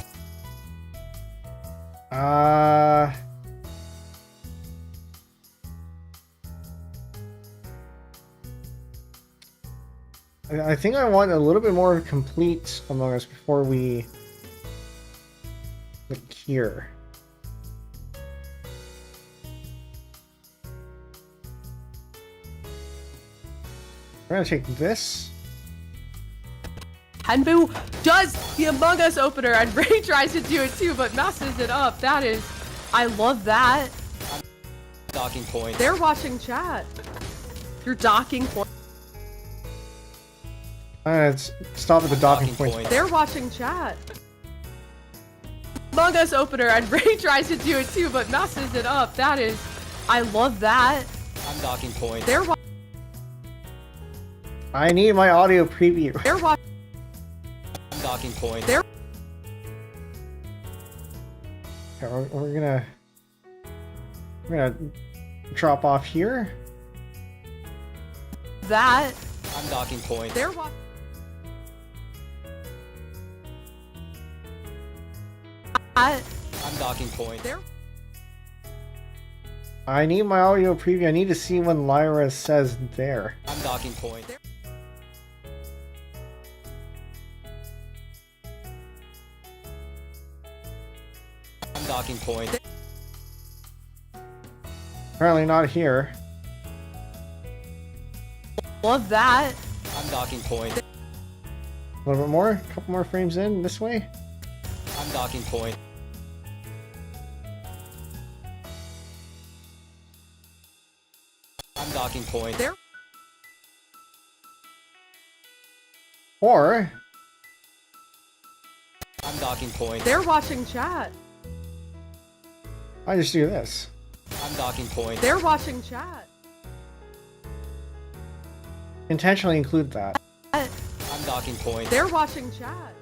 I think I want a little bit more complete Among Us before we look here. We're gonna take this. Penbu does the Among Us opener and Ray tries to do it too, but messes it up. That is. I love that. Docking point. They're watching chat. You're docking point. Let's stop at the docking point. They're watching chat. Among Us opener and Ray tries to do it too, but messes it up. That is. I love that. I'm docking point. They're I need my audio preview. They're watching. Docking point. They're Okay, we're gonna drop off here. that. I'm docking point. They're watching. I'm docking point. They're I need my audio preview. I need to see when Lyra says there. I'm docking point. I'm docking point. Apparently not here. love that. I'm docking point. A little bit more. A couple more frames in this way. I'm docking point. I'm docking docking point. There. Or I'm docking point. They're watching chat. I just do this. I'm docking point. They're watching chat. Intentionally include that. I'm docking point. They're watching chat.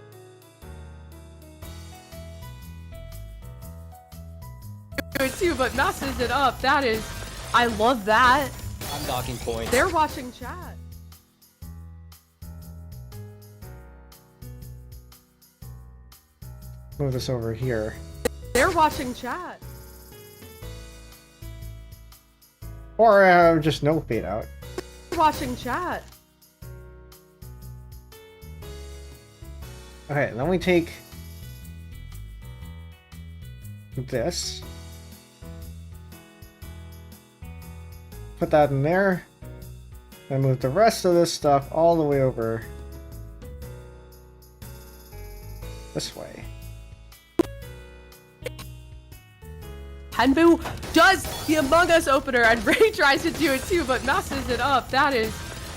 Do it too, but messes it up. That is, I love that. I'm docking point. They're watching chat. Move this over here. They're watching chat. Or just no fade out. They're watching chat. Okay, then we take this. Put that in there. And move the rest of this stuff all the way over this way. Penbu does the Among Us opener, and Ray tries to do it too, but messes it up. That is,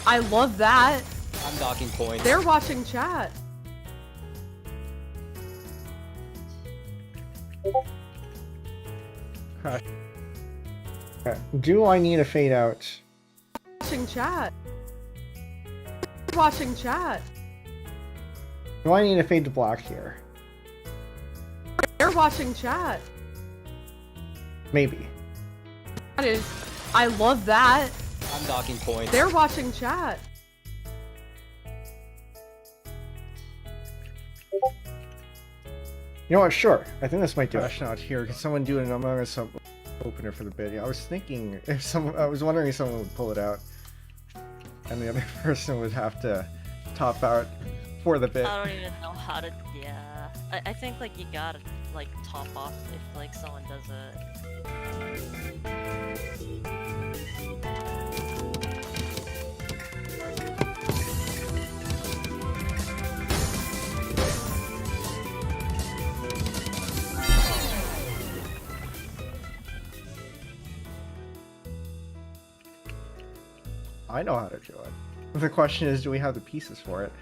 I love that. I'm docking point. They're watching chat. Okay. Do I need a fade out? Watching chat. Watching chat. Do I need a fade to black here? They're watching chat. Maybe. That is, I love that. I'm docking point. They're watching chat. You know what? Sure. I think this might do it. Not here. Can someone do an Among Us opener for the bid? Yeah, I was thinking if someone. I was wondering if someone would pull it out, and the other person would have to top out for the bid. I don't even know how to. Yeah, I think like you gotta like top off if like someone does it. I know how to do it. The question is, do we have the pieces for it?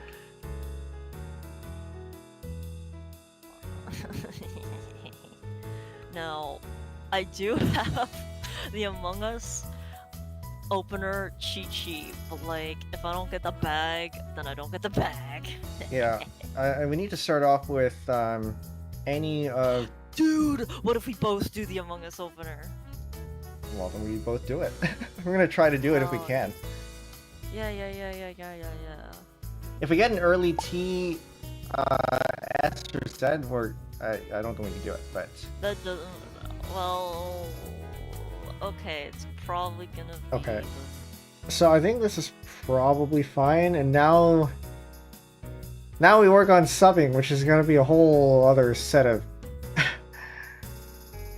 Now, I do have the Among Us opener cheat sheet, but like, if I don't get the bag, then I don't get the bag. Yeah. We need to start off with any of. Dude, what if we both do the Among Us opener? Well, then we both do it. We're gonna try to do it if we Oh. can. Yeah. If we get an early T, S or Z, I don't think we can do it, but That doesn't. Well, okay, it's probably gonna be. Okay. So I think this is probably fine, and now we work on subbing, which is gonna be a whole other set of.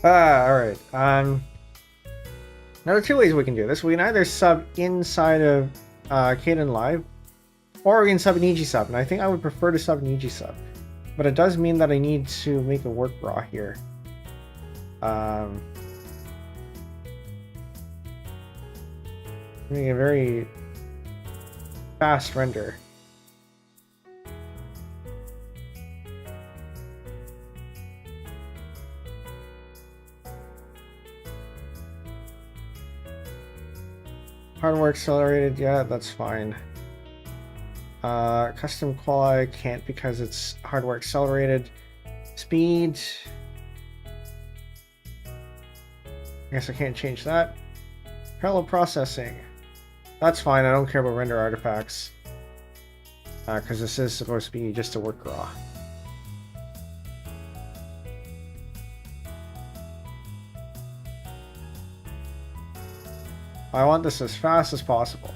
Alright. Now there are two ways we can do this. We can either sub inside of Kden Live, or we can sub an EG sub, and I think I would prefer to sub an EG sub. But it does mean that I need to make a work raw here. Making a very fast render. Hardware accelerated, yeah, that's fine. Custom quali can't because it's hardware accelerated. Speed. I guess I can't change that. Parallel processing. That's fine, I don't care about render artifacts. Because this is supposed to be just a work raw. I want this as fast as possible.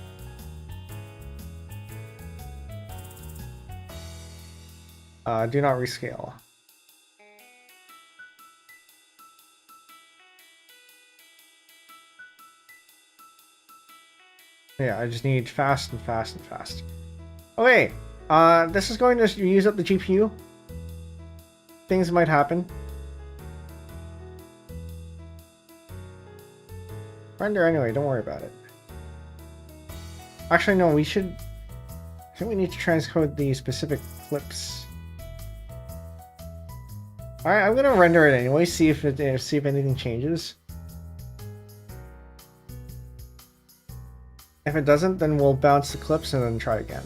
Do not rescale. Yeah, I just need fast and fast and fast. Okay, this is going to use up the GPU. Things might happen. Render anyway, don't worry about it. Actually, no, we should... I think we need to transcode the specific clips. Alright, I'm gonna render it anyway, see if anything changes. If it doesn't, then we'll bounce the clips and then try again.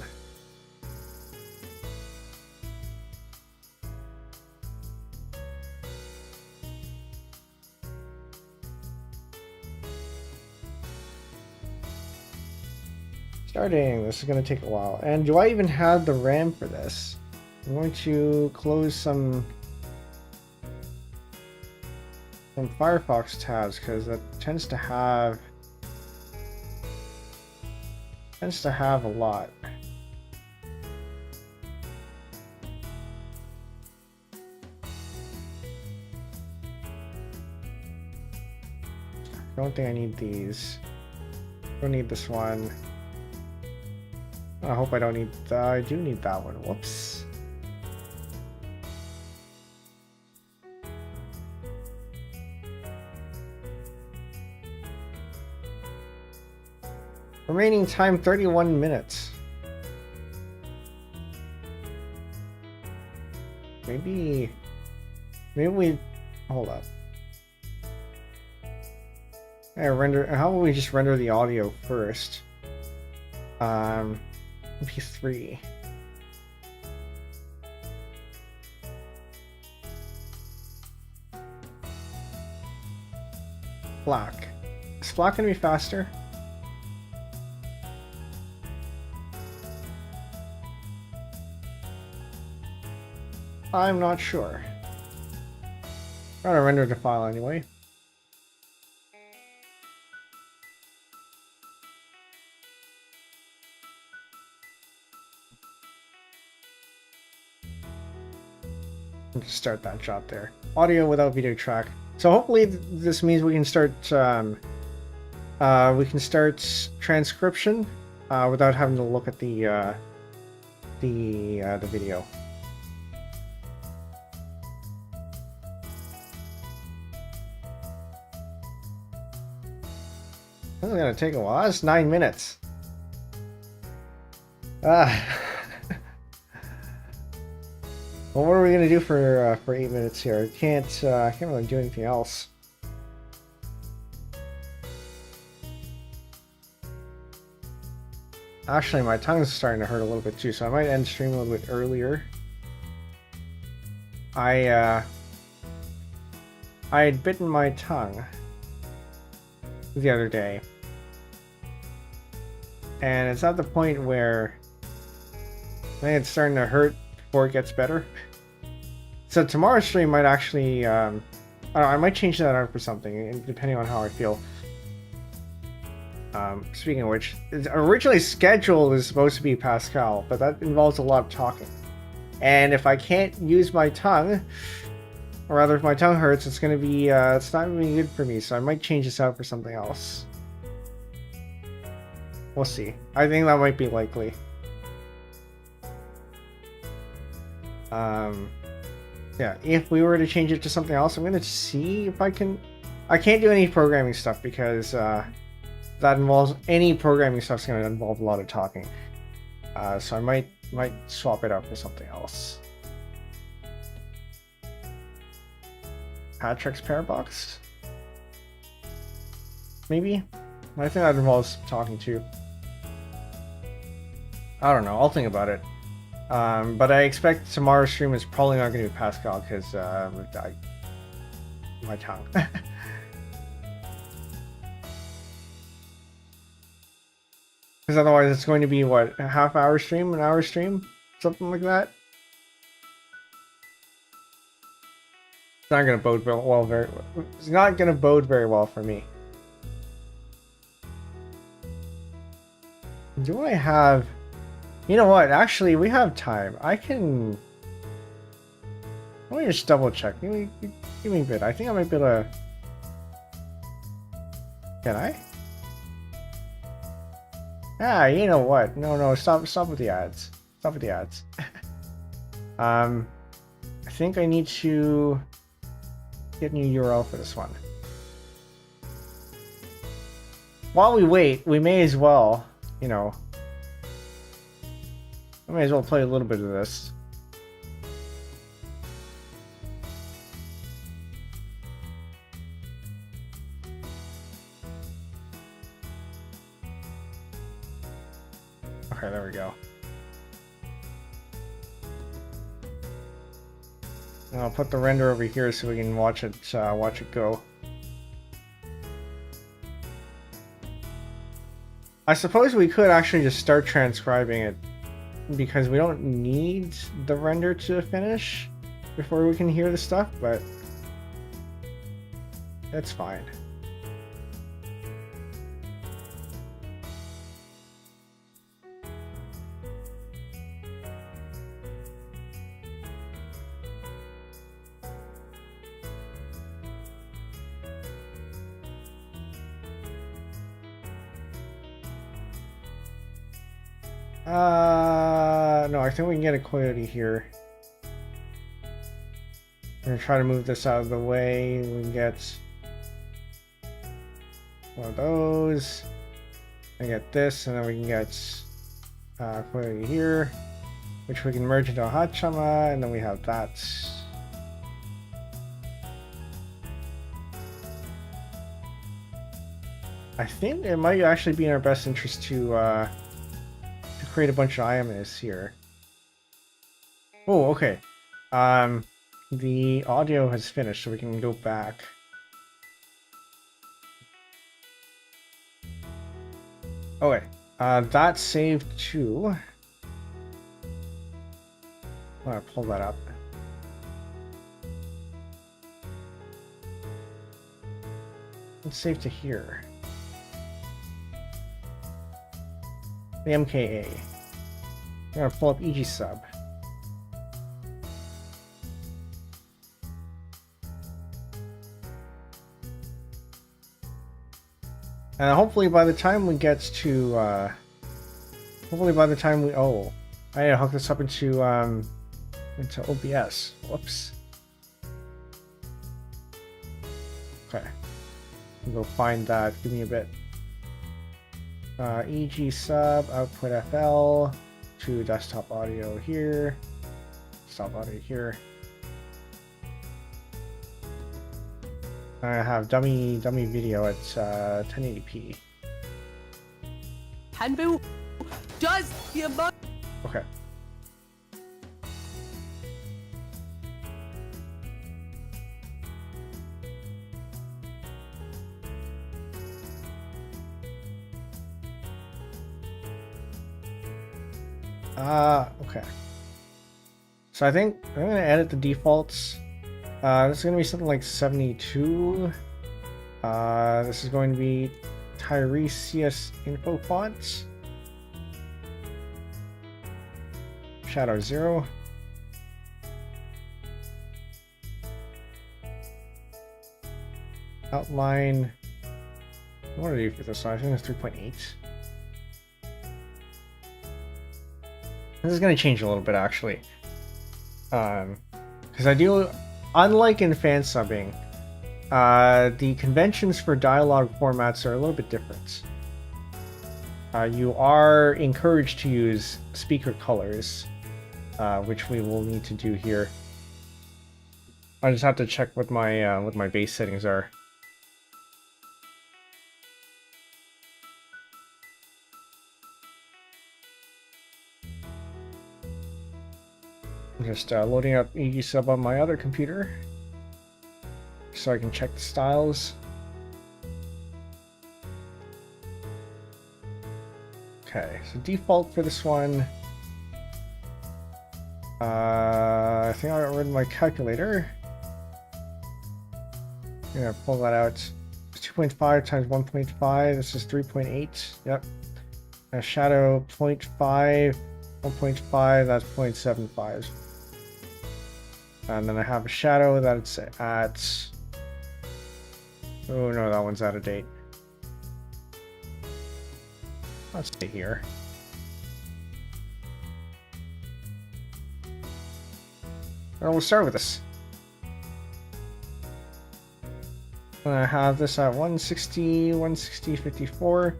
Starting. This is going to take a while. And do I even have the RAM for this? I'm going to close some Firefox tabs because that tends to have a lot. I don't think I need these. Don't need this one. I hope I don't need that. I do need that one. Whoops. Remaining time 31 minutes. Maybe we hold up. How about we just render the audio first? MP3. Black. Is black gonna be faster? I'm not sure. I'm gonna render the file anyway. Start that job there. Audio without video track. So hopefully this means we can start transcription without having to look at the video. This is gonna take a while. That's 9 minutes. Well, what are we gonna do for 8 minutes here? I can't really do anything else. Actually, my tongue's starting to hurt a little bit too, so I might end stream a little bit earlier. I had bitten my tongue the other day, and it's at the point where I think it's starting to hurt before it gets better. So tomorrow's stream might actually, I don't know, I might change that out for something, depending on how I feel. Speaking of which, originally scheduled is supposed to be Pascal, but that involves a lot of talking. And if I can't use my tongue, or rather if my tongue hurts, it's gonna be, it's not gonna be good for me, so I might change this out for something else. We'll see. I think that might be likely. Yeah, if we were to change it to something else, I'm gonna see if I can... I can't do any programming stuff because that involves... Any programming stuff's gonna involve a lot of talking. So I might swap it out for something else. Patrick's Parabox? Maybe? I think that involves talking too. I don't know, I'll think about it. But I expect tomorrow's stream is probably not going to be Pascal because my tongue. Because otherwise it's going to be, what, a half-hour stream, an hour stream? Something like that? It's not going to bode it's not going to bode very well for me. Do I have... You know what? Actually, we have time. I can... Let me just double check. Give me a bit. I think I might be able to... Can I? Ah, you know what? No, stop with the ads. Stop with the ads. I think I need to get a new URL for this one. While we wait, we may as well, you know, I may as well play a little bit of this. Okay, there we go. And I'll put the render over here so we can watch it go. I suppose we could actually just start transcribing it, because we don't need the render to finish before we can hear the stuff, but that's fine. No, I think we can get a coyote here. I'm gonna try to move this out of the way. We can get one of those. And get this, and then we can get coyote here, which we can merge into a Hachama, and then we have that. I think it might actually be in our best interest to create a bunch of IMS here. Oh, okay. The audio has finished, so we can go back. Okay, that's saved too. I'm gonna pull that up. Let's save to here. The MKA. I'm gonna pull up EG sub. And hopefully by the time we get to, I need to hook this up into OBS. Whoops. Okay. We'll go find that. Give me a bit. EG sub, output FL, to desktop audio here, desktop audio here. I have dummy video at 1080p. Penbu does the emo- Okay. Okay. So I think I'm gonna edit the defaults. This is gonna be something like 72. This is going to be Tyrese CS info fonts. Shadow 0. Outline. What do I do for this one? I think it's 3.8. This is going to change a little bit, actually. Because I do, unlike in fan subbing, the conventions for dialogue formats are a little bit different. You are encouraged to use speaker colors, which we will need to do here. I just have to check what my base settings are. I'm just loading up EG sub on my other computer so I can check the styles. Okay, so default for this one. I think I got rid of my calculator. I'm gonna pull that out. It's 2.5 times 1.5. This is 3.8. Yep. A shadow 0.5, 1.5. That's 0.75. And then I have a shadow that's at... Oh no, that one's out of date. Let's stay here. And we'll start with this. And I have this at 160, 160, 54.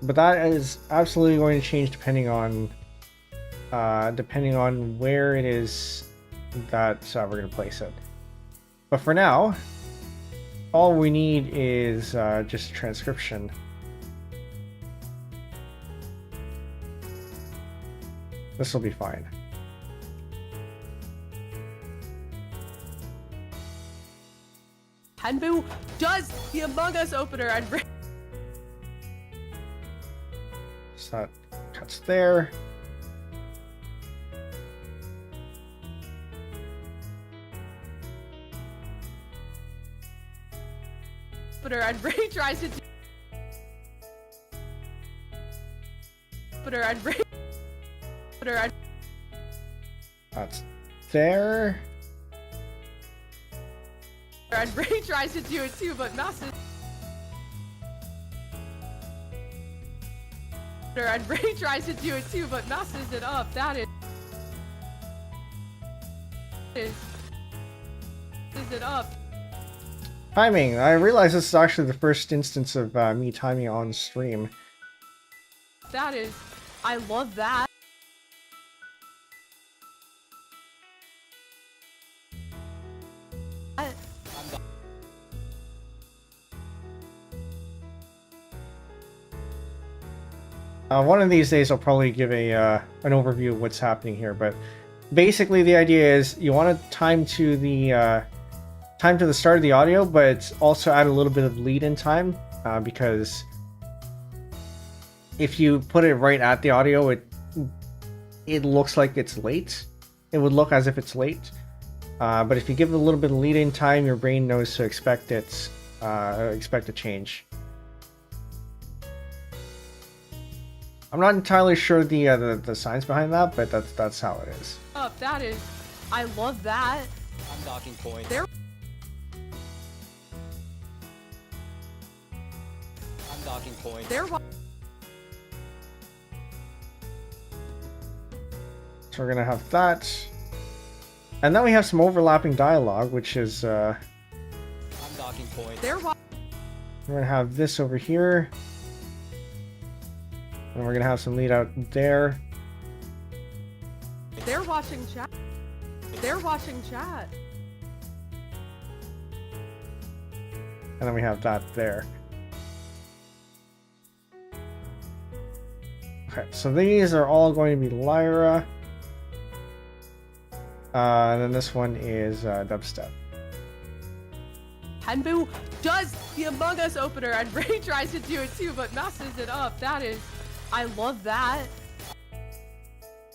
But that is absolutely going to change depending on depending on where it is that we're going to place it. But for now, all we need is just a transcription. This will be fine. Penbu does the Among Us opener and So that cuts there. opener and Ray tries to do opener and Ray opener and That's there. and Ray tries to do it too, but messes. And Ray tries to do it too, but messes it up. That is it up. Timing. I realize this is actually the first instance of me timing on stream. That is, I love that. One of these days I'll probably give a an overview of what's happening here, but basically the idea is you want to time to the start of the audio, but also add a little bit of lead-in time, because if you put it right at the audio, it looks like it's late. It would look as if it's late, but if you give it a little bit of lead-in time, your brain knows to expect it, expect a change. I'm not entirely sure the science behind that, but that's how it is. Up, that is, I love that. I'm docking point. There. I'm docking point. There. So we're gonna have that, and then we have some overlapping dialogue, which is I'm docking point. There. we're gonna have this over here. And we're gonna have some lead out there. They're watching chat. They're watching chat. And then we have that there. Okay, so these are all going to be Lyra. And then this one is dubstep. Penbu does the Among Us opener and Ray tries to do it too, but messes it up. That is, I love that.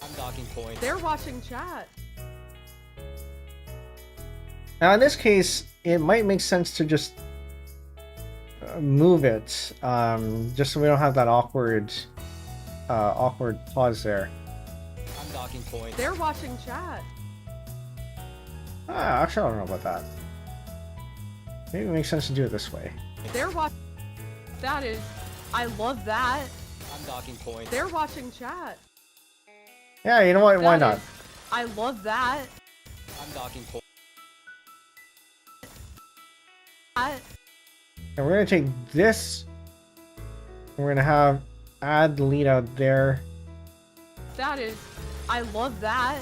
I'm docking point. They're watching chat. Now in this case, it might make sense to just move it, just so we don't have that awkward pause there. I'm docking point. They're watching chat. Actually, I don't know about that. Maybe it makes sense to do it this way. They're watching. That is, I love that. I'm docking point. They're watching chat. Yeah, you know what? Why That not? is, I love that. I'm docking point. And we're gonna take this. And we're gonna add the lead out there. That is, I love that.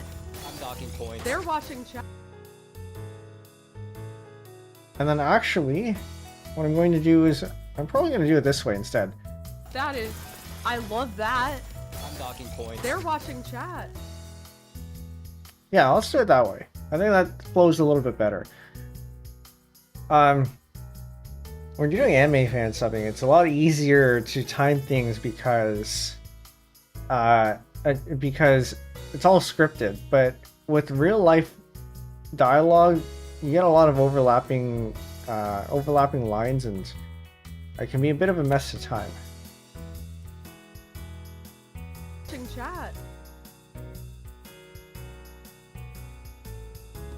I'm docking point. They're watching chat. And then actually, what I'm going to do is, I'm probably going to do it this way instead. That is, I love that. I'm docking point. They're watching chat. Yeah, let's do it that way. I think that flows a little bit better. When you're doing anime fan subbing, it's a lot easier to time things because it's all scripted. But with real life dialogue, you get a lot of overlapping lines, and it can be a bit of a mess to time. Watching chat.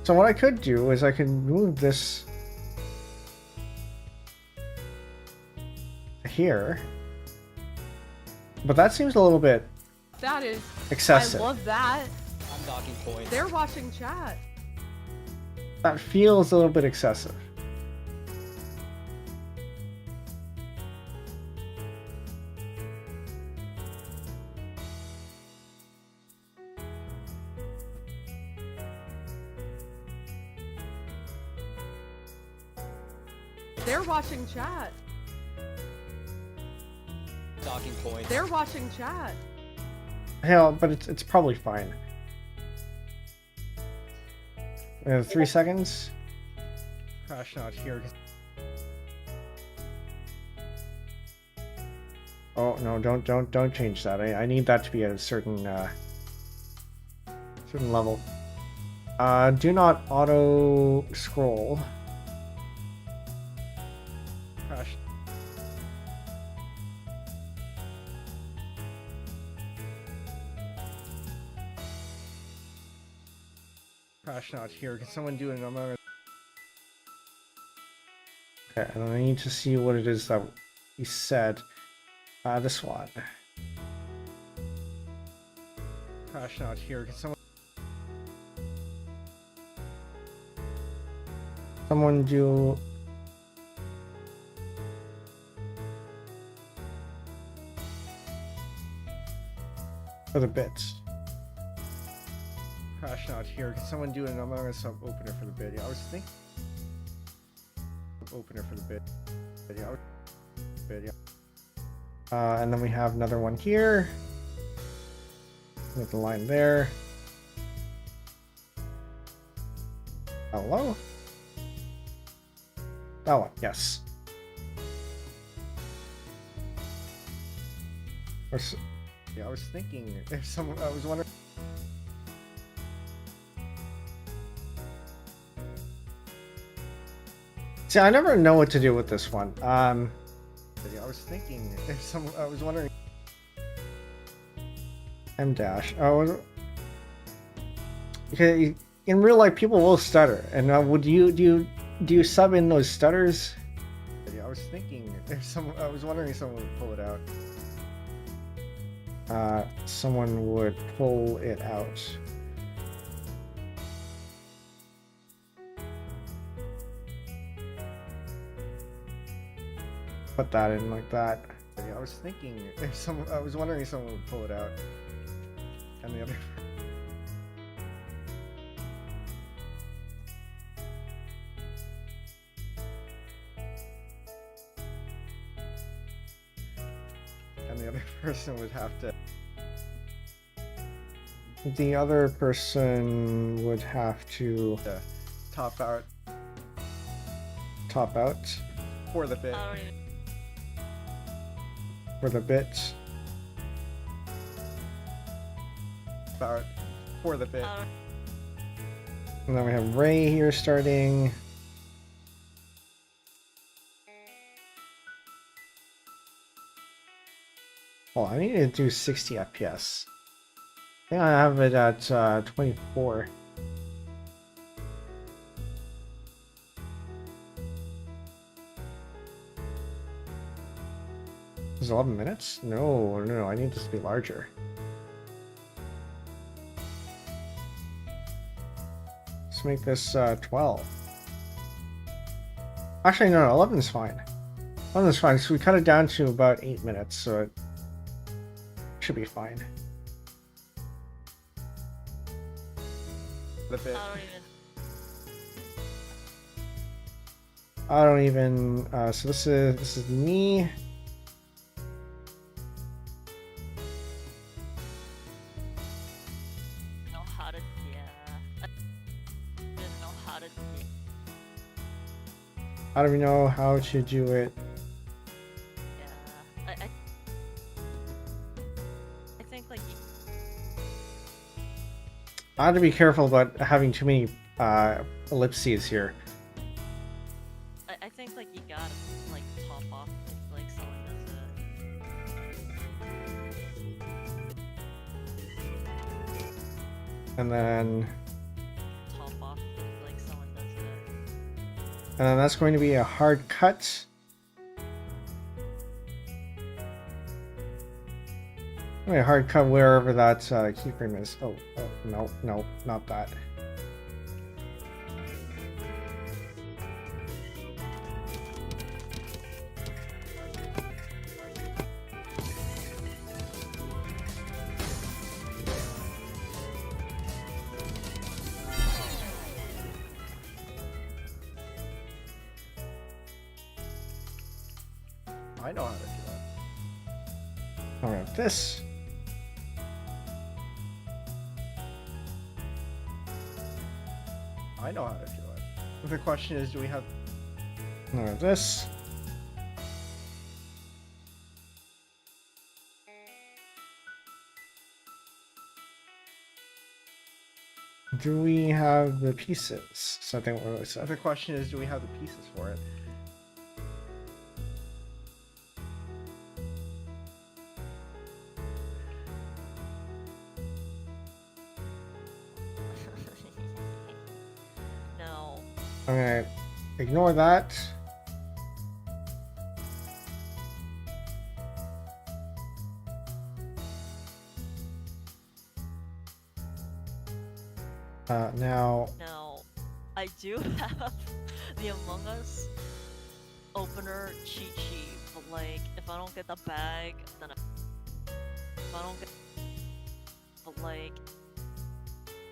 So what I could do is I could move this here, but that seems a little bit That is, excessive. I love that. I'm docking point. They're watching chat. That feels a little bit excessive. They're watching chat. Docking point. They're watching chat. Hell, but it's probably fine. We have 3 seconds. Crash not here. Oh no! Don't change that. I need that to be at a certain certain level. Do not auto scroll. Crash. Crash not here. Can someone do it? Okay, and I need to see what it is that he said. This one. Crash not here. Can someone do for the bits? Crash not here. Can someone do an Among Us opener for the bid? Yeah, I was thinking opener for the bid. Yeah. And then we have another one here with the line there. Hello? That one, yes. Yeah, I was thinking if someone, I was wondering. See, I never know what to do with this one. Yeah, I was thinking if someone, I was wondering. M dash. Oh, okay. In real life, people will stutter, and would do you sub in those stutters? Yeah, I was thinking if someone, I was wondering if someone would pull it out. Someone would pull it out. Put that in like that. Yeah, I was thinking if someone, I was wondering if someone would pull it out. And the other. And the other person would have to. The other person would have to top out. Top out for the bit. For the bit. About for the bit. And then we have Ray here starting. Oh, I need to do 60 FPS. I think I have it at 24. Is it 11 minutes? No, I need this to be larger. Let's make this 12. Actually, no, 11 is fine. 11 is fine, so we cut it down to about 8 minutes, so it should be fine. I don't even. So this is me. How do we know how to do it? Yeah, I think like I have to be careful about having too many ellipses here. I think like you gotta like top off like someone does it. And then Top off like someone does it. and then that's going to be a hard cut. A hard cut wherever that keyframe is. Oh, no, not that. I know how to do it. All right, this. I know how to do it. The question is, do we have... All right, this. Do we have the pieces? Something what really said. The question is, do we have the pieces for it? No. I'm gonna ignore that. Now, No. I do have the Among Us opener cheat sheet, but like, if I don't get the bag, then if I don't get, but like,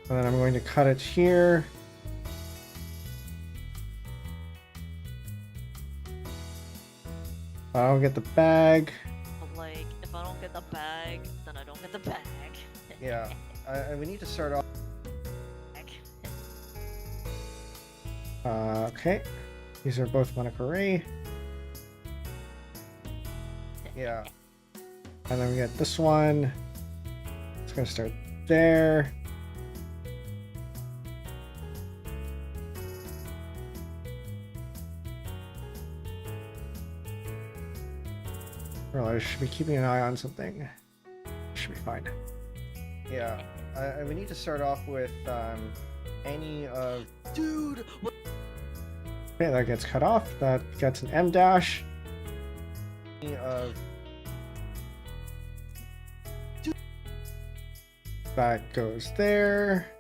and then I'm going to cut it here. I don't get the bag. but like, if I don't get the bag, then I don't get the bag. Yeah, we need to start off... Okay. These are both Monica Ray. Yeah. And then we get this one. It's gonna start there. Well, I should be keeping an eye on something. Should be fine. Yeah, we need to start off with any of... Dude, what? Okay, that gets cut off. That gets an M dash. Any of... That goes there.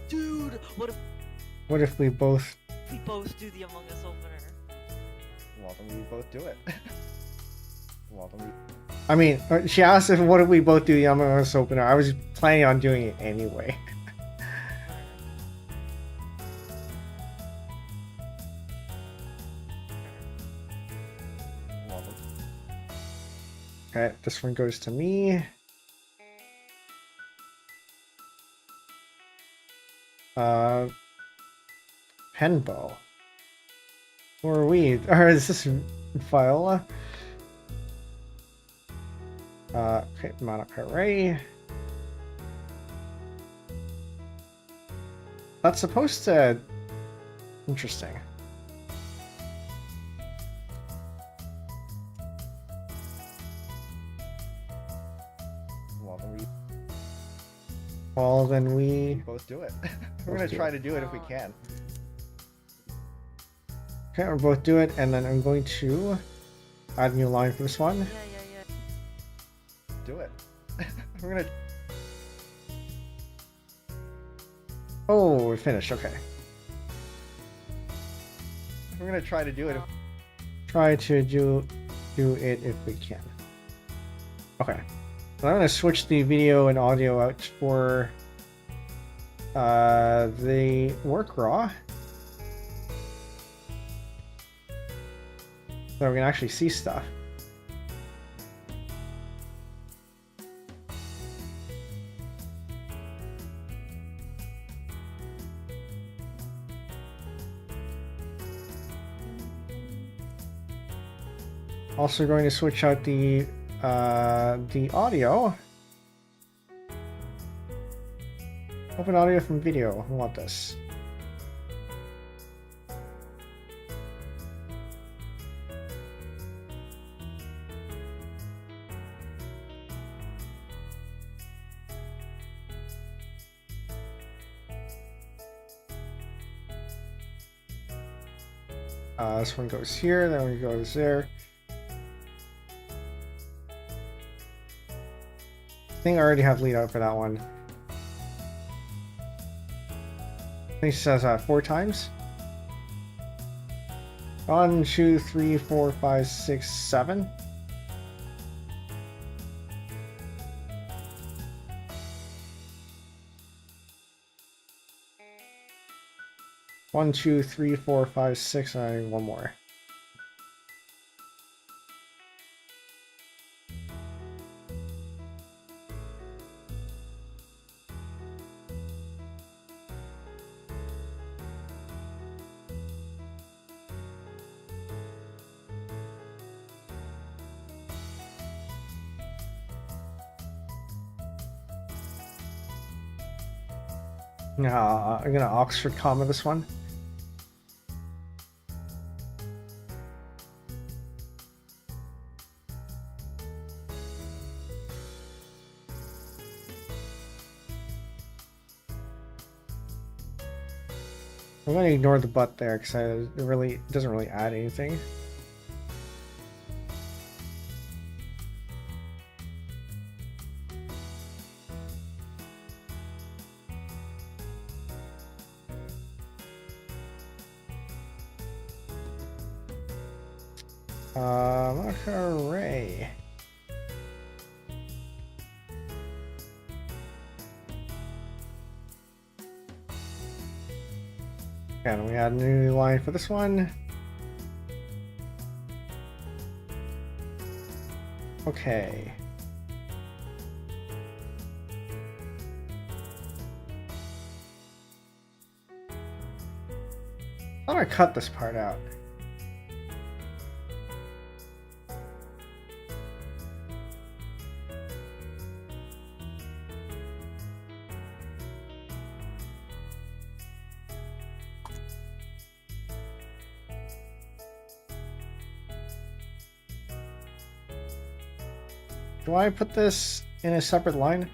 Dude, What if we both? we both do the Among Us opener? Well, then we both do it. Well, then we... I mean, she asked if what if we both do the Among Us opener. I was planning on doing it anyway. Well, Okay, this one goes to me. Penbu. Who are we? Or is this Viola? Okay, Monica Ray. That's supposed to... Interesting. well, then we Well, then we... both do it. We're gonna try to do it if we can. Okay, we'll both do it, and then I'm going to add a new line for this one. Yeah. Do it. We're gonna... Oh, we finished, okay. We're gonna try to do it if... Try to do it if we can. Okay. So I'm going to switch the video and audio out for the work raw. So we can actually see stuff. Also going to switch out the audio. Open audio from video. I want this. This one goes here, that one goes there. I think I already have lead out for that one. I think it says 4 times. 1, 2, 3, 4, 5, 6, 7. One, 2, 3, 4, 5, 6, and I need one more. I'm gonna Oxford comma this one. I'm gonna ignore the but there because it doesn't really add anything. Hooray. And we add a new line for this one. Okay. I'm gonna cut this part out. Do I put this in a separate line?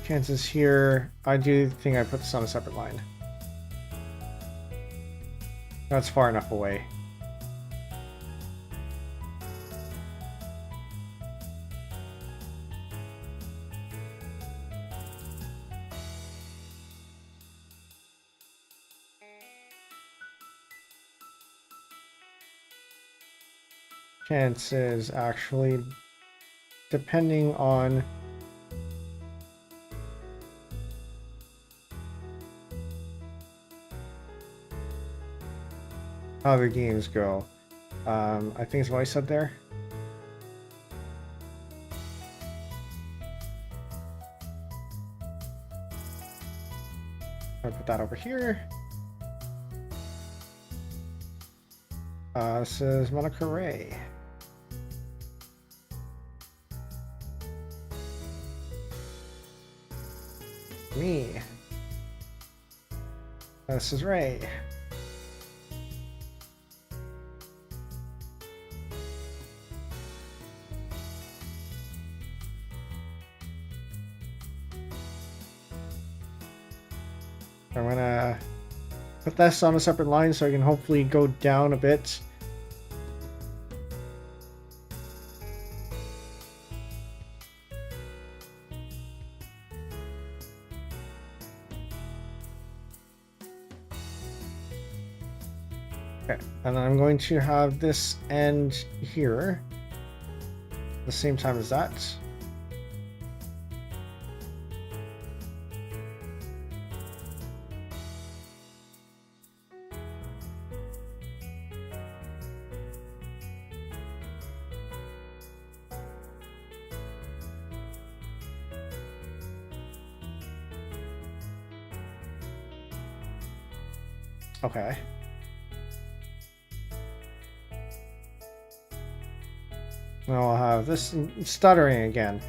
Chances here, I do think I put this on a separate line. That's far enough away. Chances actually, depending on how the games go. I think is what I said there. I'll put that over here. This is Monica Ray. Me. This is Ray. I'm gonna put this on a separate line so I can hopefully go down a bit. Okay, and then I'm going to have this end here at the same time as that. Okay. Now I'll have this stuttering again.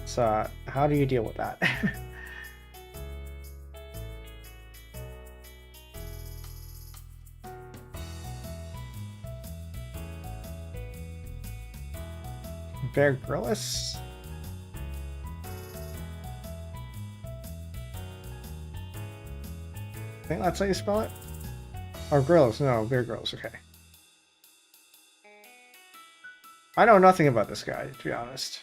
So how do you deal with that? Bear Grylls? I think that's how you spell it? Or Grylls, no, Bear Grylls, okay. I know nothing about this guy, to be honest.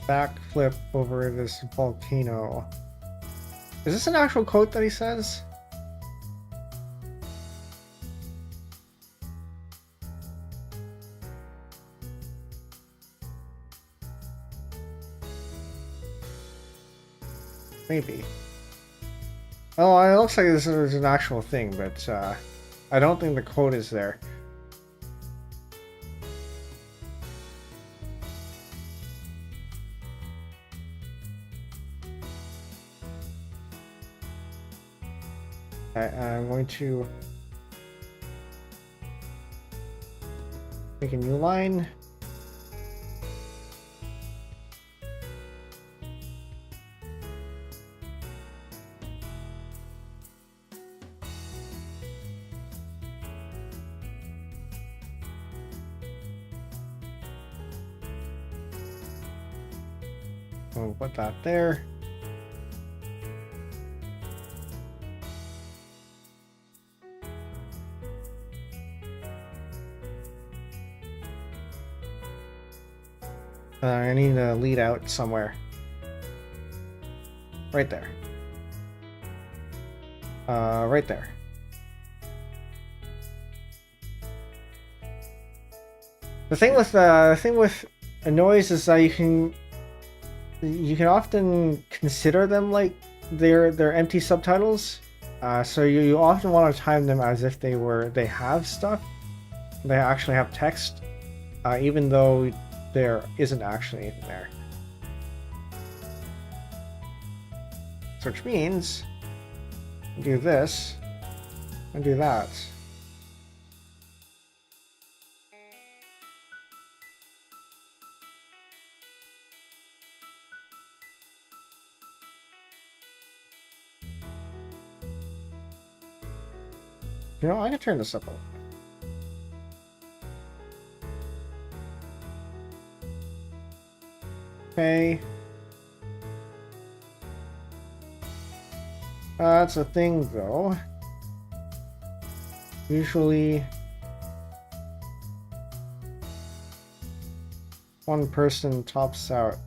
Backflip over this volcano. Is this an actual quote that he says? Maybe. Oh, it looks like this is an actual thing, but I don't think the quote is there. I'm going to make a new line. We'll put that there. I need to lead out somewhere. Right there. Right there. The thing with a noise is that you can often consider them like they're empty subtitles. So you often want to time them as if they have stuff. They actually have text, even though there isn't actually anything there. So which means do this and do that. You know, I can turn this up a little. Okay. That's a thing, though. Usually, one person tops out.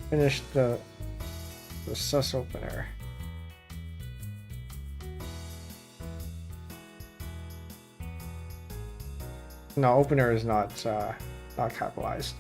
Finish the sus opener. No, opener is not capitalized.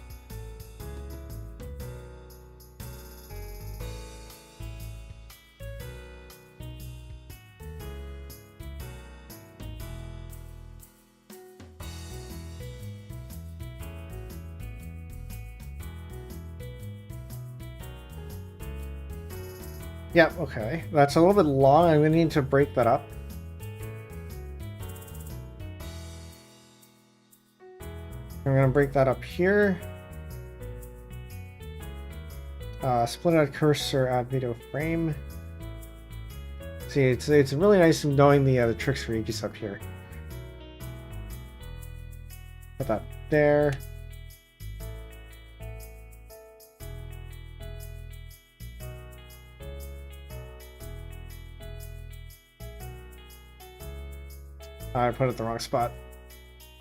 Yep, okay. That's a little bit long. I'm going to need to break that up. I'm going to break that up here. Split out cursor, add video frame. See, it's really nice knowing the tricks for each up here. Put that there. I put it the wrong spot.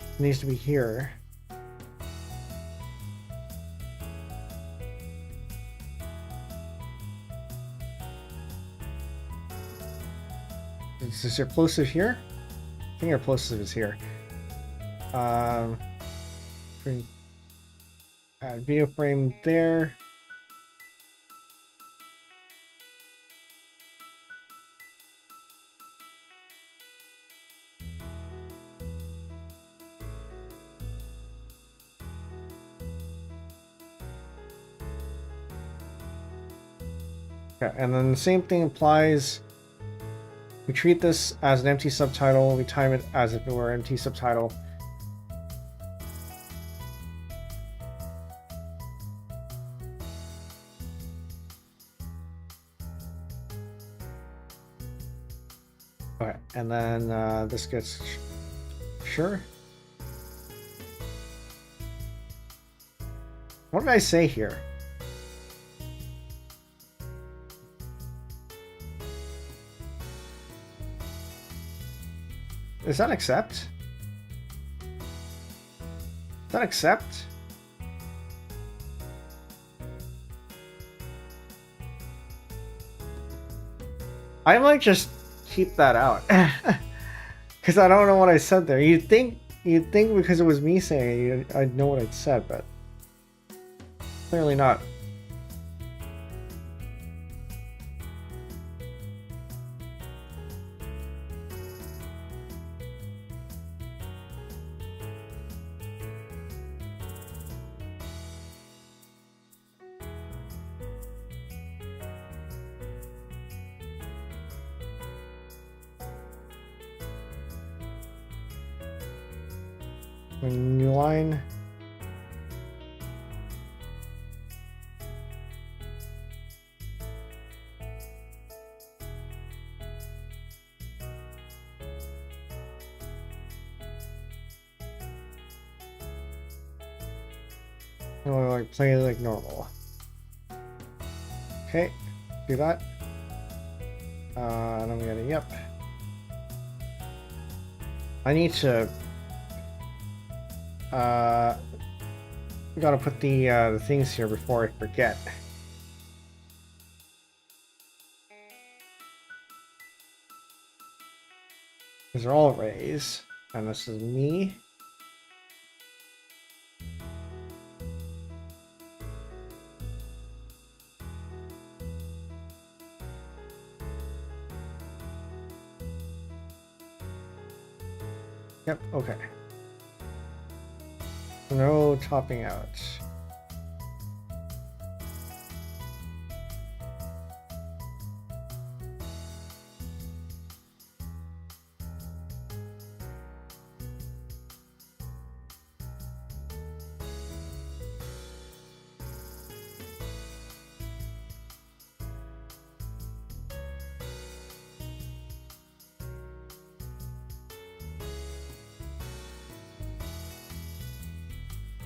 It needs to be here. Is your plosive here? I think your plosive is here. Add video frame there. Okay, and then the same thing applies. We treat this as an empty subtitle. We time it as if it were an empty subtitle. Okay, and then this gets sure. What did I say here? Is that accept? Is that accept? I might just keep that out. Because I don't know what I said there. You'd think because it was me saying it, I'd know what I'd said, but clearly not. A new line. Or like play like normal. Okay, do that. And I'm gonna, yep. I need to gotta put the things here before I forget. These are all rays, and this is me. Yep, okay. No topping out.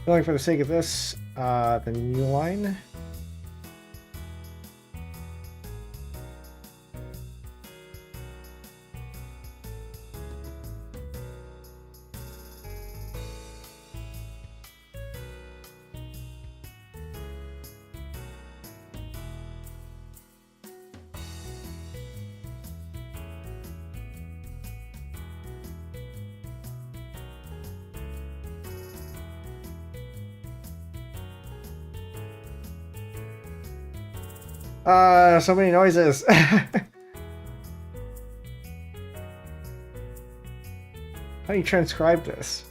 Going for the sake of this, the new line. So many noises. How do you transcribe this?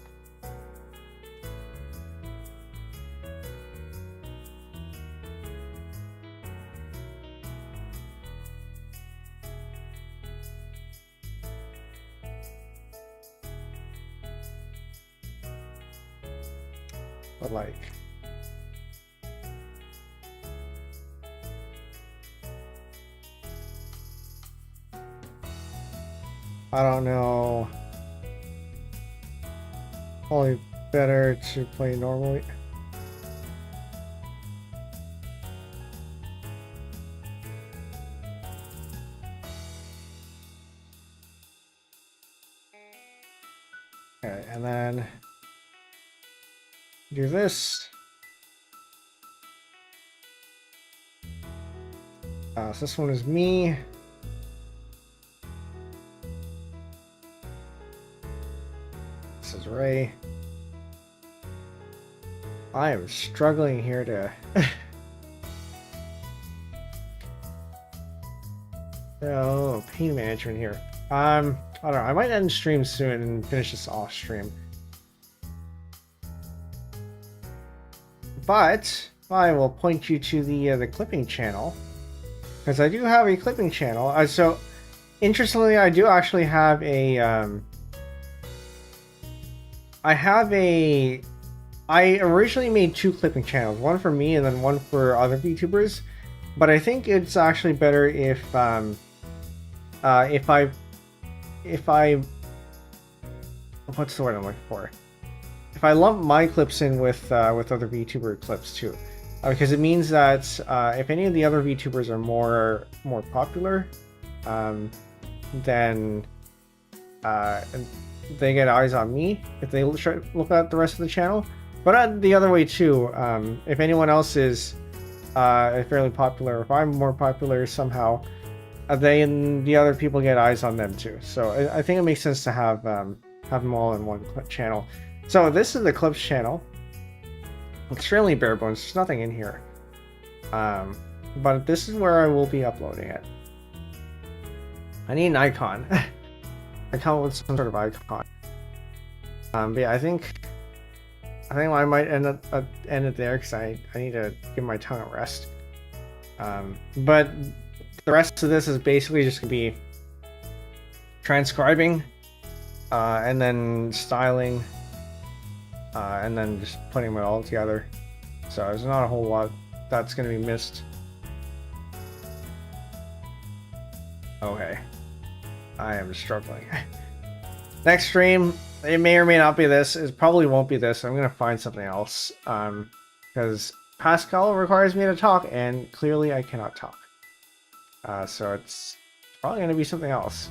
But like... I don't know. Probably better to play normally. Okay, and then do this. So this one is me. This is Ray. I am struggling here to oh, pain management here. I don't know, I might end stream soon and finish this off stream. But I will point you to the clipping channel, because I do have a clipping channel. So interestingly, I do actually have a I originally made two clipping channels, one for me and then one for other VTubers, but I think it's actually better if I what's the word I'm looking for? If I lump my clips in with other VTuber clips too, because it means that if any of the other VTubers are more popular, then they get eyes on me if they look at the rest of the channel. But the other way too, if anyone else is fairly popular, if I'm more popular somehow, then the other people get eyes on them too. So I think it makes sense to have them all in one channel. So this is the clips channel. Extremely bare bones. There's nothing in here, but this is where I will be uploading it. I need an icon. I come up with some sort of icon. But yeah, I think I might end it there because I need to give my tongue a rest. But the rest of this is basically just gonna be transcribing, and then styling, and then just putting them all together. So there's not a whole lot that's going to be missed. Okay. I am struggling. Next stream, it may or may not be this. It probably won't be this. I'm going to find something else. Because Pascal requires me to talk, and clearly I cannot talk. So it's probably going to be something else.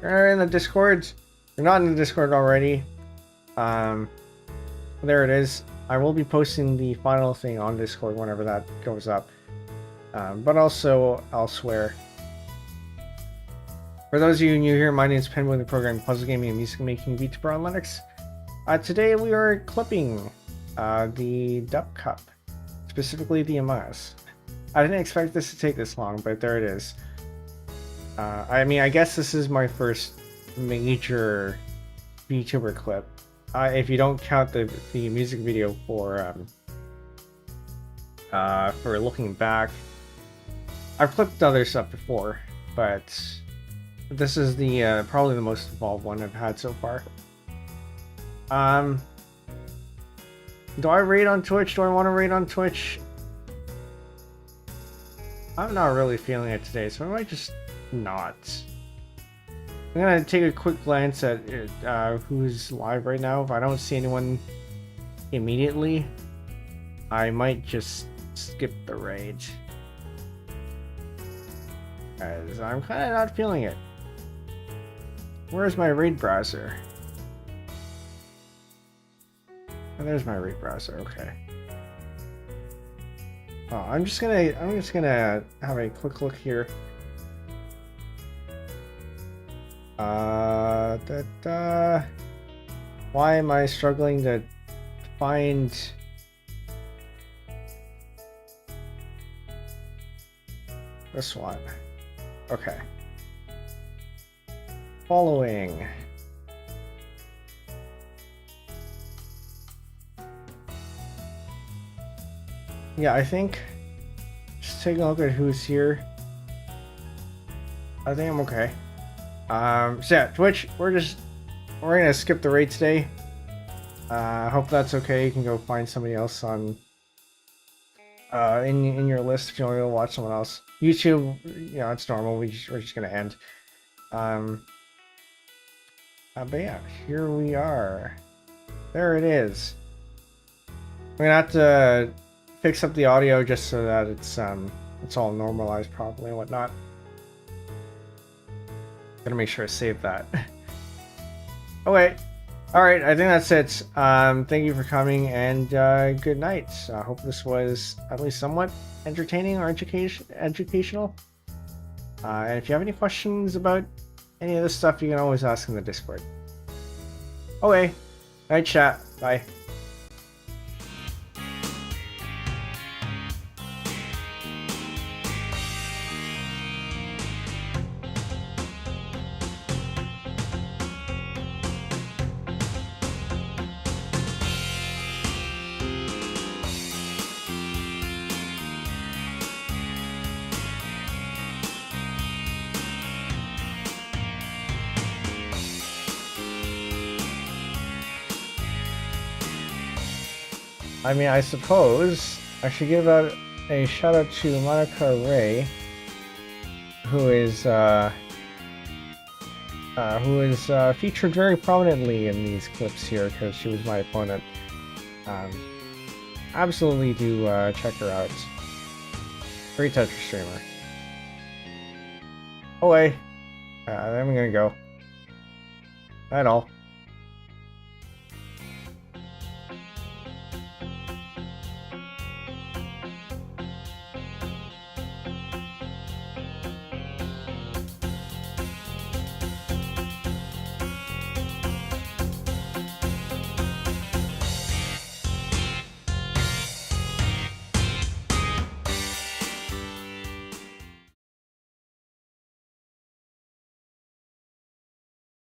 You're in the Discord. You're not in the Discord already. There it is. I will be posting the final thing on Discord whenever that goes up. But also elsewhere. For those of you new here, my name is Penbu, the program Puzzle Gaming and Music Making VTuber on Linux. Today we are clipping the Dup Cup, specifically the Among Us. I didn't expect this to take this long, but there it is. I mean, I guess this is my first major VTuber clip. If you don't count the music video for looking back. I've clipped other stuff before, but this is the probably the most involved one I've had so far. Do I raid on Twitch? Do I want to raid on Twitch? I'm not really feeling it today, so I might just not. I'm gonna take a quick glance at who's live right now. If I don't see anyone immediately, I might just skip the raid. As I'm kind of not feeling it. Where's my raid browser? Oh, there's my raid browser. Okay. Oh, I'm just gonna have a quick look here. Why am I struggling to find this one? Okay. Following. Yeah, I think just taking a look at who's here. I think I'm okay. So yeah, Twitch, we're gonna skip the raid today. Hope that's okay. You can go find somebody else on in your list if you want to go watch someone else. YouTube, you know, it's normal. We're just gonna end. But yeah, here we are. There it is. We're gonna have to fix up the audio just so that it's all normalized properly and whatnot. Gotta make sure I save that. Okay. Alright, I think that's it. Thank you for coming, and good night. I hope this was at least somewhat entertaining or educational. And if you have any questions about any of this stuff, you can always ask in the Discord. Okay. Night chat. Bye. I mean, I suppose I should give out a shout out to Monica Ray, who is featured very prominently in these clips here because she was my opponent. Absolutely do check her out. Great Tetris streamer. Away. Then I'm gonna go. That's all.